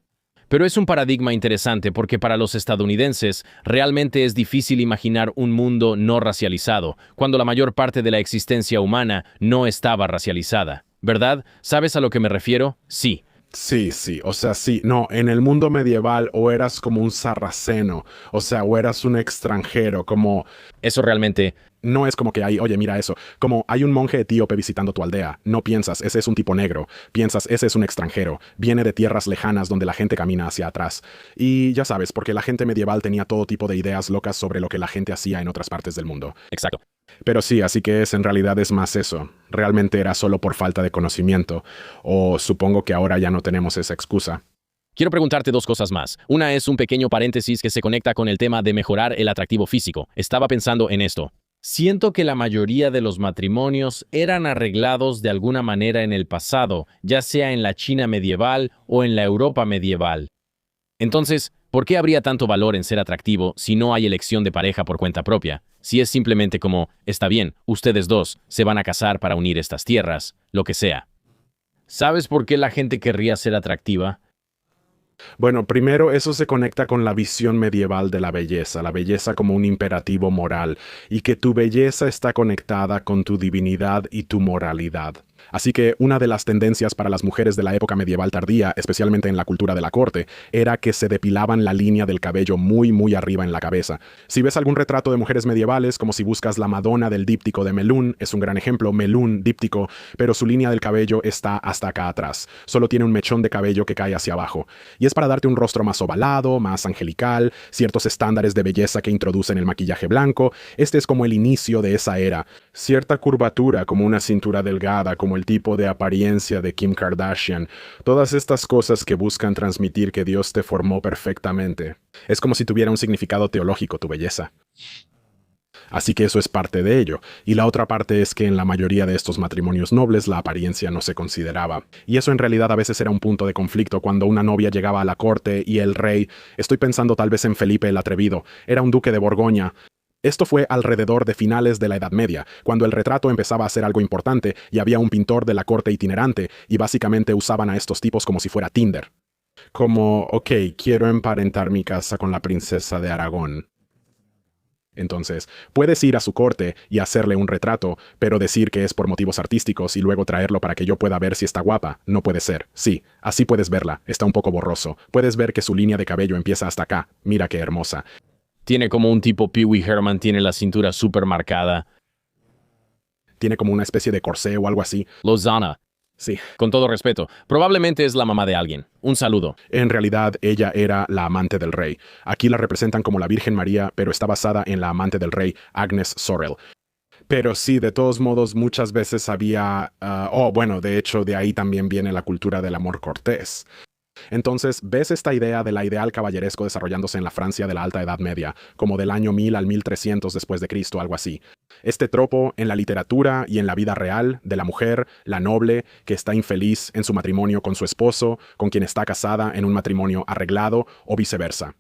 S1: Pero es un paradigma interesante porque para los estadounidenses realmente es difícil imaginar un mundo no racializado, cuando la mayor parte de la existencia humana no estaba racializada. ¿Verdad? ¿Sabes a lo que me refiero? Sí.
S2: Sí, sí, o sea, sí, no, en el mundo medieval o eras como un sarraceno, o sea, o eras un extranjero, como
S1: Eso realmente...
S2: no es como que hay, oye, mira eso, como hay un monje etíope visitando tu aldea, no piensas, ese es un tipo negro, piensas, ese es un extranjero, viene de tierras lejanas donde la gente camina hacia atrás. Y ya sabes, porque la gente medieval tenía todo tipo de ideas locas sobre lo que la gente hacía en otras partes del mundo.
S1: Exacto.
S2: Pero sí, así que en realidad es más eso. Realmente era solo por falta de conocimiento, o supongo que ahora ya no tenemos esa excusa.
S1: Quiero preguntarte dos cosas más. Una es un pequeño paréntesis que se conecta con el tema de mejorar el atractivo físico. Estaba pensando en esto. Siento que la mayoría de los matrimonios eran arreglados de alguna manera en el pasado, ya sea en la China medieval o en la Europa medieval. Entonces, ¿por qué habría tanto valor en ser atractivo si no hay elección de pareja por cuenta propia? Si es simplemente como, está bien, ustedes dos se van a casar para unir estas tierras, lo que sea. ¿Sabes por qué la gente querría ser atractiva?
S2: Bueno, primero eso se conecta con la visión medieval de la belleza como un imperativo moral, y que tu belleza está conectada con tu divinidad y tu moralidad. Así que una de las tendencias para las mujeres de la época medieval tardía, especialmente en la cultura de la corte, era que se depilaban la línea del cabello muy arriba en la cabeza. Si ves algún retrato de mujeres medievales, como si buscas la Madonna del díptico de Melun, es un gran ejemplo, Melun, díptico, pero su línea del cabello está hasta acá atrás. Solo tiene un mechón de cabello que cae hacia abajo. Y es para darte un rostro más ovalado, más angelical, ciertos estándares de belleza que introducen el maquillaje blanco. Este es como el inicio de esa era. Cierta curvatura, como una cintura delgada, como el tipo de apariencia de Kim Kardashian. Todas estas cosas que buscan transmitir que Dios te formó perfectamente. Es como si tuviera un significado teológico tu belleza. Así que eso es parte de ello. Y la otra parte es que en la mayoría de estos matrimonios nobles la apariencia no se consideraba. Y eso en realidad a veces era un punto de conflicto cuando una novia llegaba a la corte y el rey, estoy pensando tal vez en Felipe el Atrevido, era un duque de Borgoña. Esto fue alrededor de finales de la Edad Media, cuando el retrato empezaba a ser algo importante y había un pintor de la corte itinerante y básicamente usaban a estos tipos como si fuera Tinder. Como, ok, quiero emparentar mi casa con la princesa de Aragón. Entonces, puedes ir a su corte y hacerle un retrato, pero decir que es por motivos artísticos y luego traerlo para que yo pueda ver si está guapa, no puede ser. Sí, así puedes verla, está un poco borroso. Puedes ver que su línea de cabello empieza hasta acá, mira qué hermosa.
S1: Tiene como un tipo Pee Wee Herman, tiene la cintura súper marcada.
S2: Tiene como una especie de corsé o algo así.
S1: Lozana,
S2: Sí,
S1: con todo respeto, probablemente es la mamá de alguien. Un saludo.
S2: en realidad ella era la amante del rey. Aquí la representan como la Virgen María, pero está basada en la amante del rey, Agnes Sorel. Pero sí, de todos modos, muchas veces había... bueno, de hecho, de ahí también viene la cultura del amor cortés. Entonces, ves esta idea de la ideal caballeresco desarrollándose en la Francia de la Alta Edad Media, como del año 1000 al 1300 después de Cristo, algo así. Este tropo en la literatura y en la vida real de la mujer, la noble, que está infeliz en su matrimonio con su esposo, con quien está casada en un matrimonio arreglado o viceversa.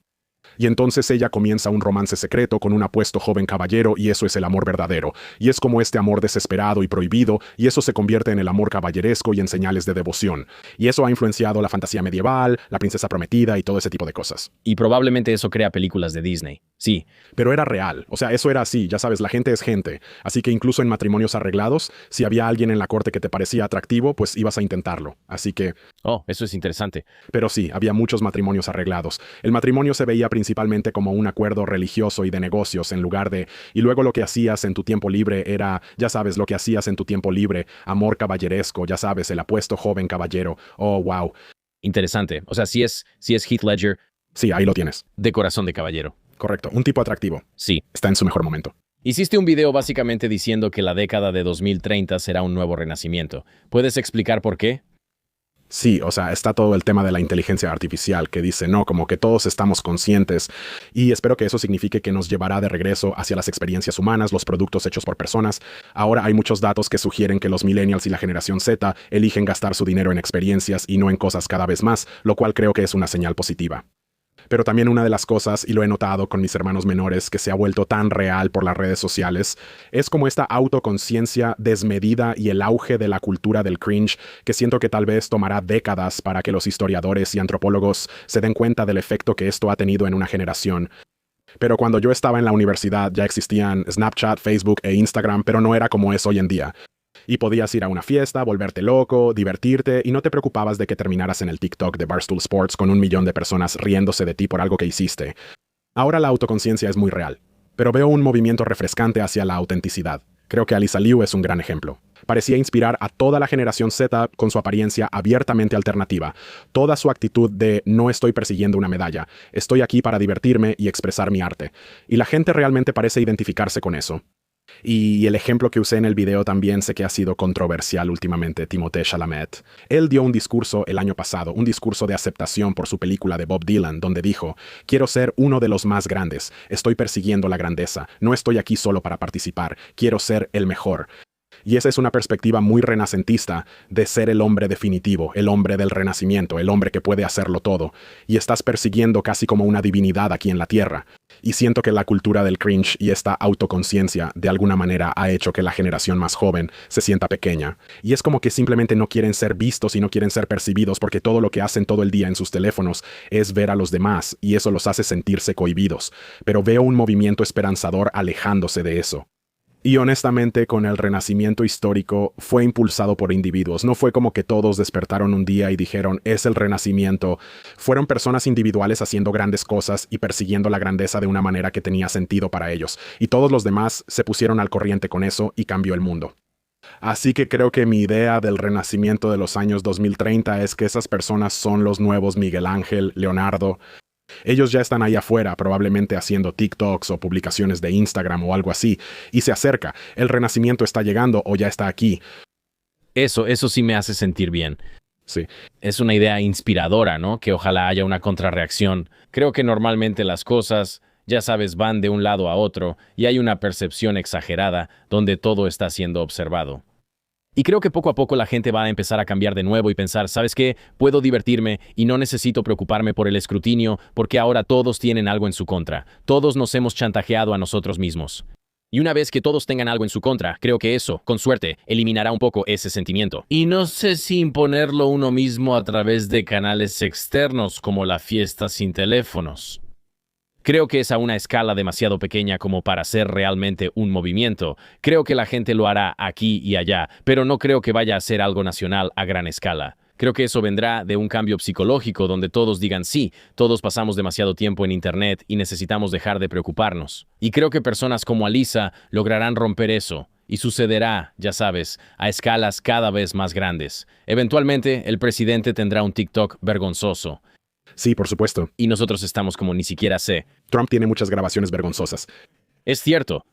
S2: Y entonces ella comienza un romance secreto con un apuesto joven caballero y eso es el amor verdadero. Y es como este amor desesperado y prohibido y eso se convierte en el amor caballeresco y en señales de devoción. Y eso ha influenciado la fantasía medieval, la princesa prometida y todo ese tipo de cosas.
S1: Y probablemente eso crea películas de Disney. Sí,
S2: Pero era real, o sea, eso era así, ya sabes, la gente es gente. Así que incluso en matrimonios arreglados, si había alguien en la corte que te parecía atractivo, pues ibas a intentarlo. Así que,
S1: oh, eso es interesante.
S2: pero sí, había muchos matrimonios arreglados. El matrimonio se veía principalmente como un acuerdo religioso y de negocios en lugar de... Y luego lo que hacías en tu tiempo libre era, ya sabes, lo que hacías en tu tiempo libre, amor caballeresco, ya sabes, el apuesto joven caballero. Oh, wow.
S1: Interesante. O sea, si es Heath Ledger,
S2: Sí, ahí lo tienes.
S1: de corazón de caballero.
S2: Correcto, un tipo atractivo.
S1: Sí.
S2: Está en su mejor momento.
S1: Hiciste un video básicamente diciendo que la década de 2030 será un nuevo renacimiento. ¿Puedes explicar por qué?
S2: Sí, o sea, está todo el tema de la inteligencia artificial que dice, no, como que todos estamos conscientes y espero que eso signifique que nos llevará de regreso hacia las experiencias humanas, los productos hechos por personas. Ahora hay muchos datos que sugieren que los millennials y la generación Z eligen gastar su dinero en experiencias y no en cosas cada vez más, lo cual creo que es una señal positiva. Pero también una de las cosas, y lo he notado con mis hermanos menores, que se ha vuelto tan real por las redes sociales, es como esta autoconciencia desmedida y el auge de la cultura del cringe, que siento que tal vez tomará décadas para que los historiadores y antropólogos se den cuenta del efecto que esto ha tenido en una generación. Pero cuando yo estaba en la universidad ya existían Snapchat, Facebook e Instagram, pero no era como es hoy en día. Y podías ir a una fiesta, volverte loco, divertirte y no te preocupabas de que terminaras en el TikTok de Barstool Sports con 1 millón de personas riéndose de ti por algo que hiciste. Ahora la autoconciencia es muy real, pero veo un movimiento refrescante hacia la autenticidad. Creo que Alyssa Liu es un gran ejemplo. Parecía inspirar a toda la generación Z con su apariencia abiertamente alternativa, toda su actitud de no estoy persiguiendo una medalla, estoy aquí para divertirme y expresar mi arte. Y la gente realmente parece identificarse con eso. Y el ejemplo que usé en el video también sé que ha sido controversial últimamente, Timothée Chalamet. Él dio un discurso el año pasado, un discurso de aceptación por su película de Bob Dylan, donde dijo, quiero ser uno de los más grandes, estoy persiguiendo la grandeza, no estoy aquí solo para participar, quiero ser el mejor. Y esa es una perspectiva muy renacentista de ser el hombre definitivo, el hombre del renacimiento, el hombre que puede hacerlo todo. Y estás persiguiendo casi como una divinidad aquí en la tierra. Y siento que la cultura del cringe y esta autoconciencia de alguna manera ha hecho que la generación más joven se sienta pequeña. Y es como que simplemente no quieren ser vistos y no quieren ser percibidos porque todo lo que hacen todo el día en sus teléfonos es ver a los demás y eso los hace sentirse cohibidos. Pero veo un movimiento esperanzador alejándose de eso. Y honestamente, con el renacimiento histórico fue impulsado por individuos. No fue como que todos despertaron un día y dijeron, es el renacimiento. Fueron personas individuales haciendo grandes cosas y persiguiendo la grandeza de una manera que tenía sentido para ellos. Y todos los demás se pusieron al corriente con eso y cambió el mundo. Así que creo que mi idea del renacimiento de los años 2030 es que esas personas son los nuevos Miguel Ángel, Leonardo. Ellos ya están ahí afuera, probablemente haciendo TikToks o publicaciones de Instagram o algo así, y se acerca. El renacimiento está llegando o ya está aquí.
S1: Eso sí me hace sentir bien.
S2: Sí.
S1: Es una idea inspiradora, ¿no? Que ojalá haya una contrarreacción. Creo que normalmente las cosas, ya sabes, van de un lado a otro y hay una percepción exagerada donde todo está siendo observado. Y creo que poco a poco la gente va a empezar a cambiar de nuevo y pensar, ¿sabes qué? Puedo divertirme y no necesito preocuparme por el escrutinio porque ahora todos tienen algo en su contra. Todos nos hemos chantajeado a nosotros mismos. Y una vez que todos tengan algo en su contra, creo que eso, con suerte, eliminará un poco ese sentimiento. Y no sé si imponerlo uno mismo a través de canales externos como la fiesta sin teléfonos. Creo que es a una escala demasiado pequeña como para ser realmente un movimiento. Creo que la gente lo hará aquí y allá, pero no creo que vaya a ser algo nacional a gran escala. Creo que eso vendrá de un cambio psicológico donde todos digan sí, todos pasamos demasiado tiempo en Internet y necesitamos dejar de preocuparnos. Y creo que personas como Alyssa lograrán romper eso. Y sucederá, ya sabes, a escalas cada vez más grandes. Eventualmente, el presidente tendrá un TikTok vergonzoso.
S2: Sí, por supuesto.
S1: Y nosotros estamos como ni siquiera sé.
S2: Trump tiene muchas grabaciones vergonzosas.
S1: Es cierto,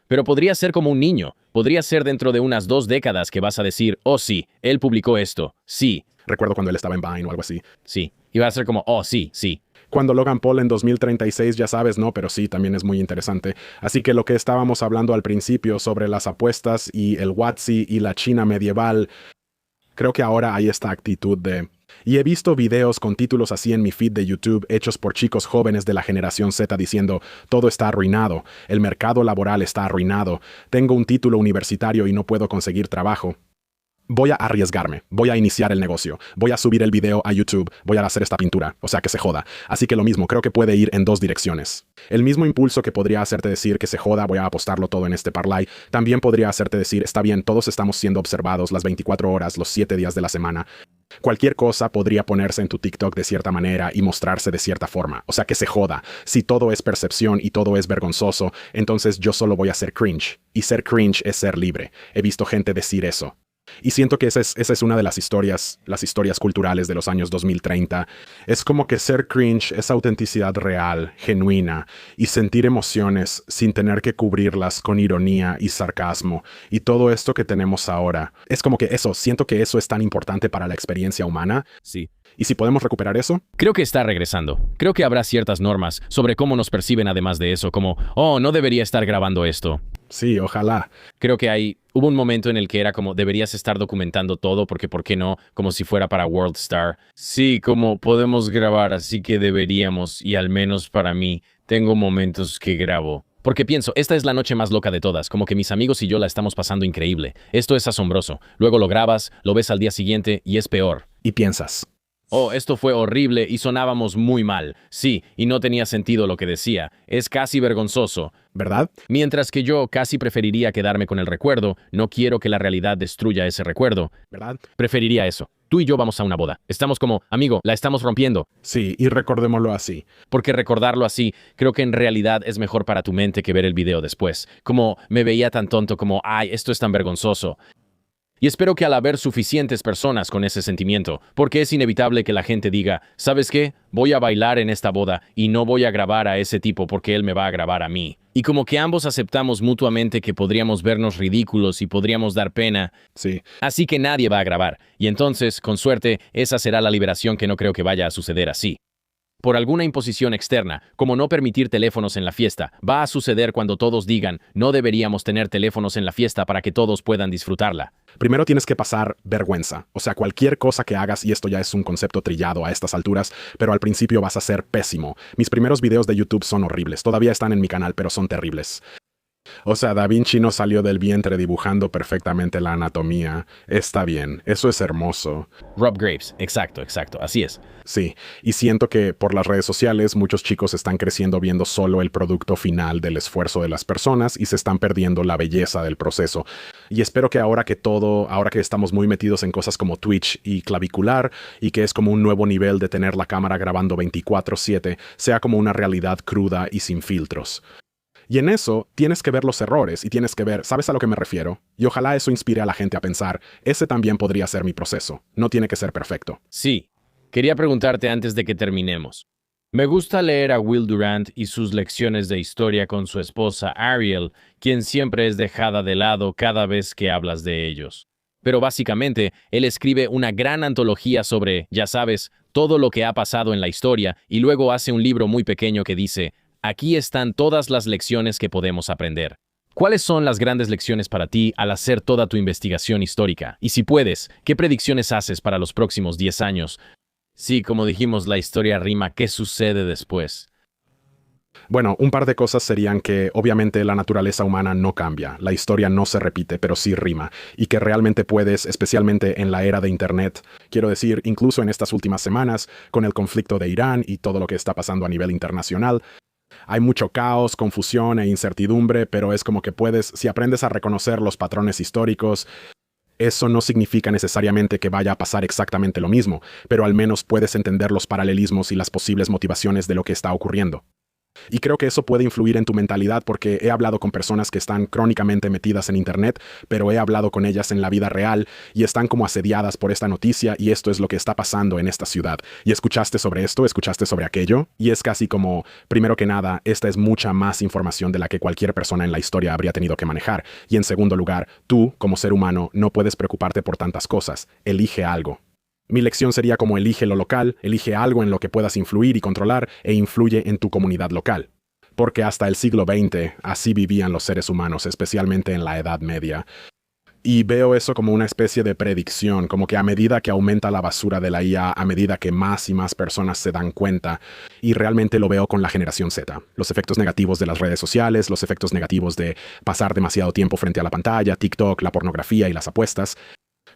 S1: pero podría ser como un niño. Podría ser dentro de unas 2 décadas que vas a decir, oh sí, él publicó esto, sí.
S2: Recuerdo cuando él estaba en Vine o algo así.
S1: Sí, y va a ser como, oh sí.
S2: Cuando Logan Paul en 2036, ya sabes, no, pero sí, también es muy interesante. Así que lo que estábamos hablando al principio sobre las apuestas y el Watsi y la China medieval, creo que ahora hay esta actitud de... Y he visto videos con títulos así en mi feed de YouTube hechos por chicos jóvenes de la generación Z diciendo, todo está arruinado, el mercado laboral está arruinado, tengo un título universitario y no puedo conseguir trabajo. Voy a arriesgarme, voy a iniciar el negocio, voy a subir el video a YouTube, voy a hacer esta pintura, o sea que se joda. Así que lo mismo, creo que puede ir en 2 direcciones. El mismo impulso que podría hacerte decir que se joda, voy a apostarlo todo en este parlay, también podría hacerte decir, está bien, todos estamos siendo observados las 24 horas, los 7 días de la semana. Cualquier cosa podría ponerse en tu TikTok de cierta manera y mostrarse de cierta forma. O sea que se joda. Si todo es percepción y todo es vergonzoso, entonces yo solo voy a ser cringe. Y ser cringe es ser libre. He visto gente decir eso. Y siento que esa es una de las historias culturales de los años 2030. Es como que ser cringe es autenticidad real, genuina, y sentir emociones sin tener que cubrirlas con ironía y sarcasmo. Y todo esto que tenemos ahora. Es como que eso, siento que eso es tan importante para la experiencia humana.
S1: Sí.
S2: ¿Y si podemos recuperar eso?
S1: Creo que está regresando. Creo que habrá ciertas normas sobre cómo nos perciben además de eso, como, oh, no debería estar grabando esto.
S2: Sí, ojalá.
S1: Creo que hubo un momento en el que era como, deberías estar documentando todo porque, ¿por qué no? Como si fuera para World Star. Sí, como podemos grabar, así que deberíamos, y al menos para mí, tengo momentos que grabo. Porque pienso, esta es la noche más loca de todas, como que mis amigos y yo la estamos pasando increíble. Esto es asombroso. Luego lo grabas, lo ves al día siguiente y es peor.
S2: Y piensas,
S1: Oh, esto fue horrible y sonábamos muy mal. Sí, y no tenía sentido lo que decía. Es casi vergonzoso.
S2: ¿Verdad?
S1: Mientras que yo casi preferiría quedarme con el recuerdo, no quiero que la realidad destruya ese recuerdo.
S2: ¿Verdad?
S1: Preferiría eso. Tú y yo vamos a una boda. Estamos como, amigo, la estamos rompiendo.
S2: Sí, y recordémoslo así.
S1: Porque recordarlo así, creo que en realidad es mejor para tu mente que ver el video después. Como me veía tan tonto como, ay, esto es tan vergonzoso. Y espero que al haber suficientes personas con ese sentimiento, porque es inevitable que la gente diga, ¿sabes qué? Voy a bailar en esta boda y no voy a grabar a ese tipo porque él me va a grabar a mí. Y como que ambos aceptamos mutuamente que podríamos vernos ridículos y podríamos dar pena,
S2: Sí.
S1: así que nadie va a grabar. Y entonces, con suerte, esa será la liberación que no creo que vaya a suceder así. Por alguna imposición externa, como no permitir teléfonos en la fiesta, va a suceder cuando todos digan, no deberíamos tener teléfonos en la fiesta para que todos puedan disfrutarla.
S2: Primero tienes que pasar vergüenza. O sea, cualquier cosa que hagas, y esto ya es un concepto trillado a estas alturas, pero al principio vas a ser pésimo. Mis primeros videos de YouTube son horribles. Todavía están en mi canal, pero son terribles. O sea, Da Vinci no salió del vientre dibujando perfectamente la anatomía. Está bien, eso es hermoso.
S1: Rob Graves, exacto, así es.
S2: Sí, y siento que por las redes sociales muchos chicos están creciendo viendo solo el producto final del esfuerzo de las personas y se están perdiendo la belleza del proceso. Y espero que ahora que estamos muy metidos en cosas como Twitch y clavicular, y que es como un nuevo nivel de tener la cámara grabando 24/7, sea como una realidad cruda y sin filtros. Y en eso tienes que ver los errores y tienes que ver, ¿sabes a lo que me refiero? Y ojalá eso inspire a la gente a pensar, ese también podría ser mi proceso, no tiene que ser perfecto.
S1: Sí, quería preguntarte antes de que terminemos. Me gusta leer a Will Durant y sus lecciones de historia con su esposa Ariel, quien siempre es dejada de lado cada vez que hablas de ellos. Pero básicamente, él escribe una gran antología sobre, ya sabes, todo lo que ha pasado en la historia y luego hace un libro muy pequeño que dice, aquí están todas las lecciones que podemos aprender. ¿Cuáles son las grandes lecciones para ti al hacer toda tu investigación histórica? Y si puedes, ¿qué predicciones haces para los próximos 10 años? Sí, como dijimos, la historia rima. ¿Qué sucede después?
S2: Bueno, un par de cosas serían que obviamente la naturaleza humana no cambia, la historia no se repite, pero sí rima, y que realmente puedes, especialmente en la era de Internet, quiero decir, incluso en estas últimas semanas, con el conflicto de Irán y todo lo que está pasando a nivel internacional, hay mucho caos, confusión e incertidumbre, pero es como que puedes, si aprendes a reconocer los patrones históricos, eso no significa necesariamente que vaya a pasar exactamente lo mismo, pero al menos puedes entender los paralelismos y las posibles motivaciones de lo que está ocurriendo. Y creo que eso puede influir en tu mentalidad porque he hablado con personas que están crónicamente metidas en Internet, pero he hablado con ellas en la vida real y están como asediadas por esta noticia y esto es lo que está pasando en esta ciudad. Y escuchaste sobre esto, escuchaste sobre aquello, y es casi como, primero que nada, esta es mucha más información de la que cualquier persona en la historia habría tenido que manejar. Y en segundo lugar, tú, como ser humano, no puedes preocuparte por tantas cosas. Elige algo. Mi lección sería como elige lo local, elige algo en lo que puedas influir y controlar e influye en tu comunidad local. Porque hasta el siglo XX así vivían los seres humanos, especialmente en la Edad Media. Y veo eso como una especie de predicción, como que a medida que aumenta la basura de la IA, a medida que más y más personas se dan cuenta, y realmente lo veo con la generación Z. Los efectos negativos de las redes sociales, los efectos negativos de pasar demasiado tiempo frente a la pantalla, TikTok, la pornografía y las apuestas,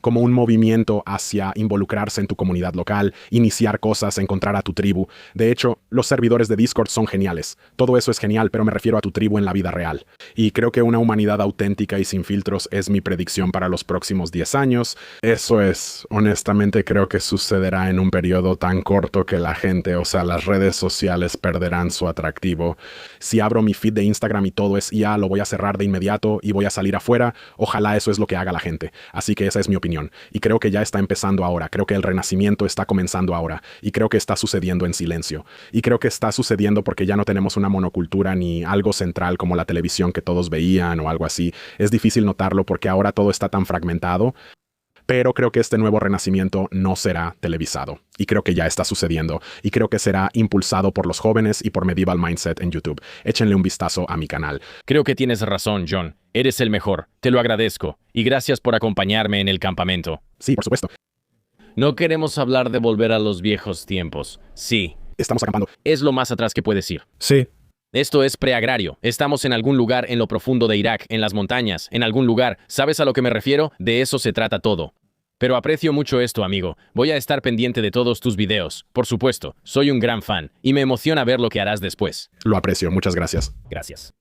S2: como un movimiento hacia involucrarse en tu comunidad local, iniciar cosas, encontrar a tu tribu. De hecho, los servidores de Discord son geniales. Todo eso es genial, pero me refiero a tu tribu en la vida real. Y creo que una humanidad auténtica y sin filtros es mi predicción para los próximos 10 años. Eso es, honestamente creo que sucederá en un periodo tan corto que la gente, o sea, las redes sociales perderán su atractivo. Si abro mi feed de Instagram y todo es IA, lo voy a cerrar de inmediato y voy a salir afuera. Ojalá eso es lo que haga la gente. Así que esa es mi opinión. Y creo que ya está empezando ahora, creo que el renacimiento está comenzando ahora, y creo que está sucediendo en silencio. Y creo que está sucediendo porque ya no tenemos una monocultura ni algo central como la televisión que todos veían o algo así. Es difícil notarlo porque ahora todo está tan fragmentado, pero creo que este nuevo renacimiento no será televisado. Y creo que ya está sucediendo. Y creo que será impulsado por los jóvenes y por Medieval Mindset en YouTube. Échenle un vistazo a mi canal.
S1: Creo que tienes razón, John. Eres el mejor. Te lo agradezco. Y gracias por acompañarme en el campamento.
S2: Sí, por supuesto.
S1: No queremos hablar de volver a los viejos tiempos. Sí.
S2: Estamos acampando.
S1: Es lo más atrás que puedes ir.
S2: Sí.
S1: Esto es preagrario. Estamos en algún lugar en lo profundo de Irak, en las montañas, en algún lugar. ¿Sabes a lo que me refiero? De eso se trata todo. Pero aprecio mucho esto, amigo. Voy a estar pendiente de todos tus videos. Por supuesto, soy un gran fan y me emociona ver lo que harás después.
S2: Lo aprecio, muchas gracias.
S1: Gracias.